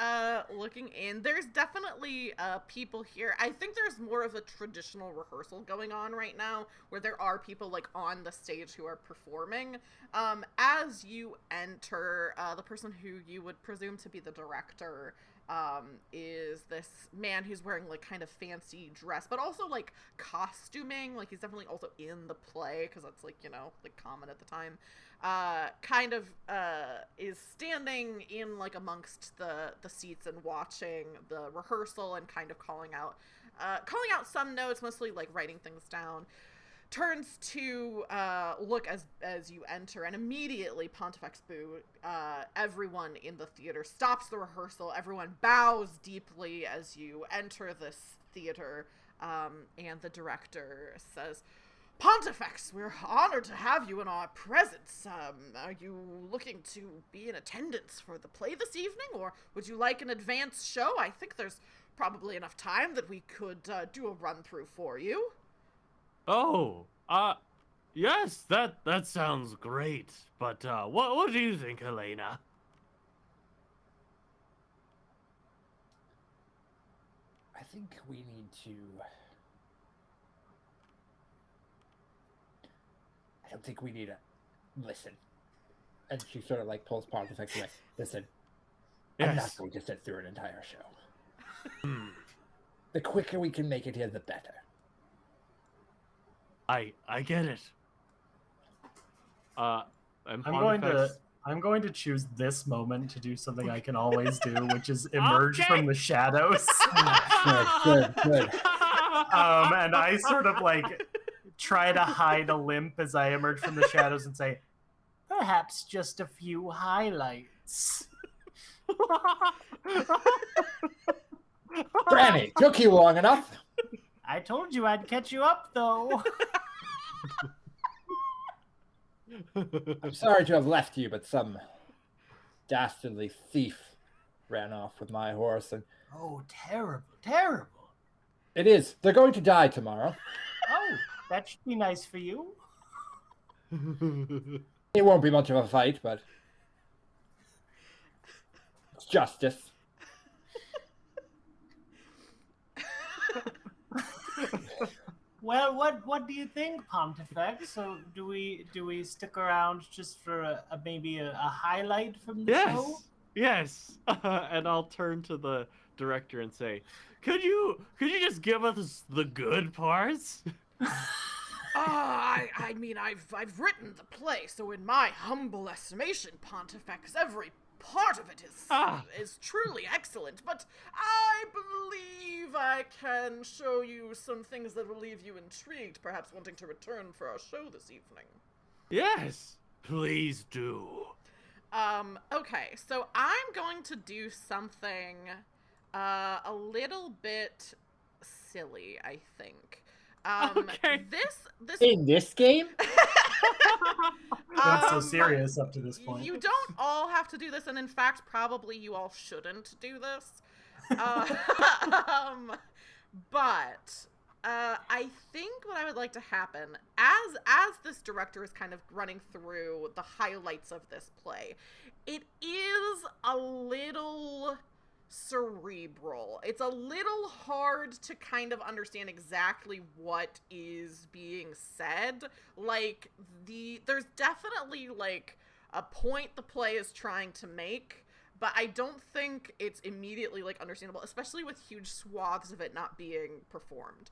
looking in. There's definitely people here. I think there's more of a traditional rehearsal going on right now, where there are people like on the stage who are performing. As you enter, the person who you would presume to be the director is this man who's wearing like kind of fancy dress, but also like costuming. Like he's definitely also in the play because that's like, you know, like common at the time. Kind of is standing in like amongst the seats and watching the rehearsal and kind of calling out some notes, mostly like writing things down. Turns to look as you enter, and immediately Pontifex Boo, everyone in the theater stops the rehearsal. Everyone bows deeply as you enter this theater, and the director says, "Pontifex, we're honored to have you in our presence. Are you looking to be in attendance for the play this evening, or would you like an advance show? I think there's probably enough time that we could do a run-through for you." Oh, yes, that sounds great. But what do you think, Helena? I think we need to... I don't think we need to listen. And she sort of like pulls Pontifex away. Listen, I'm not going to sit through an entire show. The quicker we can make it here, the better. I get it. I'm going to choose this moment to do something I can always do, which is emerge from the shadows. Good. And I sort of like try to hide a limp as I emerge from the shadows and say, perhaps just a few highlights. Granny, took you long enough. I told you I'd catch you up, though. I'm sorry to have left you, but some dastardly thief ran off with my horse, and... Oh, terrible. It is. They're going to die tomorrow. Oh, that should be nice for you. It won't be much of a fight, but it's justice. Well, what do you think, Pontifex? So do we stick around just for maybe a highlight from the show? Yes. And I'll turn to the director and say, could you just give us the good parts? I mean, I've written the play, so in my humble estimation, Pontifex, every part of it is truly excellent, but I believe I can show you some things that will leave you intrigued, perhaps wanting to return for our show this evening. Yes, please do. Okay, so I'm going to do something a little bit silly, I think. Okay. This In this game? Been so serious up to this point. You don't all have to do this, and in fact, probably you all shouldn't do this. But I think what I would like to happen, as this director is kind of running through the highlights of this play, it is a little cerebral. It's a little hard to kind of understand exactly what is being said. Like, there's definitely, like, a point the play is trying to make, but I don't think it's immediately, like, understandable, especially with huge swaths of it not being performed.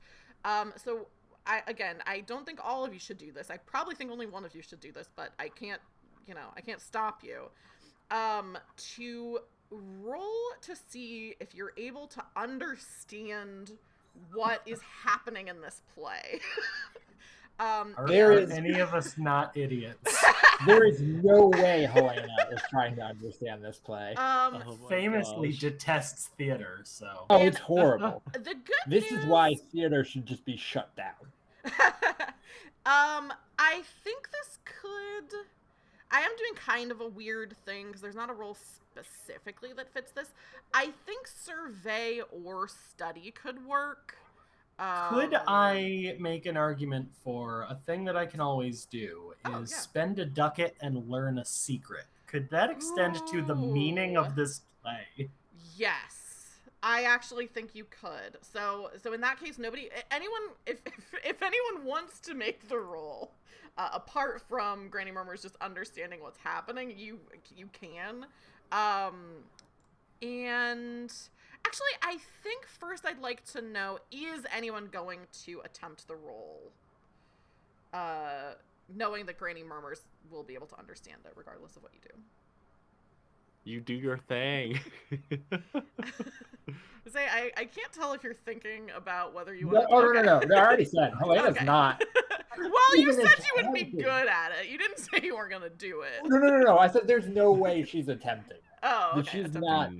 So, I don't think all of you should do this. I probably think only one of you should do this, but I can't stop you. To roll to see if you're able to understand what is happening in this play. Are any of us not idiots? There is no way Helena is trying to understand this play. Famously detests theater, so. Oh, it's horrible. The good This news... is why theater should just be shut down. I think this could... I am doing kind of a weird thing, because there's not a role specifically that fits this. I think survey or study could work. Could I make an argument for a thing that I can always do is spend a ducat and learn a secret? Could that extend to the meaning of this play? Yes. I actually think you could. So in that case, if anyone wants to make the role, apart from Granny Murmur's just understanding what's happening, you can. And actually, I think first I'd like to know, is anyone going to attempt the role? Knowing that Granny Murmurs will be able to understand it regardless of what you do. You do your thing. Say, I can't tell if you're thinking about whether you want to... No. I already said. Helena's not. Well, you said you wouldn't be good at it. You didn't say you weren't going to do it. No. I said there's no way she's attempting. Oh, okay. She's not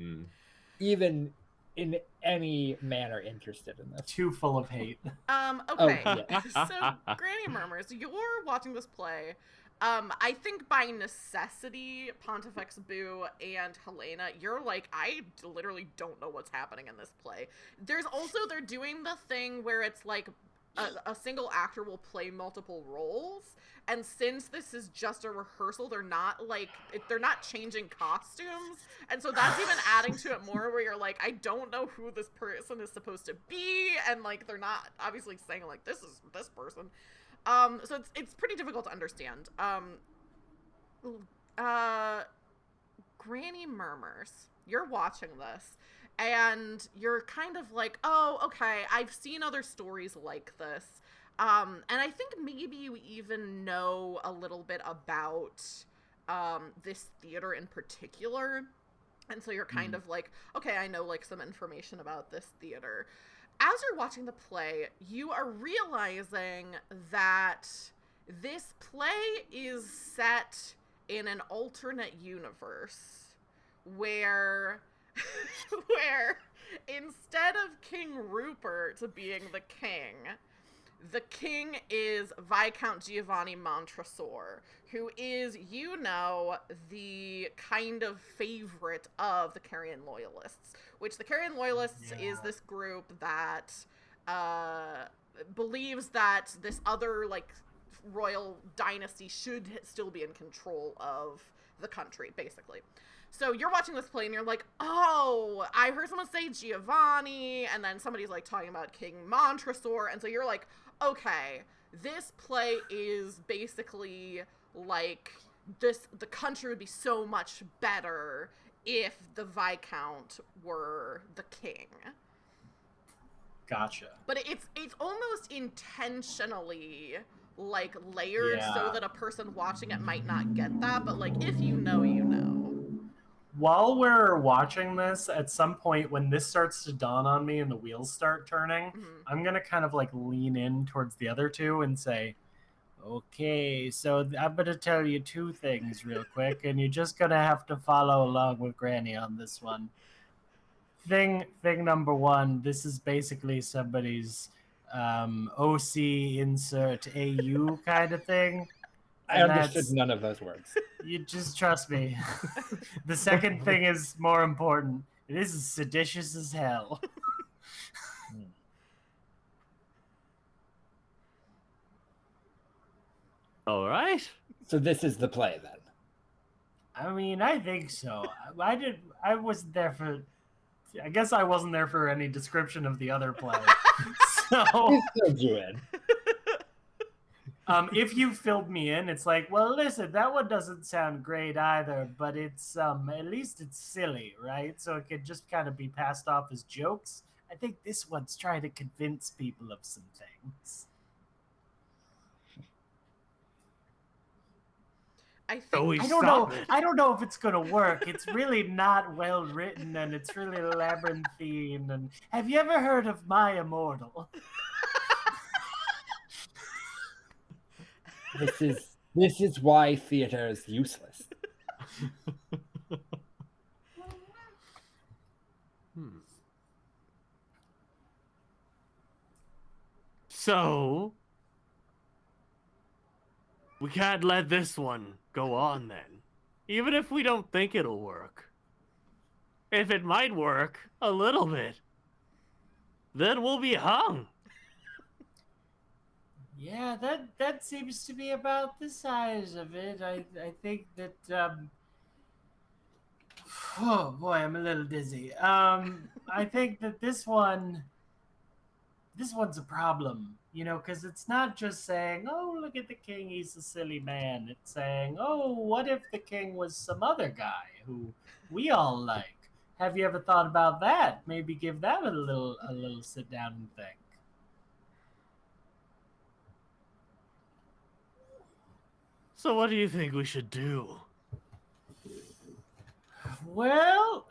even in any manner interested in this. Too full of hate. Okay. So, Granny Murmurs, you're watching this play. I think by necessity, Pontifex Boo and Helena, you're like, I literally don't know what's happening in this play. They're doing the thing where it's like a single actor will play multiple roles, and since this is just a rehearsal, they're not changing costumes, and so that's even adding to it more, where you're like, I don't know who this person is supposed to be, and like they're not obviously saying like this is this person. So it's pretty difficult to understand. Granny Murmurs, you're watching this, and you're kind of like, oh, okay, I've seen other stories like this. And I think maybe you even know a little bit about this theater in particular. And so you're kind of like, okay, I know like some information about this theater. As you're watching the play, you are realizing that this play is set in an alternate universe where instead of King Rupert being the king is Viscount Giovanni Montresor, who is, the kind of favorite of the Carrion Loyalists, which the Carrion Loyalists is this group that believes that this other, like, royal dynasty should still be in control of the country, basically. So you're watching this play and you're like, oh, I heard someone say Giovanni, and then somebody's like talking about King Montresor, and so you're like, okay, this play is basically like the country would be so much better if the Viscount were the king. Gotcha. But it's almost intentionally like layered so that a person watching it might not get that, but like if you know, you know. While we're watching this, at some point when this starts to dawn on me and the wheels start turning, I'm going to kind of like lean in towards the other two and say, okay, so I'm going to tell you two things real quick, and you're just going to have to follow along with Granny on this one. Thing number one, this is basically somebody's OC insert AU kind of thing. I understood none of those words. You just trust me. The second thing is more important. It is as seditious as hell. All right. So this is the play then. I mean, I think so. I wasn't there for. I guess I wasn't there for any description of the other play. So Still do it. if you filled me in, it's like, well, listen, that one doesn't sound great either, but it's at least it's silly, right? So it could just kind of be passed off as jokes. I think this one's trying to convince people of some things. I think I don't know. I don't know if it's gonna work. It's really not well written, and it's really labyrinthine. And have you ever heard of My Immortal? This is why theater is useless. So we can't let this one go on then, even if we don't think it'll work. If it might work a little bit, then we'll be hung. Yeah, that seems to be about the size of it. I think that oh boy, I'm a little dizzy. I think that this one's a problem, you know, because it's not just saying, "Oh, look at the king, he's a silly man." It's saying, "Oh, what if the king was some other guy who we all like? Have you ever thought about that? Maybe give that a little sit down and think." So what do you think we should do? Well,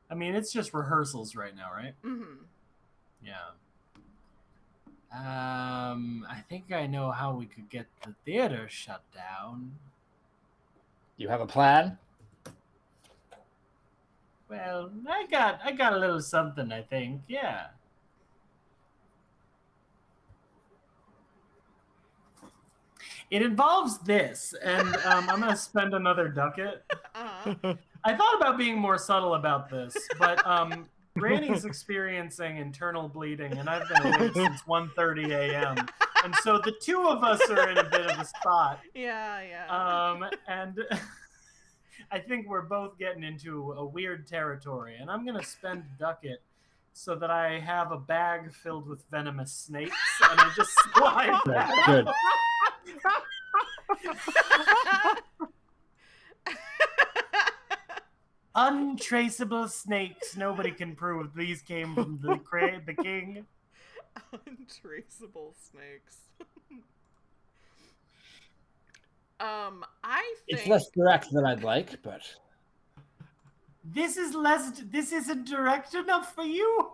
I mean, it's just rehearsals right now, right? Mm-hmm. Yeah. I think I know how we could get the theater shut down. You have a plan? Well, I got a little something, I think. Yeah. It involves this, and I'm gonna spend another ducat. Uh-huh. I thought about being more subtle about this, but Granny's experiencing internal bleeding, and I've been awake since 1:30 a.m. And so the two of us are in a bit of a spot. Yeah. And I think we're both getting into a weird territory, and I'm gonna spend ducat so that I have a bag filled with venomous snakes, and I just slide that. Good. Untraceable snakes. Nobody can prove these came from the king. Untraceable snakes. I think It's less direct than I'd like, but This isn't direct enough for you.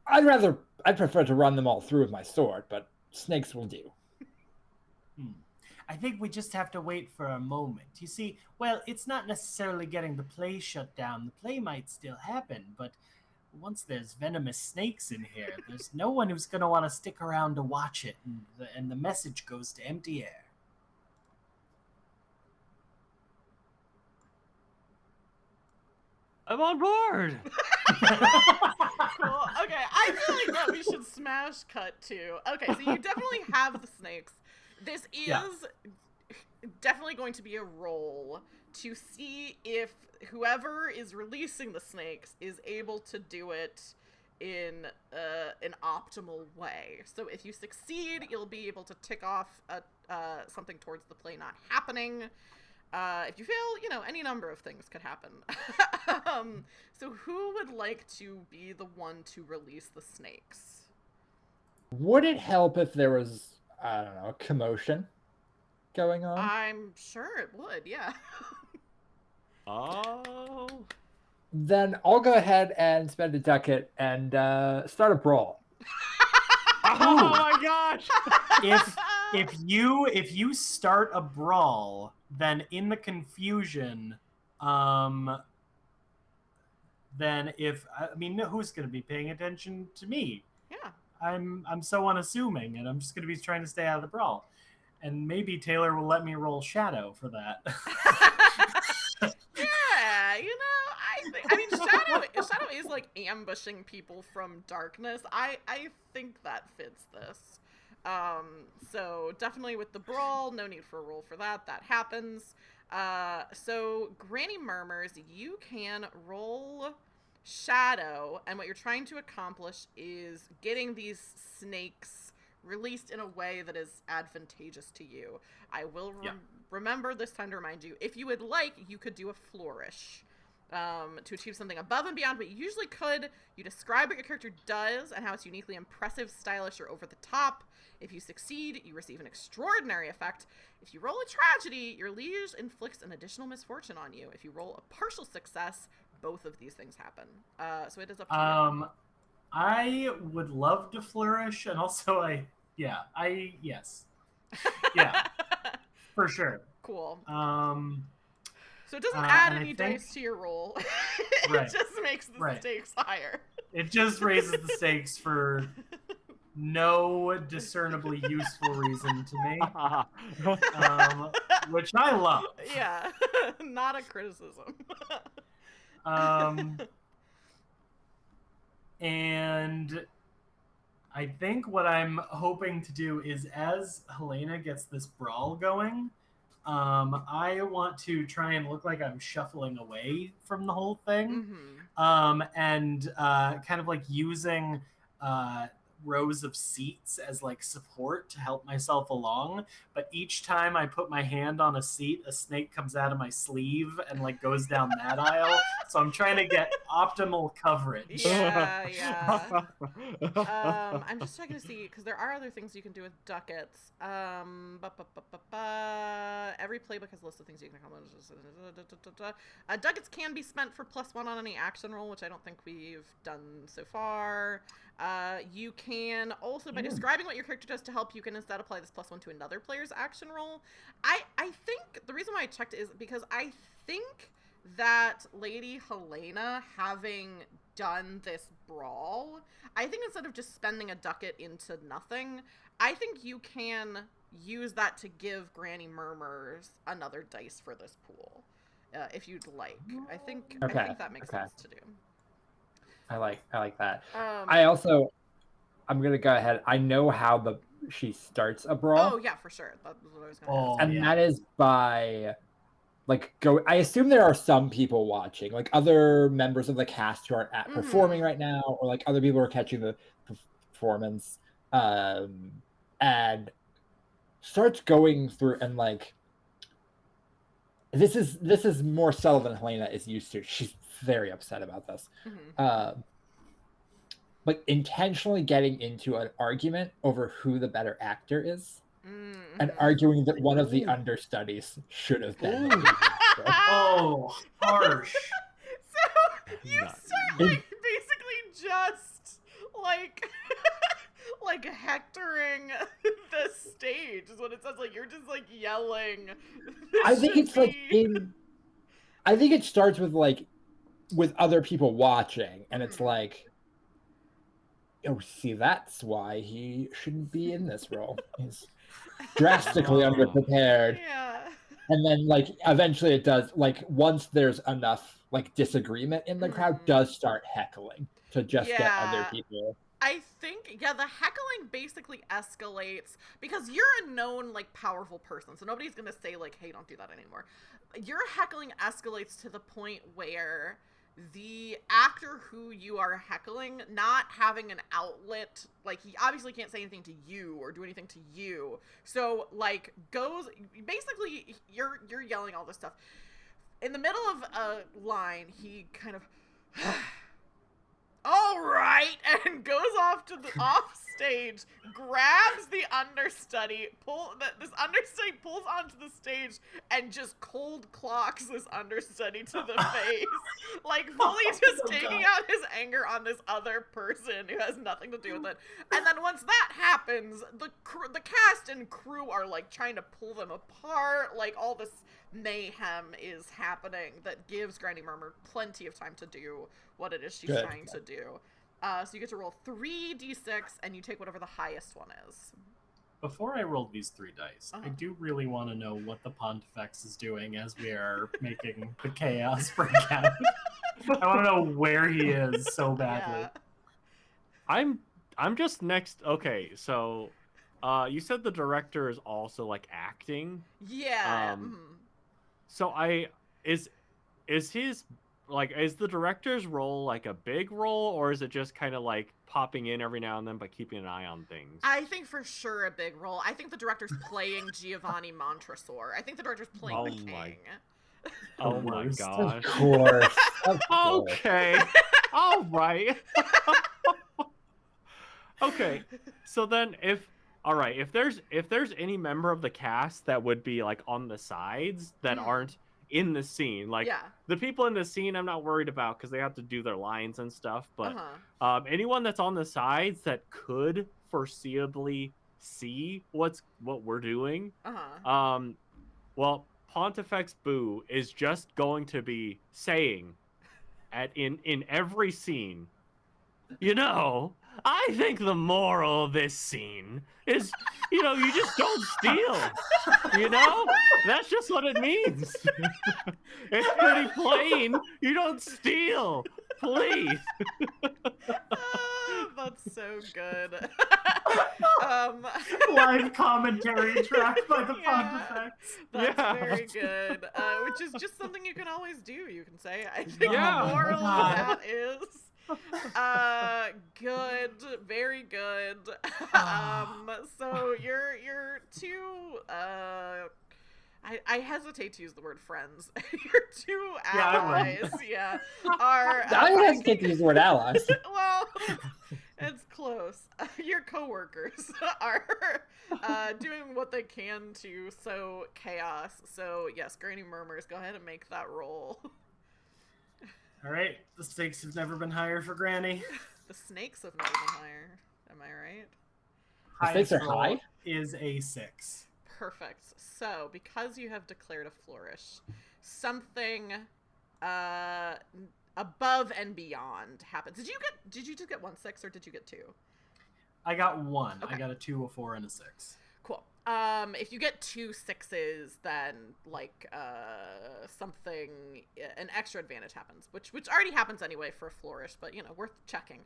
I'd prefer to run them all through with my sword, but snakes will do. I think we just have to wait for a moment. You see, well, it's not necessarily getting the play shut down. The play might still happen, but once there's venomous snakes in here, there's no one who's going to want to stick around to watch it, and the message goes to empty air. I'm on board. Cool. Okay, I feel like that we should smash cut to. Okay, so you definitely have the snakes. This is definitely going to be a roll to see if whoever is releasing the snakes is able to do it in an optimal way. So if you succeed, you'll be able to tick off something towards the play not happening. If you fail, any number of things could happen. So who would like to be the one to release the snakes? Would it help if there was, I don't know, a commotion going on? I'm sure it would, yeah. Oh. Then I'll go ahead and spend a ducat and start a brawl. Oh my gosh! If you start a brawl, then in the confusion, then who's going to be paying attention to me? Yeah. I'm so unassuming, and I'm just going to be trying to stay out of the brawl. And maybe Taylor will let me roll Shadow for that. Yeah, I mean, Shadow is like ambushing people from darkness. I think that fits this. So definitely with the brawl, no need for a roll for that. That happens. So Granny Murmurs, you can roll Shadow, and what you're trying to accomplish is getting these snakes released in a way that is advantageous to you. I will remember this time to remind you, if you would like, you could do a flourish to achieve something above and beyond what you usually could. You describe what your character does and how it's uniquely impressive, stylish, or over the top. If you succeed, you receive an extraordinary effect. If you roll a tragedy, your liege inflicts an additional misfortune on you. If you roll a partial success, both of these things happen. So it is up to you. I would love to flourish, and also yes. Yeah, for sure. Cool. So it doesn't add any dice to your roll. It right, just makes the stakes higher. It just raises the stakes for no discernibly useful reason to me, which I love. Yeah, not a criticism. And I think what I'm hoping to do is, as Helena gets this brawl going, I want to try and look like I'm shuffling away from the whole thing, and kind of like using rows of seats as like support to help myself along. But each time I put my hand on a seat, a snake comes out of my sleeve and like goes down that aisle. So I'm trying to get optimal coverage. Yeah. I'm just checking to see, because there are other things you can do with ducats. Every playbook has a list of things you can accomplish. Ducats can be spent for +1 on any action roll, which I don't think we've done so far. You can also, by describing what your character does to help, you can instead apply this +1 to another player's action roll. I think the reason why I checked is because I think that Lady Helena, having done this brawl, I think instead of just spending a ducat into nothing, I think you can use that to give Granny Murmurs another dice for this pool, if you'd like. I think that makes sense to do. I like that. I'm gonna go ahead. I know how she starts a brawl. Oh yeah, for sure. That was what I was gonna ask. And that is by I assume there are some people watching, like other members of the cast who are performing right now, or like other people who are catching the performance, and starts going through and like this is more subtle than Helena is used to. She's very upset about this. But intentionally getting into an argument over who the better actor is, and arguing that one of the understudies should have been. Oh, harsh. So you start basically just like hectoring the stage is what it says. Like you're just like yelling. I think it's I think it starts with other people watching, and it's like, oh, see, that's why he shouldn't be in this role. He's drastically underprepared. Yeah. And then eventually it does, once there's enough disagreement in the crowd, does start heckling to just get other people. I think, the heckling basically escalates because you're a known, powerful person. So nobody's going to say, hey, don't do that anymore. Your heckling escalates to the point where the actor who you are heckling, not having an outlet, he obviously can't say anything to you or do anything to you. So, goes, basically, you're yelling all this stuff. In the middle of a line, he kind of... all right, and goes off stage, grabs the understudy, this understudy pulls onto the stage and just cold clocks this understudy to the face, fully just taking out his anger on this other person who has nothing to do with it. And then once that happens, the cast and crew are trying to pull them apart, all this mayhem is happening that gives Granny Murmur plenty of time to do what it is she's trying to do. So you get to roll 3d6, and you take whatever the highest one is. Before I roll these 3 dice, I do really want to know what the Pontifex is doing as we are making the chaos break out. I want to know where he is so badly. Yeah. I'm just next. Okay, so you said the director is also like acting. Yeah. So is his like, is the director's role like a big role, or is it just kind of like popping in every now and then but keeping an eye on things? I think for sure a big role. I think the director's playing Giovanni Montresor. I think the director's playing the king. Oh my gosh. Of course. Okay. All right. Okay. So then if there's any member of the cast that would be like on the sides that aren't in the scene, like the people in the scene I'm not worried about because they have to do their lines and stuff, but anyone that's on the sides that could foreseeably see what we're doing, well, Pontifex Boo is just going to be saying in every scene, you know, I think the moral of this scene is, you know, you just don't steal. You know? That's just what it means. It's pretty plain. You don't steal. Please. That's so good. Live commentary track by the Pontifex. That's very good. Which is just something you can always do, you can say. I think the moral of that is good, very good. So you're two I hesitate to use the word friends. Your two allies, are I would hesitate to use the word allies. well, it's close. Your coworkers are doing what they can to sow chaos. So yes, Granny Murmurs, go ahead and make that roll. All right, the stakes have never been higher for Granny. The snakes have never been higher. Am I right? The stakes are high? Is a 6. Perfect. So, because you have declared a flourish, something above and beyond happens. Did you just get 1 6 or did you get 2? I got 1. Okay. I got a 2, a 4, and a 6. Cool. If you get 2 6s, then like something, an extra advantage happens, which already happens anyway for a flourish, but you know, worth checking.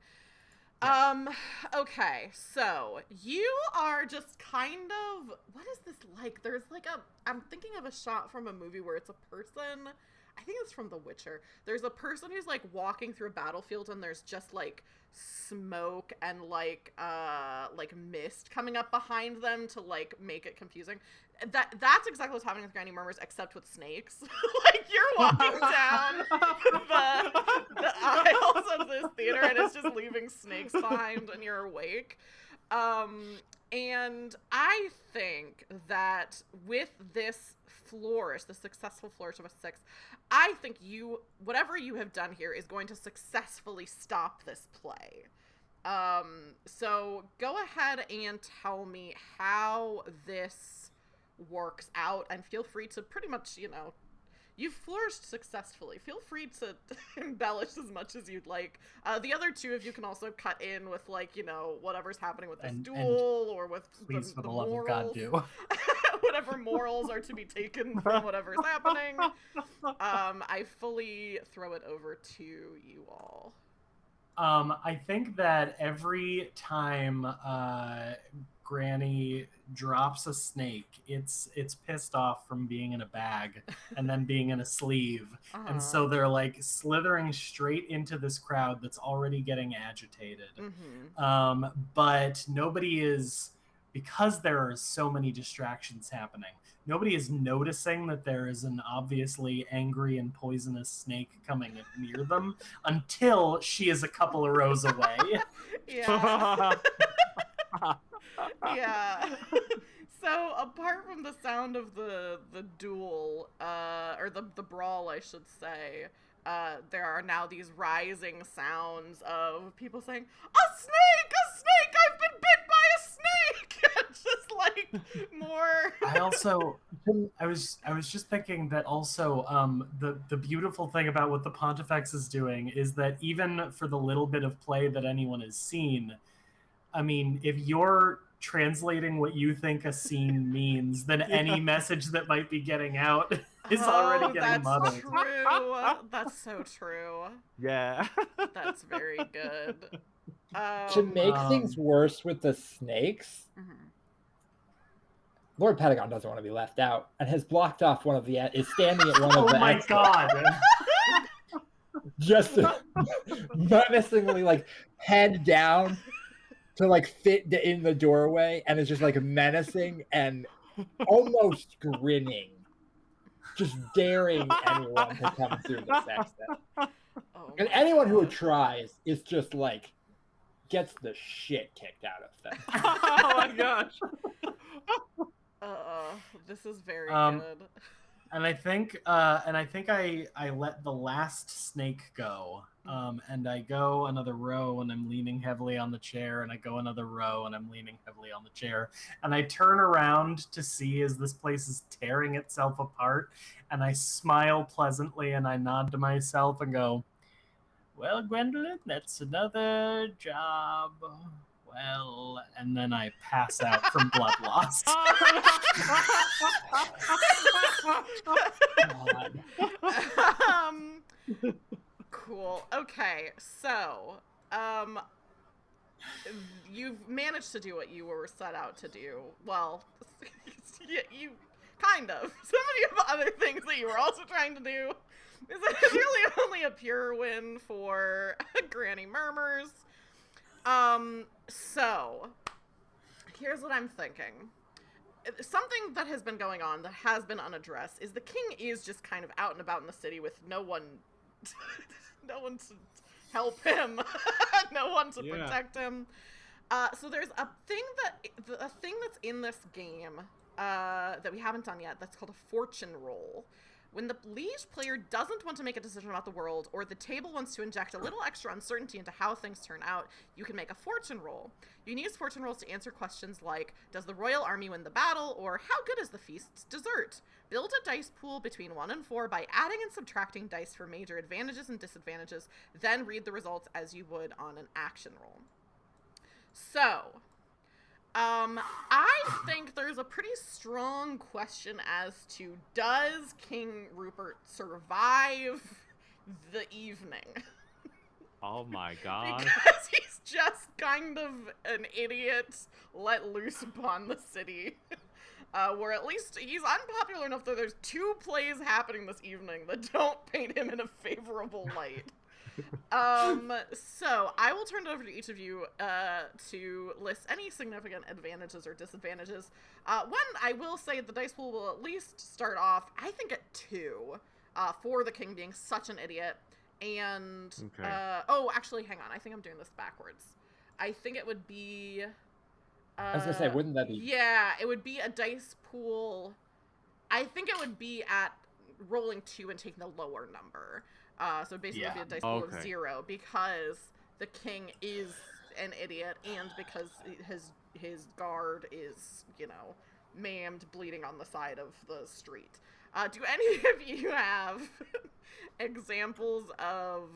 Okay, so you are just kind of, what is this like? There's like I'm thinking of a shot from a movie where it's a person, I think it's from The Witcher. There's a person who's like walking through a battlefield and there's just like smoke and like mist coming up behind them to like make it confusing. That's exactly what's happening with Granny Murmurs, except with snakes. Like you're walking down the aisles of this theater and it's just leaving snakes behind and you're awake. And I think that with this flourish, the successful flourish of a 6, I think whatever you have done here is going to successfully stop this play. So go ahead and tell me how this works out, and feel free to pretty much, you know, you've flourished successfully. Feel free to embellish as much as you'd like. The other two of you can also cut in with, like, you know, whatever's happening with this duel or with please, the for the love morals. of God, do. Whatever morals are to be taken from whatever's happening. I fully throw it over to you all. I think that every time Granny drops a snake, it's pissed off from being in a bag and then being in a sleeve. And so they're like slithering straight into this crowd that's already getting agitated. But nobody is, because there are so many distractions happening, nobody is noticing that there is an obviously angry and poisonous snake coming near them until she is a couple of rows away. Yeah. Yeah. So apart from the sound of the duel, or the brawl, I should say, there are now these rising sounds of people saying, "A snake! I've been bit by a snake!" Just like more. I also I was just thinking that also the beautiful thing about what the Pontifex is doing is that even for the little bit of play that anyone has seen, I mean, if you're translating what you think a scene means, then any message that might be getting out is already getting muddled. True. That's so true. Yeah. That's very good. To make things worse with the snakes, Lord Pentagon doesn't want to be left out and has blocked off one of the is standing at one of the Oh my god. just menacingly like head down to like fit in the doorway and is just like menacing and almost grinning, just daring anyone to come through the exit. And anyone who tries is just like gets the shit kicked out of them. Oh my gosh. This is very good. And I think I let the last snake go. And I go another row and I'm leaning heavily on the chair, and I go another row and I'm leaning heavily on the chair. And I turn around to see as this place is tearing itself apart, and I smile pleasantly and I nod to myself and go, "Well, Gwendolyn, that's another job. Well," and then I pass out from blood loss. Cool. Okay, so you've managed to do what you were set out to do. Well, you kind of. Some of you have other things that you were also trying to do. It's really only a pure win for Granny Murmurs. So here's what I'm thinking. Something that has been going on that has been unaddressed is the king is just kind of out and about in the city with no one to help him, no one to protect him. So there's a thing that's in this game that we haven't done yet that's called a fortune roll. When the liege player doesn't want to make a decision about the world, or the table wants to inject a little extra uncertainty into how things turn out, you can make a fortune roll. You can use fortune rolls to answer questions like, does the royal army win the battle, or how good is the feast's dessert? Build a dice pool between 1 and 4 by adding and subtracting dice for major advantages and disadvantages, then read the results as you would on an action roll. So, I think there's a pretty strong question as to, does King Rupert survive the evening? Oh my god. Because he's just kind of an idiot let loose upon the city. Where at least he's unpopular enough that there's 2 plays happening this evening that don't paint him in a favorable light. So I will turn it over to each of you to list any significant advantages or disadvantages. One, I will say the dice pool will at least start off, I think, at 2, for the king being such an idiot. And, oh, actually, hang on. I think I'm doing this backwards. I think it would be... I was gonna say, wouldn't that be... Yeah, it would be a dice pool. I think it would be at rolling 2 and taking the lower number. So basically it'd be a dice pool of 0 because the king is an idiot and because his guard is, you know, maimed, bleeding on the side of the street. Do any of you have examples of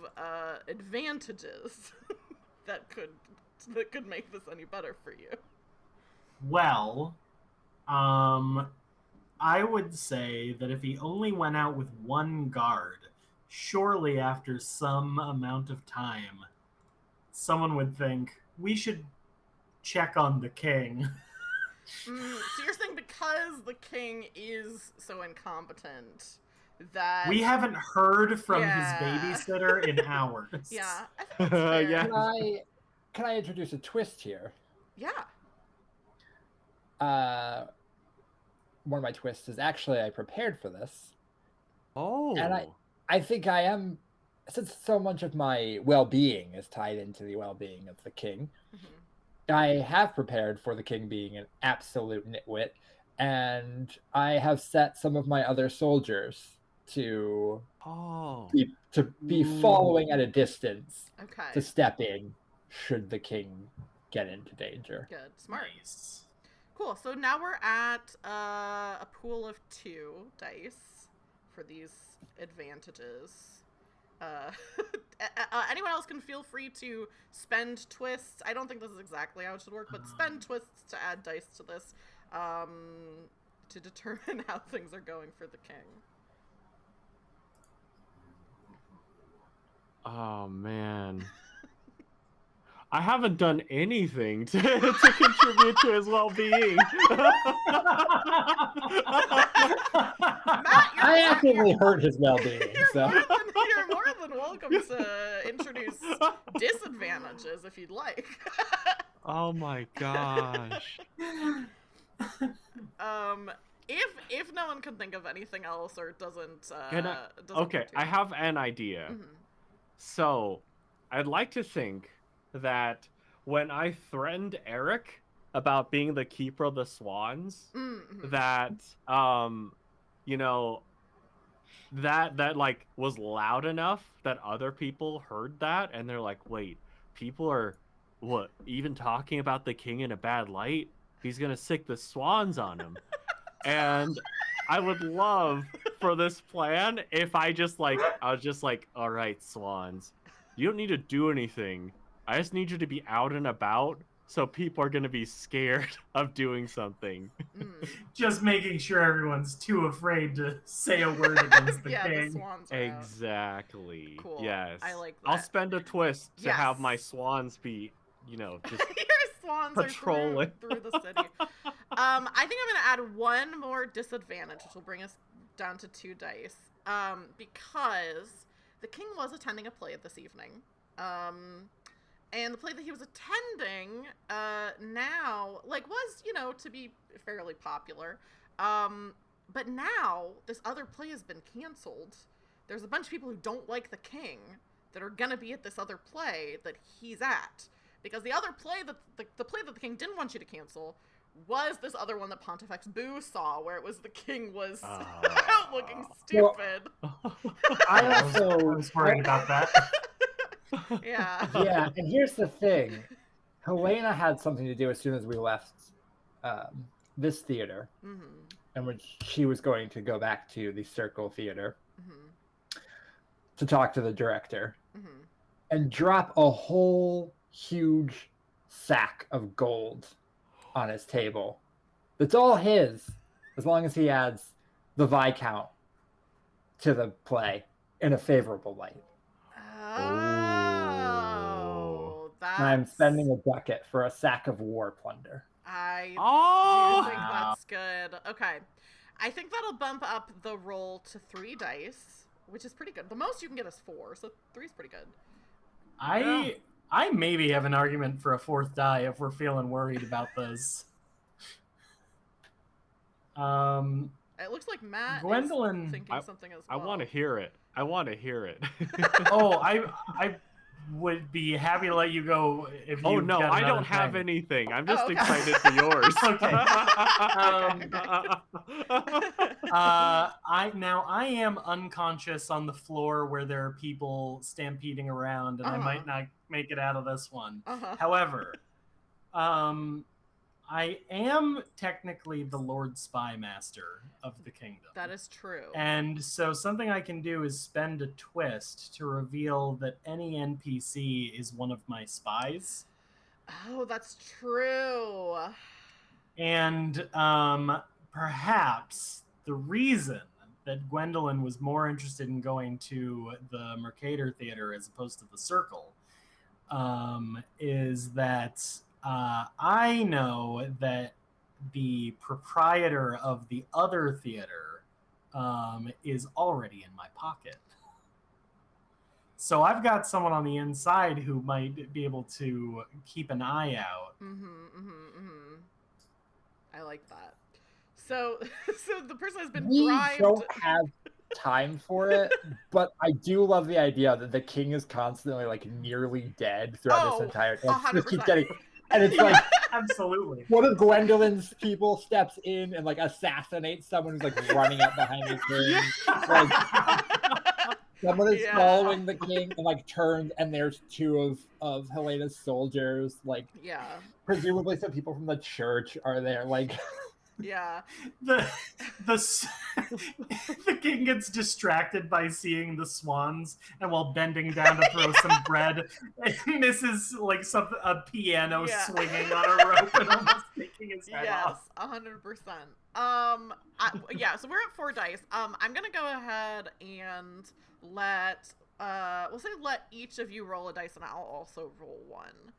advantages that could make this any better for you? Well, I would say that if he only went out with 1 guard, surely after some amount of time, someone would think, we should check on the king. So you're saying because the king is so incompetent that... We haven't heard from his babysitter in hours. Yeah, I think that's fair. Yeah. Can I introduce a twist here? Yeah. One of my twists is actually I prepared for this. Oh. And I think I am, since so much of my well-being is tied into the well-being of the king, I have prepared for the king being an absolute nitwit, and I have set some of my other soldiers to be following at a distance to step in should the king get into danger. Good. Smart. Nice. Cool. So now we're at a pool of 2 dice for these advantages. Anyone else can feel free to spend twists. I don't think this is exactly how it should work, but spend twists to add dice to this to determine how things are going for the king. Oh, man. I haven't done anything to contribute to his well-being. Matt, I actively hurt his well-being, so. You're more than welcome to introduce disadvantages if you'd like. Oh my gosh. If no one can think of anything else or doesn't okay, I have an idea. Mm-hmm. So, I'd like to think that when I threatened Eric about being the keeper of the swans, Mm-hmm. that you know, that like was loud enough that other people heard that and they're like, wait, people are even talking about the king in a bad light? He's gonna sick the swans on him. And I would love for this plan if I was just like, all right, swans, you don't need to do anything. I just need you to be out and about so people are going to be scared of doing something. Just making sure everyone's too afraid to say a word against the king. The swans are Exactly. out. Cool. Yes. I like that. I'll spend a twist to have my swans be, just your swans patrolling are through the city. I think I'm going to add one more disadvantage, which will bring us down to 2 dice, because the king was attending a play this evening. And the play that he was attending now, was, to be fairly popular. But now this other play has been canceled. There's a bunch of people who don't like the king that are going to be at this other play that he's at. Because the other play, the play that the king didn't want you to cancel, was this other one that Pontifex Boo saw, where it was the king was out looking stupid. I was worried about that. Yeah. Yeah, and here's the thing. Helena had something to do as soon as we left this theater, in which she was going to go back to the Circle Theater to talk to the director and drop a whole huge sack of gold on his table. It's all his, as long as he adds the Viscount to the play in a favorable light. Oh, that's... I'm spending a bucket for a sack of war plunder. I do think that's good. Okay. I think that'll bump up the roll to 3 dice, which is pretty good. The most you can get is 4, so 3 is pretty good. I maybe have an argument for a 4th die if we're feeling worried about this. It looks like Matt Gwendolyn, is thinking something as well. I want to hear it. I would be happy to let you go if you. Oh no, I don't have anything. I'm just excited for yours. Okay. I am unconscious on the floor where there are people stampeding around, and I might not make it out of this one. However, I am technically the Lord Spymaster of the kingdom. That is true. And so something I can do is spend a twist to reveal that any NPC is one of my spies. Oh, that's true. And perhaps the reason that Gwendolyn was more interested in going to the Mercator Theater as opposed to the Circle is that I know that the proprietor of the other theater is already in my pocket. So I've got someone on the inside who might be able to keep an eye out. I like that. So the person has been We bribed. don't have time for it, but I do love the idea that the king is constantly nearly dead throughout this entire thing. 100%. And it's like, absolutely. One of Gwendolyn's people steps in and assassinates someone who's running up behind his king. Someone is Yeah. following the king and like turns, and there's two of Helena's soldiers, like presumably some people from the church are there, like. Yeah. The king gets distracted by seeing the swans, and while bending down to throw some bread, misses like a piano swinging on a rope and almost taking his head off. Yes, 100%. So we're at 4 dice. I'm gonna go ahead and let let each of you roll a dice, and I'll also roll one.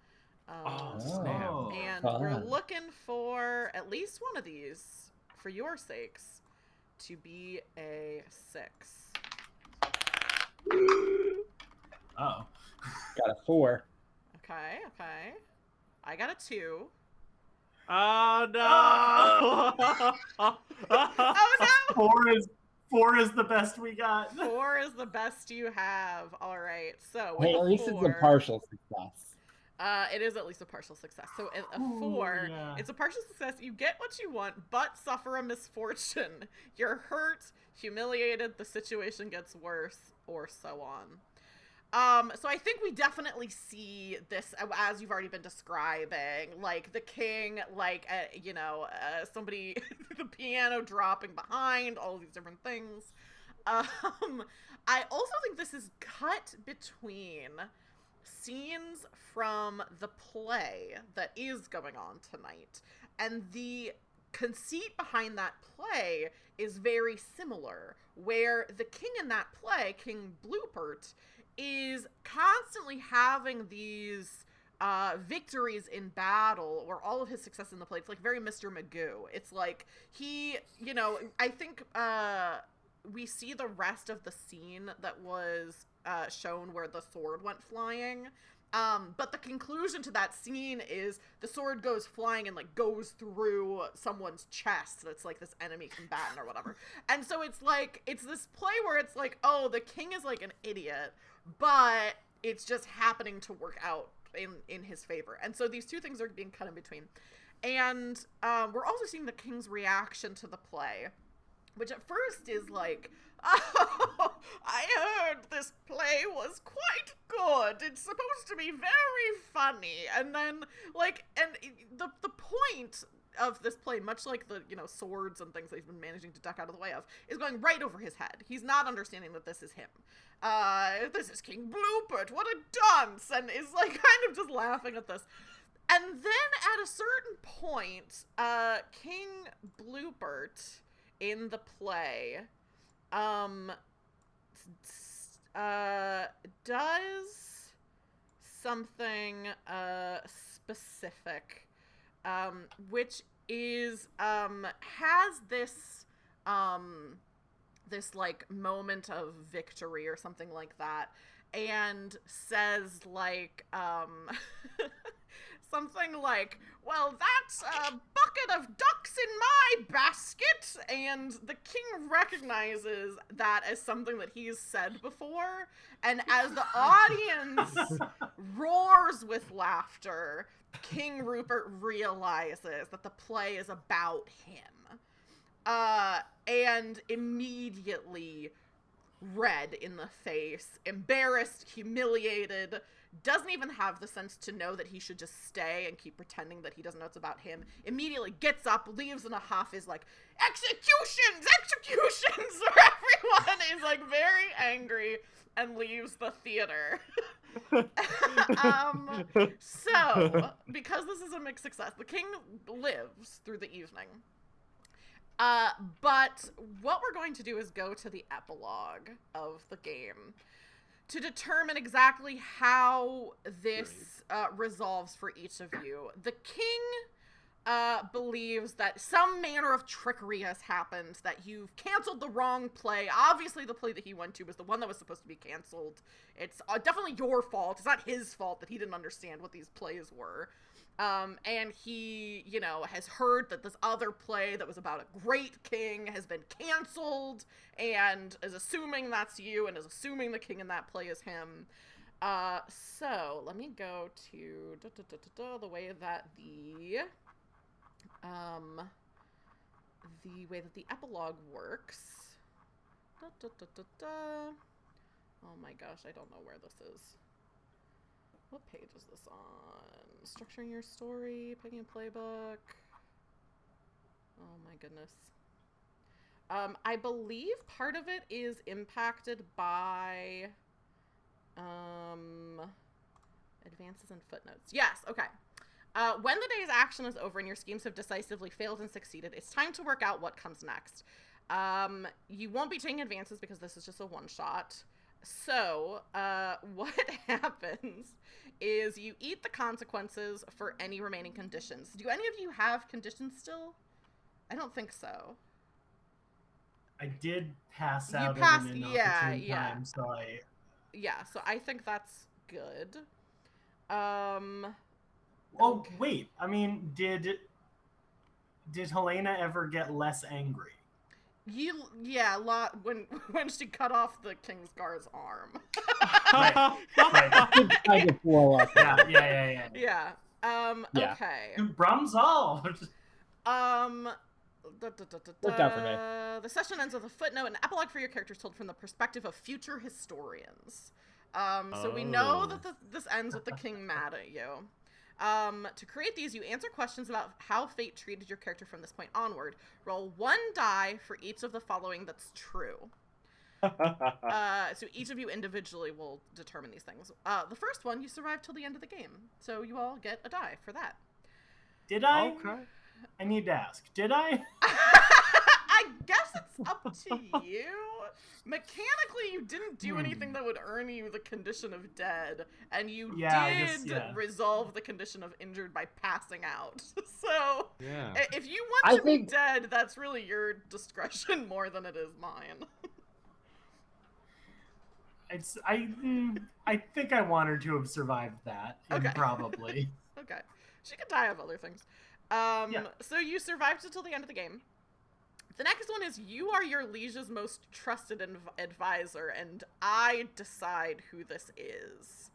Snap. And fun. we're looking for at least one of these, for your sakes, to be a 6. Oh. Got a 4. Okay. I got a 2. Oh no! Oh no! 4 is the best we got. 4 is the best you have. All right. So Hey, at least it's a partial success. It is at least a partial success. So a 4, it's a partial success. You get what you want, but suffer a misfortune. You're hurt, humiliated, the situation gets worse, or so on. So I think we definitely see this, as you've already been describing, like the king, like, somebody, the piano dropping behind, all these different things. I also think this is cut between scenes from the play that is going on tonight, and the conceit behind that play is very similar, where the king in that play, King Blupert, is constantly having these victories in battle, or all of his success in the play. It's like very Mr. Magoo. It's like he, I think we see the rest of the scene that was shown where the sword went flying. But the conclusion to that scene is the sword goes flying and like goes through someone's chest. That's like this enemy combatant or whatever. And so it's like, it's this play where it's like, oh, the king is like an idiot, but it's just happening to work out in his favor. And so these two things are being cut in between. And we're also seeing the king's reaction to the play, which at first is like, oh, I heard this play was quite good. It's supposed to be very funny. And then, like, and the point of this play, much like the, swords and things that he's been managing to duck out of the way of, is going right over his head. He's not understanding that this is him. This is King Blupert, what a dunce! And is, like, kind of just laughing at this. And then at a certain point, King Blupert in the play does something specific, which is has this this like moment of victory or something like that, and says like something like, well, that's a bucket of ducks in my basket, and the king recognizes that as something that he's said before, and as the audience roars with laughter, King Rupert realizes that the play is about him, and immediately red in the face, embarrassed, humiliated, doesn't even have the sense to know that he should just stay and keep pretending that he doesn't know it's about him, immediately gets up, leaves in a huff, is like, executions! Everyone is like very angry and leaves the theater. So, because this is a mixed success, the king lives through the evening. But what we're going to do is go to the epilogue of the game to determine exactly how this resolves for each of you. The king believes that some manner of trickery has happened, that you've canceled the wrong play. Obviously, the play that he went to was the one that was supposed to be canceled. It's definitely your fault. It's not his fault that he didn't understand what these plays were. And he, has heard that this other play that was about a great king has been canceled, and is assuming that's you, and is assuming the king in that play is him. So let me go to the way that the epilogue works. Oh my gosh, I don't know where this is. What page is this on? Structuring your story, picking a playbook. Oh my goodness. I believe part of it is impacted by advances and footnotes. Yes, okay. When the day's action is over and your schemes have decisively failed and succeeded, it's time to work out what comes next. You won't be taking advances because this is just a one-shot. So, what happens is you eat the consequences for any remaining conditions. Do any of you have conditions still? I don't think so. I did pass You out passed, at an yeah, inopportune yeah. time, so I... Yeah, so I think that's good. Oh, Okay. wait. I mean, did Helena ever get less angry? When she cut off the King's Guard's arm. Right. Kind of blow up. Yeah. Yeah. Yeah. Okay. Problem solved. Worked out for me. The session ends with a footnote and epilogue for your characters told from the perspective of future historians. So we know that this ends with the king mad at you. To create these, you answer questions about how fate treated your character from this point onward. Roll 1 die for each of the following that's true. So each of you individually will determine these things. The first one, you survived till the end of the game. So you all get a die for that. Did I? Okay. I need to ask. Did I? I guess it's up to you. Mechanically, you didn't do anything that would earn you the condition of dead, and you did resolve the condition of injured by passing out. So, if you want to be dead, that's really your discretion more than it is mine. I think I want her to have survived that. Okay. Probably. Okay. She could die of other things. So you survived until the end of the game. The next one is you are your liege's most trusted advisor, and I decide who this is.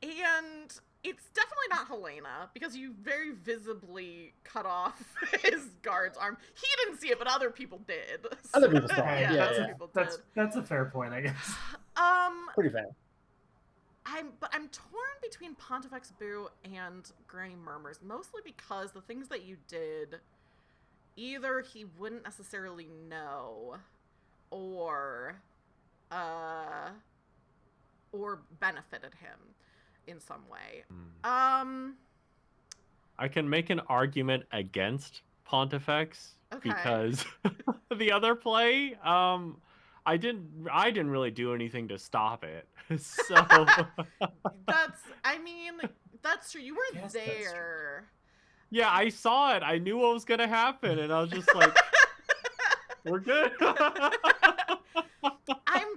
And it's definitely not Helena, because you very visibly cut off his guard's arm. He didn't see it, but other people did. Other people saw it. Yeah, people did. That's a fair point, I guess. Pretty fair. I'm torn between Pontifex Boo and Granny Murmurs, mostly because the things that you did, either he wouldn't necessarily know, or benefited him in some way. I can make an argument against Pontifex because the other play, I didn't really do anything to stop it. So that's true. You were there. Yeah, I saw it. I knew what was gonna happen, and I was just like, "We're good." I'm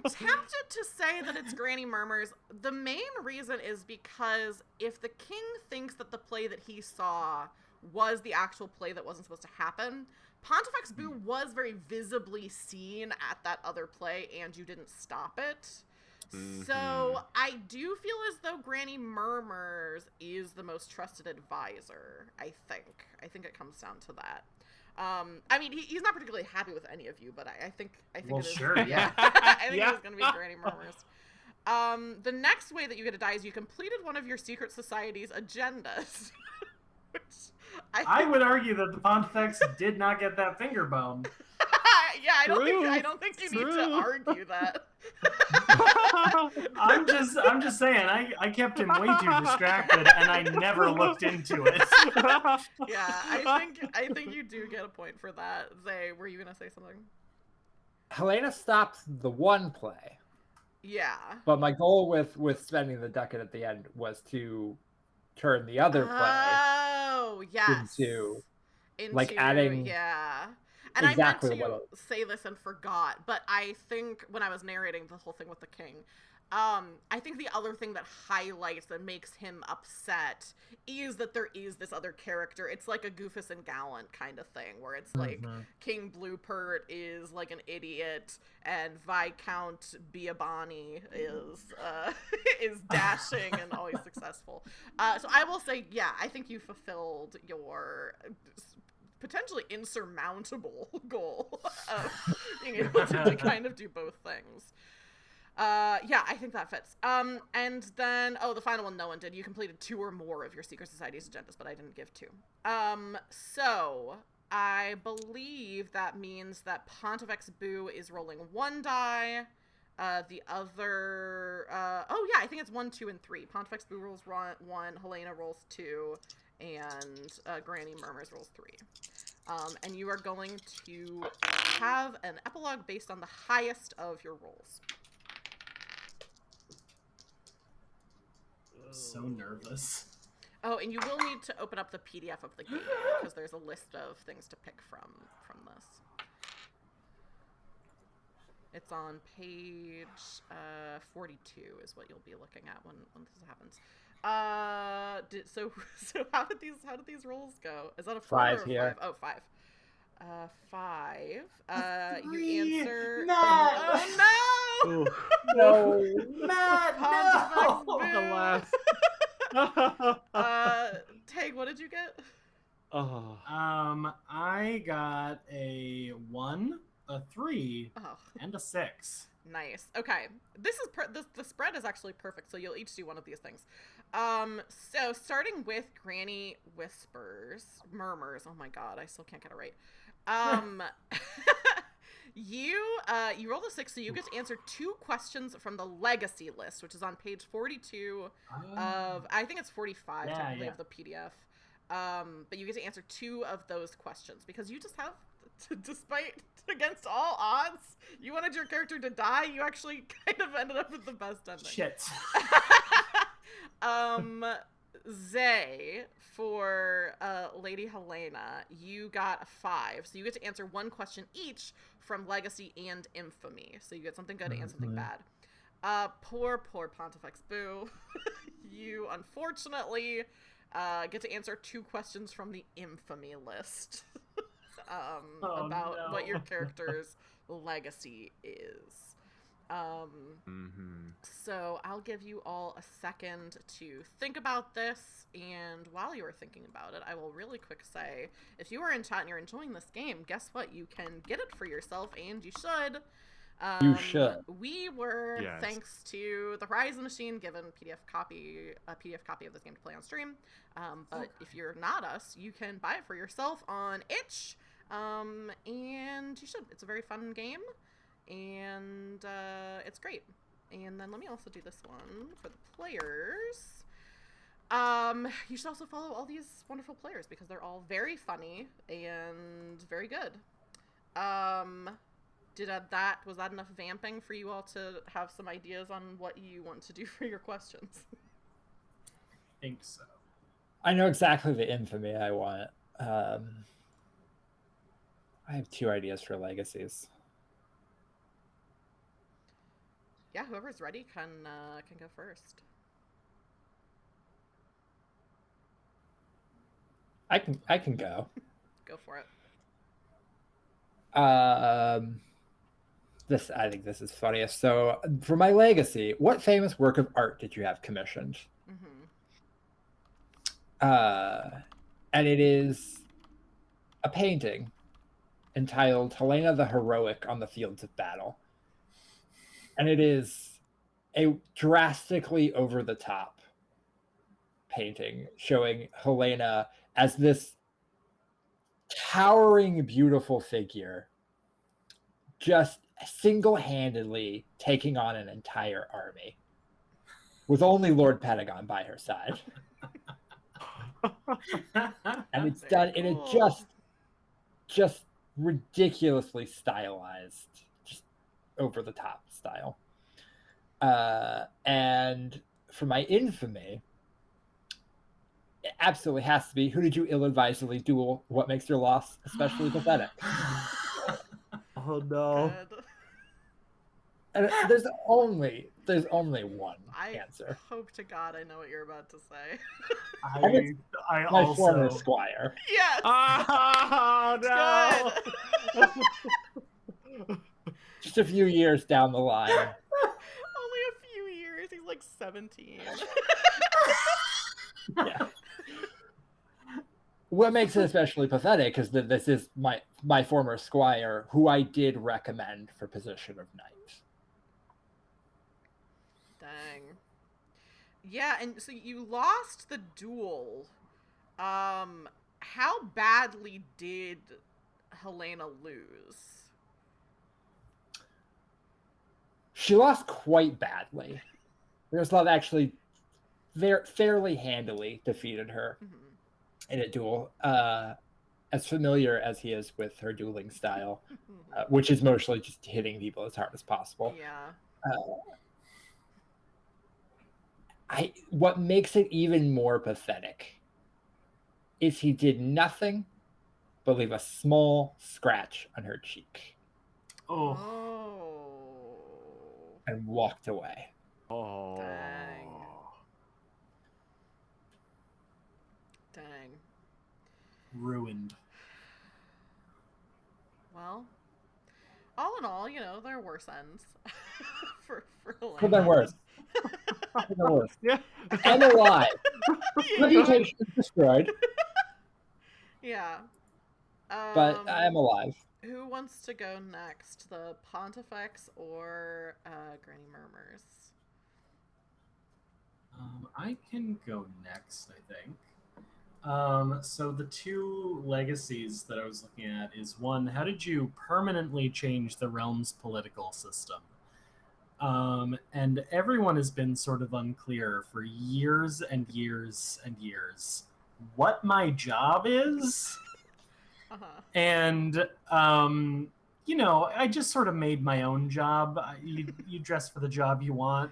tempted to say that it's Granny Murmurs. The main reason is because if the king thinks that the play that he saw was the actual play that wasn't supposed to happen, Pontifex Boo was very visibly seen at that other play, and you didn't stop it. So I do feel as though Granny Murmurs is the most trusted advisor. I think it comes down to that. I mean, he's not particularly happy with any of you, but I think well, it is. Sure, yeah. I think it was going to be Granny Murmurs. The next way that you get to die is you completed one of your secret society's agendas. Which I would argue that the Pontifex did not get that finger bone. Yeah, I don't think you need to argue that. I'm just saying, I kept him way too distracted, and I never looked into it. Yeah, I think you do get a point for that. Zay, were you gonna say something? Helena stopped the one play. Yeah. But my goal with spending the ducat at the end was to turn the other play. Oh, yes. Into like adding. Yeah. And exactly I meant to say this and forgot, but I think when I was narrating the whole thing with the king, I think the other thing that highlights and makes him upset is that there is this other character. It's like a Goofus and Gallant kind of thing, where it's like King Bluepert is like an idiot, and Viscount Biabani is dashing and always successful. So I will say, yeah, I think you fulfilled your potentially insurmountable goal of being able to kind of do both things. Yeah, I think that fits. And then, the final one no one did. You completed 2 or more of your secret society's agendas, but I didn't give 2. So I believe that means that Pontifex Boo is rolling 1 die. The other, I think it's 1, 2, and 3. Pontifex Boo rolls 1, Helena rolls 2, and Granny Murmurs rolls 3. And you are going to have an epilogue based on the highest of your rolls. I'm so nervous. Oh, and you will need to open up the PDF of the game because there's a list of things to pick from this. It's on page 42 is what you'll be looking at when this happens. So how did these rolls go? Is that a 4 5 or a here. 5? Oh, 5. 5. You answer. Matt! Oh no! No. Matt, Pontifex no! Boo. Tag, what did you get? Oh. I got a 1, a 3, and a 6. Nice. Okay, this is the spread is actually perfect. So you'll each do one of these things. So starting with Granny Murmurs. Oh my god, I still can't get it right. You rolled a 6, so you get to answer 2 questions from the legacy list, which is on page 42 of, I think it's 45 technically of the PDF. But you get to answer 2 of those questions because you just have, despite against all odds, you wanted your character to die. You actually kind of ended up with the best ending. Shit. Zay, for Lady Helena, you got a 5, so you get to answer 1 question each from Legacy and Infamy. So you get something good and something bad. Poor Pontifex Boo. You unfortunately get to answer 2 questions from the Infamy list about what your character's legacy is. So I'll give you all a second to think about this, and while you are thinking about it, I will really quick say, if you are in chat and you're enjoying this game, guess what? You can get it for yourself, and you should. You should. We were, Yes. thanks to the Horizon Machine, given a PDF copy of this game to play on stream. But if you're not us, you can buy it for yourself on itch. And you should. It's a very fun game. And it's great. And then let me also do this one for the players. You should also follow all these wonderful players because they're all very funny and very good. Was that enough vamping for you all to have some ideas on what you want to do for your questions? I think so. I know exactly the infamy I want. I have 2 ideas for legacies. Yeah, whoever's ready can go first. I can go. Go for it. I think this is funniest. So for my legacy, what famous work of art did you have commissioned? And it is a painting entitled Helena the Heroic on the Fields of Battle. And it is a drastically over-the-top painting showing Helena as this towering, beautiful figure, just single-handedly taking on an entire army, with only Lord Pentagon by her side. And it's done in a just ridiculously stylized, just over-the-top style. And for my infamy, it absolutely has to be, who did you ill-advisedly duel? What makes your loss especially pathetic? Oh no. Good. And there's only one answer. I hope to God I know what you're about to say. I My also former squire. Yes! Oh no. Good! Just a few years down the line. Only a few years. He's like 17. Yeah. What makes it especially pathetic is that this is my former squire, who I did recommend for position of knight. Dang. Yeah, and so you lost the duel. How badly did Helena lose? She lost quite badly. Miroslav actually fairly handily defeated her in a duel. As familiar as he is with her dueling style, which is mostly just hitting people as hard as possible. Yeah. What makes it even more pathetic is he did nothing but leave a small scratch on her cheek. Oh. And walked away. Oh. Dang. Ruined. Well, all in all, you know, there are worse ends for Helena. Could have been worse. Yeah. I'm alive. Yeah. Reputation is destroyed. Yeah. But I am alive. Who wants to go next? The Pontifex or Granny Murmurs? I can go next, I think. So the two legacies that I was looking at is one, how did you permanently change the realm's political system? And everyone has been sort of unclear for years and years and years what my job is. And, you know, I just sort of made my own job. You dress for the job you want.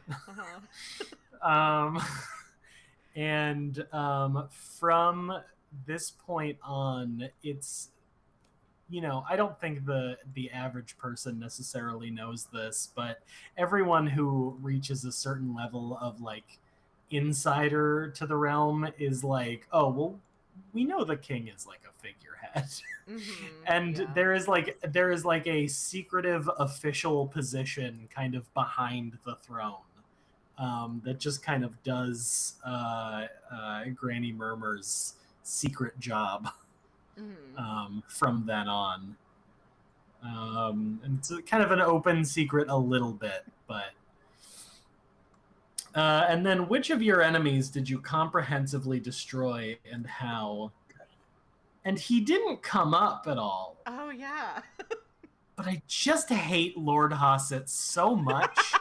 And from this point on, it's, you know, I don't think the average person necessarily knows this, but everyone who reaches a certain level of like insider to the realm is like, oh, well, we know the king is like a figurehead. And yeah. there is like a secretive official position kind of behind the throne. That just kind of does Granny Murmur's secret job from then on. And it's kind of an open secret a little bit, but... and then which of your enemies did you comprehensively destroy and how? And he didn't come up at all. Oh, yeah. But I just hate Lord Hassett so much.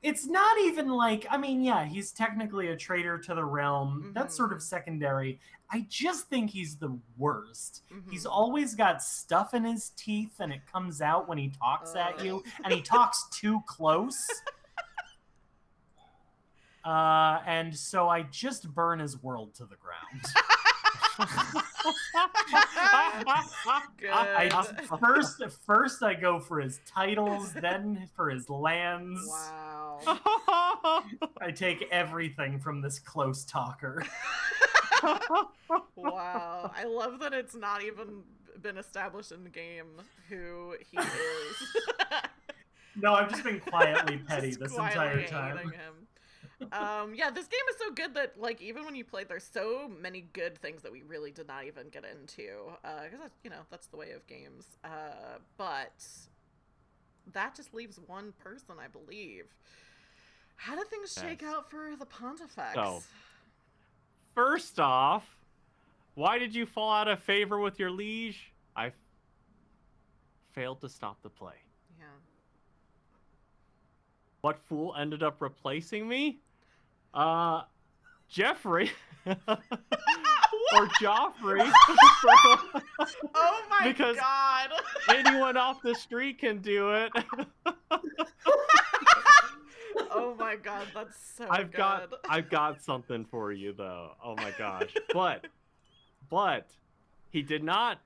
It's not even like, I mean, yeah, he's technically a traitor to the realm. That's sort of secondary. I just think he's the worst. He's always got stuff in his teeth and it comes out when he talks at you, and he talks too close. And so I just burn his world to the ground. Good. First I go for his titles, then for his lands. Wow. I take everything from this close talker. Wow. I love that it's not even been established in the game who he is. No, I've just been quietly petty Just this quietly entire time. hating him. Yeah, this game is so good that, like, even when you play, there's so many good things that we really did not even get into, because, you know, that's the way of games, but that just leaves one person, I believe. How did things shake out for the Pontifex? So, first off, why did you fall out of favor with your liege? I failed to stop the play. Yeah. What fool ended up replacing me? Geoffrey. Or Geoffrey. Oh my because god. Anyone off the street can do it. Oh my god, that's so I've good. got something for you though. Oh my gosh. But he did not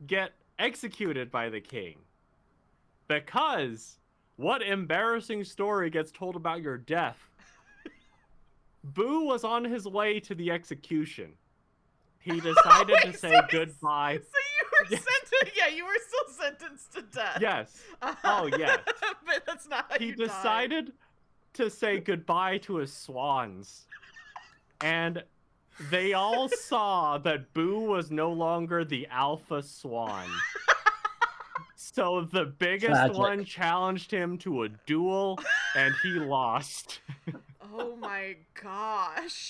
get executed by the king. Because what embarrassing story gets told about your death? Boo was on his way to the execution. He decided to say goodbye. So you were sentenced? Yeah, you were still sentenced to death. Yes. Oh, yes. But that's not how he decided to say goodbye to his swans. And they all saw that Boo was no longer the alpha swan. So the biggest Tragic. one challenged him to a duel, and he lost. Oh my gosh.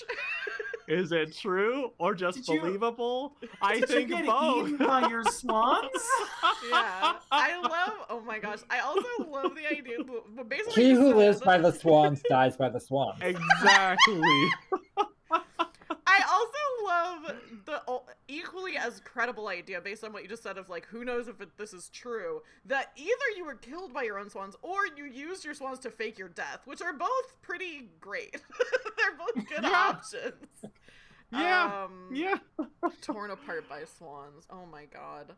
Is it true or just Did you- believable? I Did think you get both. eaten by your swans? Yeah, I love. Oh my gosh, I also love the idea. But basically, He you who said, lives by the swans dies by the swans. Exactly. I also love the equally as credible idea, based on what you just said, of like, who knows if this is true, that either you were killed by your own swans or you used your swans to fake your death, which are both pretty great. They're both good options. Yeah. Torn apart by swans. Oh my god.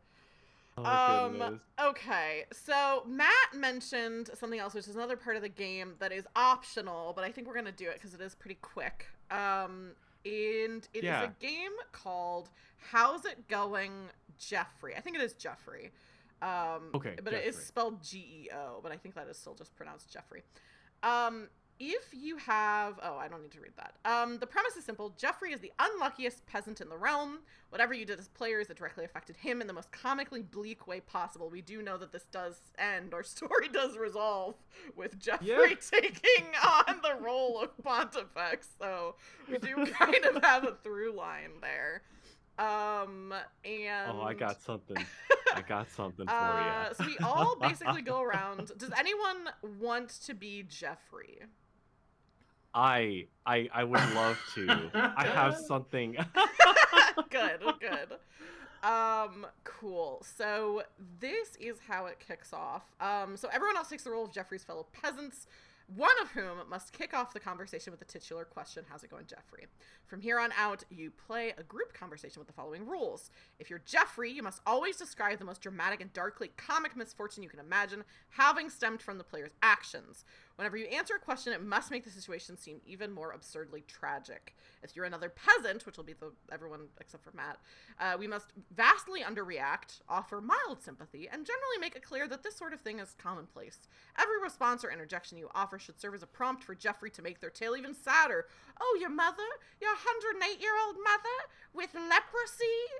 Oh, goodness. Okay, so Matt mentioned something else, which is another part of the game that is optional, but I think we're gonna do it because it is pretty quick. And it is a game called How's It Going, Geoffrey? I think it is Geoffrey. Okay, but it is Geoffrey. spelled Geo, but I think that is still just pronounced Geoffrey. If you have... Oh, I don't need to read that. The premise is simple. Geoffrey is the unluckiest peasant in the realm. Whatever you did as players, it directly affected him in the most comically bleak way possible. We do know that this does end. Our story does resolve with Geoffrey taking on the role of Pontifex. So we do kind of have a through line there. And... Oh, I got something. I got something for you. So we all basically go around. Does anyone want to be Geoffrey? I would love to. I have something. Good. Cool. So this is how it kicks off. So everyone else takes the role of Geoffrey's fellow peasants, one of whom must kick off the conversation with the titular question, how's it going, Geoffrey? From here on out, you play a group conversation with the following rules. If you're Geoffrey, you must always describe the most dramatic and darkly comic misfortune you can imagine, having stemmed from the player's actions. Whenever you answer a question, it must make the situation seem even more absurdly tragic. If you're another peasant, which will be everyone except for Matt, we must vastly underreact, offer mild sympathy, and generally make it clear that this sort of thing is commonplace. Every response or interjection you offer should serve as a prompt for Geoffrey to make their tale even sadder. Oh, your mother? Your 108-year-old mother? With leprosy?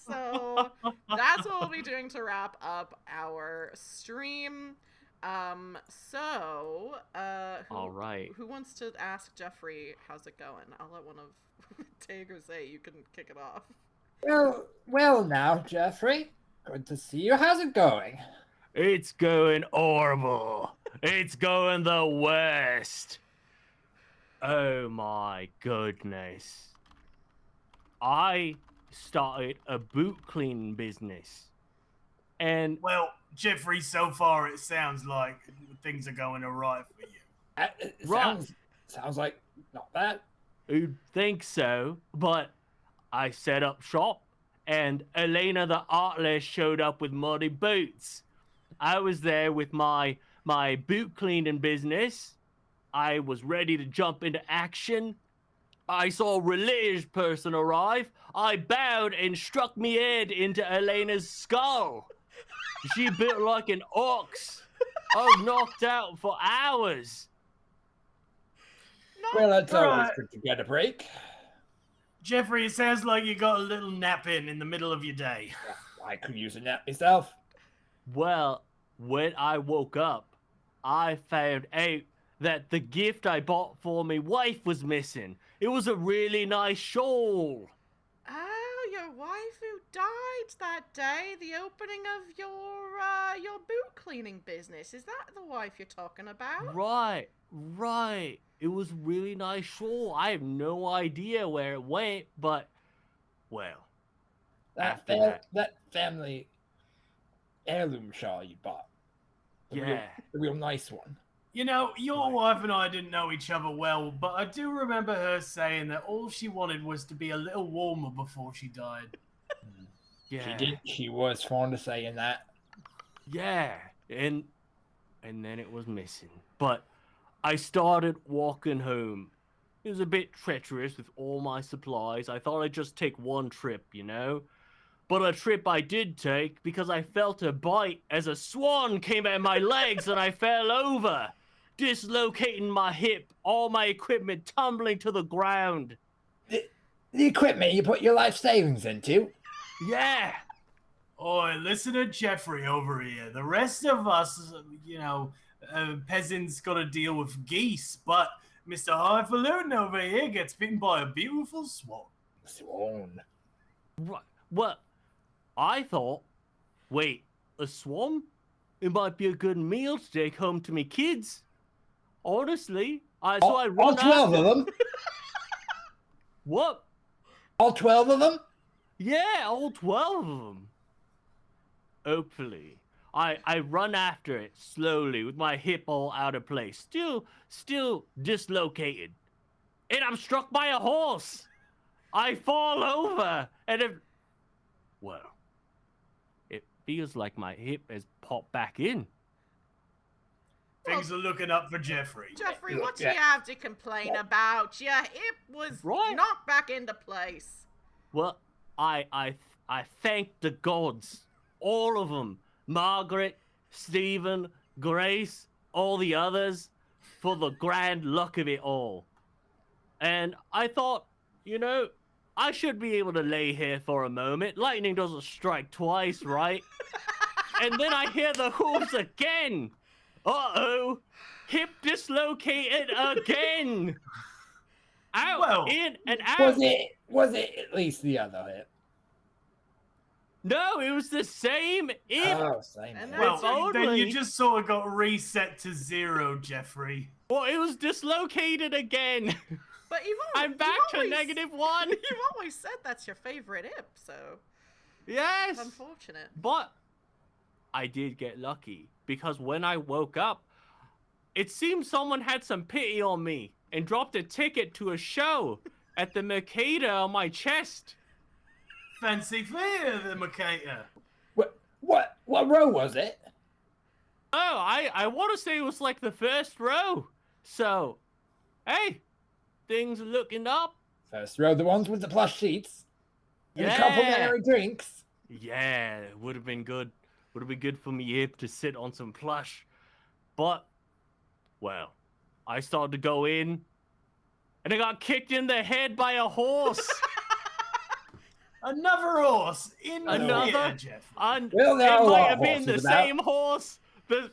So that's what we'll be doing to wrap up our stream. All right. Who wants to ask Geoffrey, how's it going? I'll let one of Tig or Zay, you can kick it off. Well now, Geoffrey. Good to see you. How's it going? It's going horrible. It's going the worst. Oh my goodness. I started a boot cleaning business. And Well, Geoffrey, so far it sounds like things are going all right for you. Sounds like not bad. you'd think so, but I set up shop and Elena the Artless showed up with muddy boots. I was there with my boot cleaning business. I was ready to jump into action. I saw a religious person arrive. I bowed and struck me head into Elena's skull. She built like an ox. I was knocked out for hours. Well, it's always Right. good to get a break. Geoffrey, it sounds like you got a little nap in the middle of your day. I could use a nap myself. Well, when I woke up, I found out that the gift I bought for my wife was missing. It was a really nice shawl. Oh, your wife who died that day, the opening of your boot cleaning business. Is that the wife you're talking about? Right. It was really nice shawl. I have no idea where it went, but, well, after That family heirloom shawl you bought. The real nice one. You know, your wife and I didn't know each other well, but I do remember her saying that all she wanted was to be a little warmer before she died. Yeah. She was fond of saying that. Yeah, and then it was missing. But I started walking home. It was a bit treacherous with all my supplies. I thought I'd just take one trip, you know? But a trip I did take because I felt a bite as a swan came at my legs and I fell over, dislocating my hip, all my equipment tumbling to the ground. The equipment you put your life savings into? Yeah. Oi, listen to Geoffrey over here. The rest of us, peasants got to deal with geese, but Mr. Highfalutin over here gets bitten by a beautiful swan. Swan. What? I thought, wait, a swan? It might be a good meal to take home to me kids. Honestly, I run all 12 after... of them? What? All 12 of them? Yeah, all 12 of them. Hopefully. I run after it slowly with my hip all out of place, still dislocated. And I'm struck by a horse. I fall over and it feels like my hip has popped back in. Things are looking up for Geoffrey. Geoffrey, what do you have to complain about? Your hip was knocked back into place. Well, I thank the gods, all of them, Margaret, Stephen, Grace, all the others, for the grand luck of it all. And I thought, I should be able to lay here for a moment. Lightning doesn't strike twice, right? And then I hear the hooves again. Uh-oh. Hip dislocated again. Out, in, and out. Was it at least the other hip? No, it was the same hip. Oh, same. Well, then you just sort of got reset to 0, Geoffrey. Well, it was dislocated again. But I'm back to -1. You've always said that's your favorite hip, so... Yes. It's unfortunate. But I did get lucky, because when I woke up, it seemed someone had some pity on me and dropped a ticket to a show at the Mercator on my chest. Fancy fair, the Mercator. What row was it? Oh, I want to say it was like the first row. So, hey, things are looking up. First row, the ones with the plush seats. And Yeah. complimentary drinks. Yeah, it would have been good. Would have been good for me hip to sit on some plush. But, well, I started to go in, and I got kicked in the head by a horse. Another horse in Another? Jeff. And Well, there it are a might lot have of been the horses about. same horse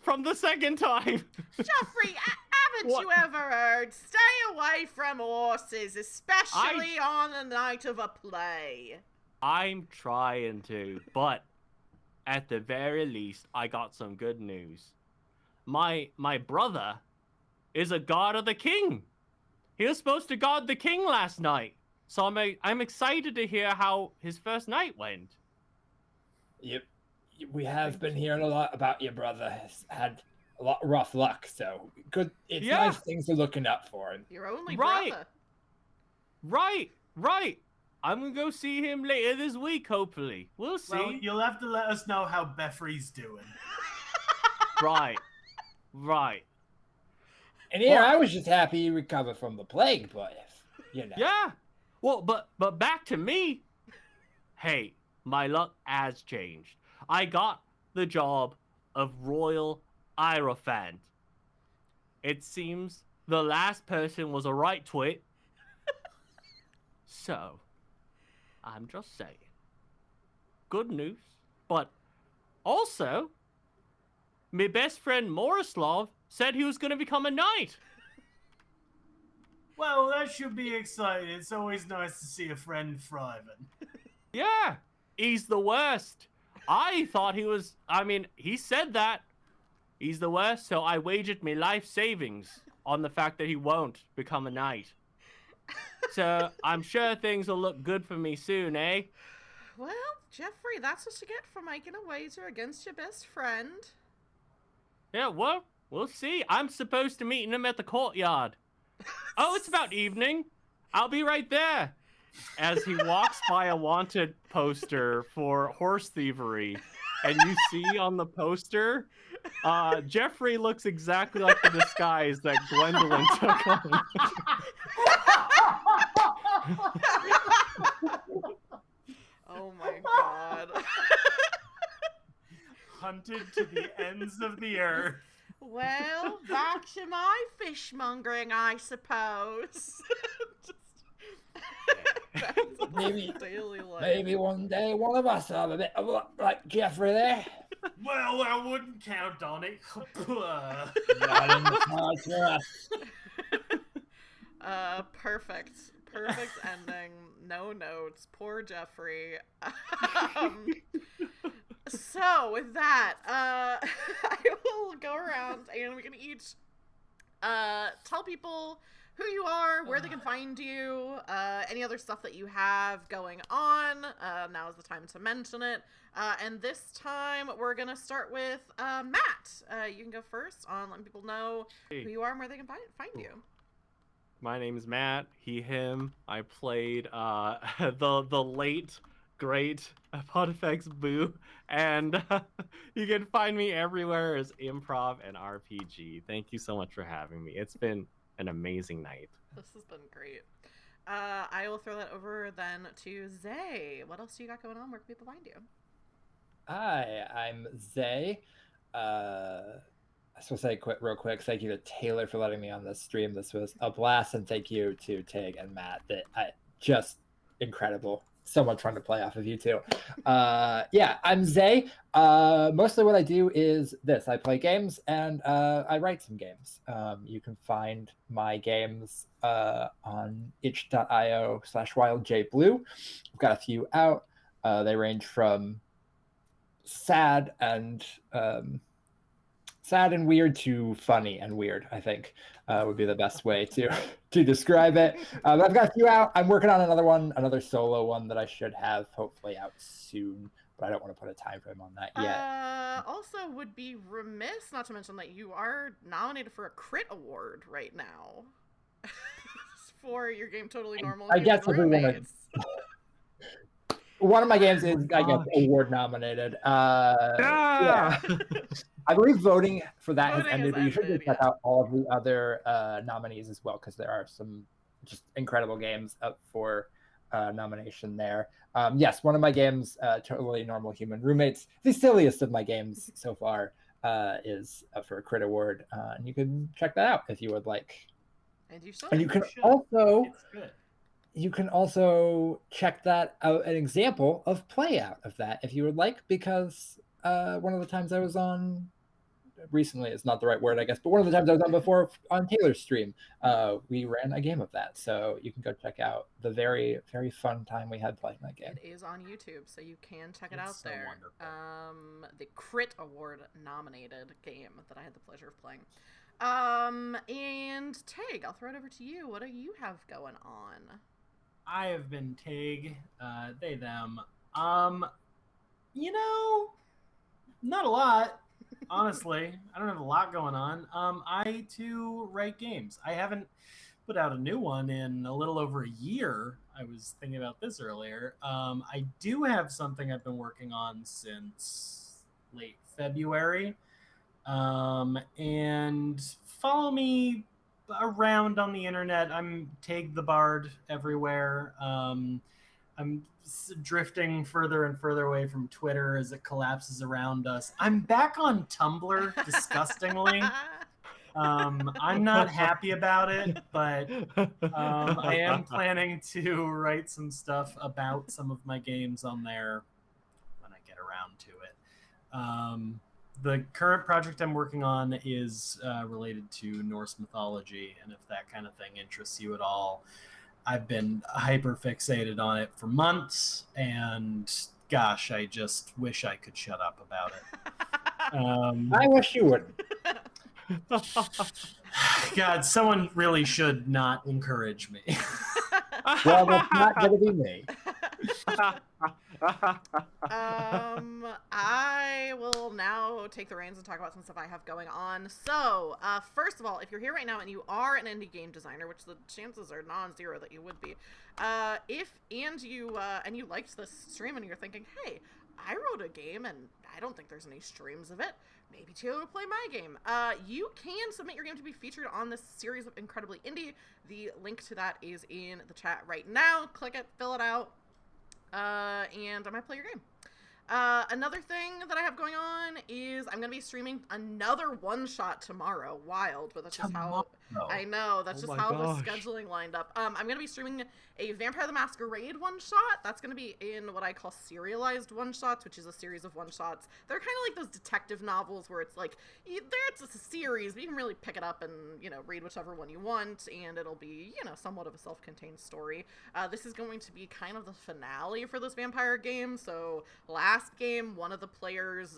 from the second time. Geoffrey, haven't you ever heard? Stay away from horses, especially on the night of a play. I'm trying to, but at the very least, I got some good news. My brother is a guard of the king. He was supposed to guard the king last night. So I'm excited to hear how his first night went. Yep. We have been hearing a lot about your brother. Has had a lot of rough luck, so good. It's nice things are looking up for him. Your only brother. Right. I'm gonna go see him later this week, hopefully. We'll see. Well, you'll have to let us know how Geoffrey's doing. Right. And here, I was just happy you recovered from the plague, but Yeah. Well, but back to me. Hey, my luck has changed. I got the job of Royal Hierophant. It seems the last person was a right twit. So, I'm just saying. Good news. But also, my best friend Morislav said he was going to become a knight. Well, that should be exciting. It's always nice to see a friend thriving. Yeah, he's the worst. I thought he was, he said that. He's the worst, so I wagered my life savings on the fact that he won't become a knight. So, I'm sure things will look good for me soon, eh? Well, Geoffrey, that's what you get for making a wager against your best friend. Yeah, well, we'll see. I'm supposed to meet him at the courtyard. Oh, it's about evening. I'll be right there. As he walks by a wanted poster for horse thievery, and you see on the poster, Geoffrey looks exactly like the disguise that Gwendolyn took on. Oh my god. Hunted to the ends of the earth. Well, back to my fishmongering, I suppose. Maybe, daily life. maybe one day one of us will have a bit of luck like Geoffrey there. Well, I wouldn't count on it. Not in the cards for us. Perfect ending. No notes. Poor Geoffrey. So with that, I will go around and we can each tell people who you are, where they can find you, any other stuff that you have going on. Now is the time to mention it. And this time we're gonna start with Matt. You can go first on letting people know who you are and where they can find you. My name is Matt. He, him. I played the late great Pontifex Boo, and you can find me everywhere as improv and RPG. Thank you so much for having me. It's been an amazing night. This has been great. I will throw that over then to Zay. What else do you got going on? Where can people find you? Hi, I'm Zay. I just want to say real quick, thank you to Taylor for letting me on this stream. This was a blast, and thank you to Tig and Matt. Just incredible. So much fun to play off of you two. Yeah, I'm Zay. Mostly what I do is this. I play games and I write some games. You can find my games on itch.io/wildjblue. I've got a few out. They range from sad and weird to funny and weird, I think would be the best way to describe it. I've got a few out. I'm working on another solo one that I should have hopefully out soon, but I don't want to put a time frame on that yet. Also would be remiss not to mention that you are nominated for a Crit Award right now for your game Totally Normal. I guess everyone. One of my games is, I guess, award nominated. Yeah. I believe voting for that has ended, but you should check out all of the other nominees as well, because there are some just incredible games up for nomination there. Yes, one of my games, Totally Normal Human Roommates, the silliest of my games so far, is up for a Crit Award, and you can check that out if you would like. And you should. And you can also. You can also check that out, an example of play out of that if you would like, because one of the times I was on recently is not the right word, I guess, but one of the times I was on before on Taylor's stream, we ran a game of that. So you can go check out the very, very fun time we had playing that game. It is on YouTube, so you can check it out there. Wonderful. The Crit Award nominated game that I had the pleasure of playing. And Tig, I'll throw it over to you. What do you have going on? I have been Tig, they, them. Not a lot, honestly. I don't have a lot going on. I, too, write games. I haven't put out a new one in a little over a year. I was thinking about this earlier. I do have something I've been working on since late February. And follow me around on the internet. I'm Tig the Bard everywhere. I'm drifting further and further away from Twitter as it collapses around us. I'm back on Tumblr, disgustingly. I'm not happy about it, but I am planning to write some stuff about some of my games on there when I get around to it. The current project I'm working on is related to Norse mythology, and if that kind of thing interests you at all, I've been hyper fixated on it for months, and gosh, I just wish I could shut up about it. I wish you wouldn't. God, someone really should not encourage me. Well, that's not going to be me. I will now take the reins and talk about some stuff I have going on. So, first of all, if you're here right now and you are an indie game designer, which the chances are non-zero that you would be, you liked this stream and you're thinking, hey, I wrote a game and I don't think there's any streams of it. Maybe Taylor will play my game. You can submit your game to be featured on this series of Incredibly Indie. The link to that is in the chat right now. Click it, fill it out, and I might play your game. Another thing that I have going on is I'm going to be streaming another one-shot tomorrow. Wild, but that's just how though. I know. That's Oh just my how gosh. the scheduling lined up. I'm going to be streaming a Vampire the Masquerade one-shot. That's going to be in what I call serialized one-shots, which is a series of one-shots. They're kind of like those detective novels where it's like, it's a series, but you can really pick it up and, read whichever one you want, and it'll be, somewhat of a self-contained story. This is going to be kind of the finale for this vampire game. So last game, one of the players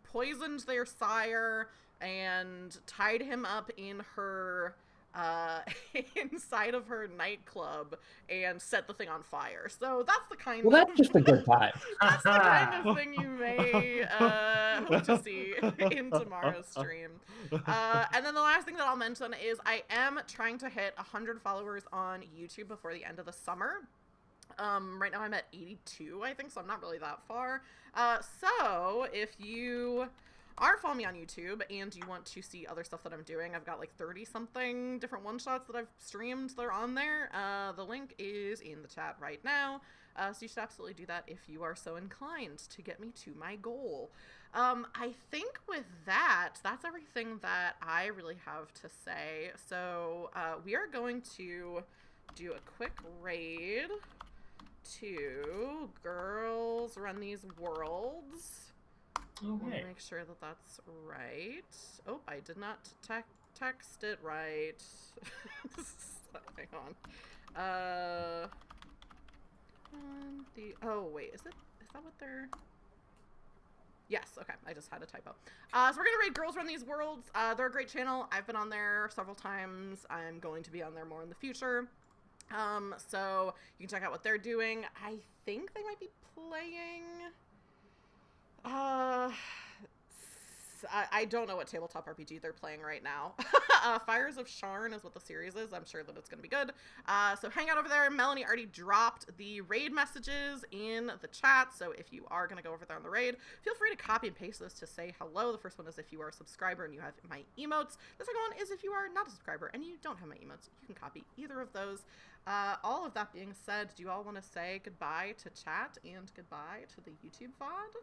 poisoned their sire and tied him up in her inside of her nightclub and set the thing on fire. So that's the kind Well, of that's just a good time. that's the kind of thing you may hope to see in tomorrow's stream. And then the last thing that I'll mention is I am trying to hit 100 followers on YouTube before the end of the summer. Right now I'm at 82, I think, so I'm not really that far. So if you are following me on YouTube and you want to see other stuff that I'm doing, I've got like 30-something different one-shots that I've streamed that are on there. The link is in the chat right now, so you should absolutely do that if you are so inclined to get me to my goal. I think with that, that's everything that I really have to say. So we are going to do a quick raid to Girls Run These Worlds. I want to make sure that that's right. Oh, I did not text it right. Hang on. Oh wait, is that what they're? Yes, okay, I just had a typo. So we're gonna raid Girls Run These Worlds. They're a great channel. I've been on there several times. I'm going to be on there more in the future. So you can check out what they're doing. I think they might be playing. I don't know what tabletop RPG they're playing right now. Fires of Sharn is what the series is. I'm sure that it's going to be good. So hang out over there. Melanie already dropped the raid messages in the chat. So if you are going to go over there on the raid, feel free to copy and paste those to say hello. The first one is if you are a subscriber and you have my emotes. The second one is if you are not a subscriber and you don't have my emotes. You can copy either of those. All of that being said, do you all want to say goodbye to chat and goodbye to the YouTube VOD?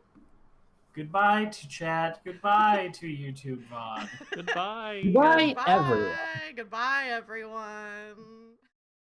Goodbye to chat. Goodbye to YouTube VOD. Goodbye. Goodbye, everyone. Goodbye, everyone.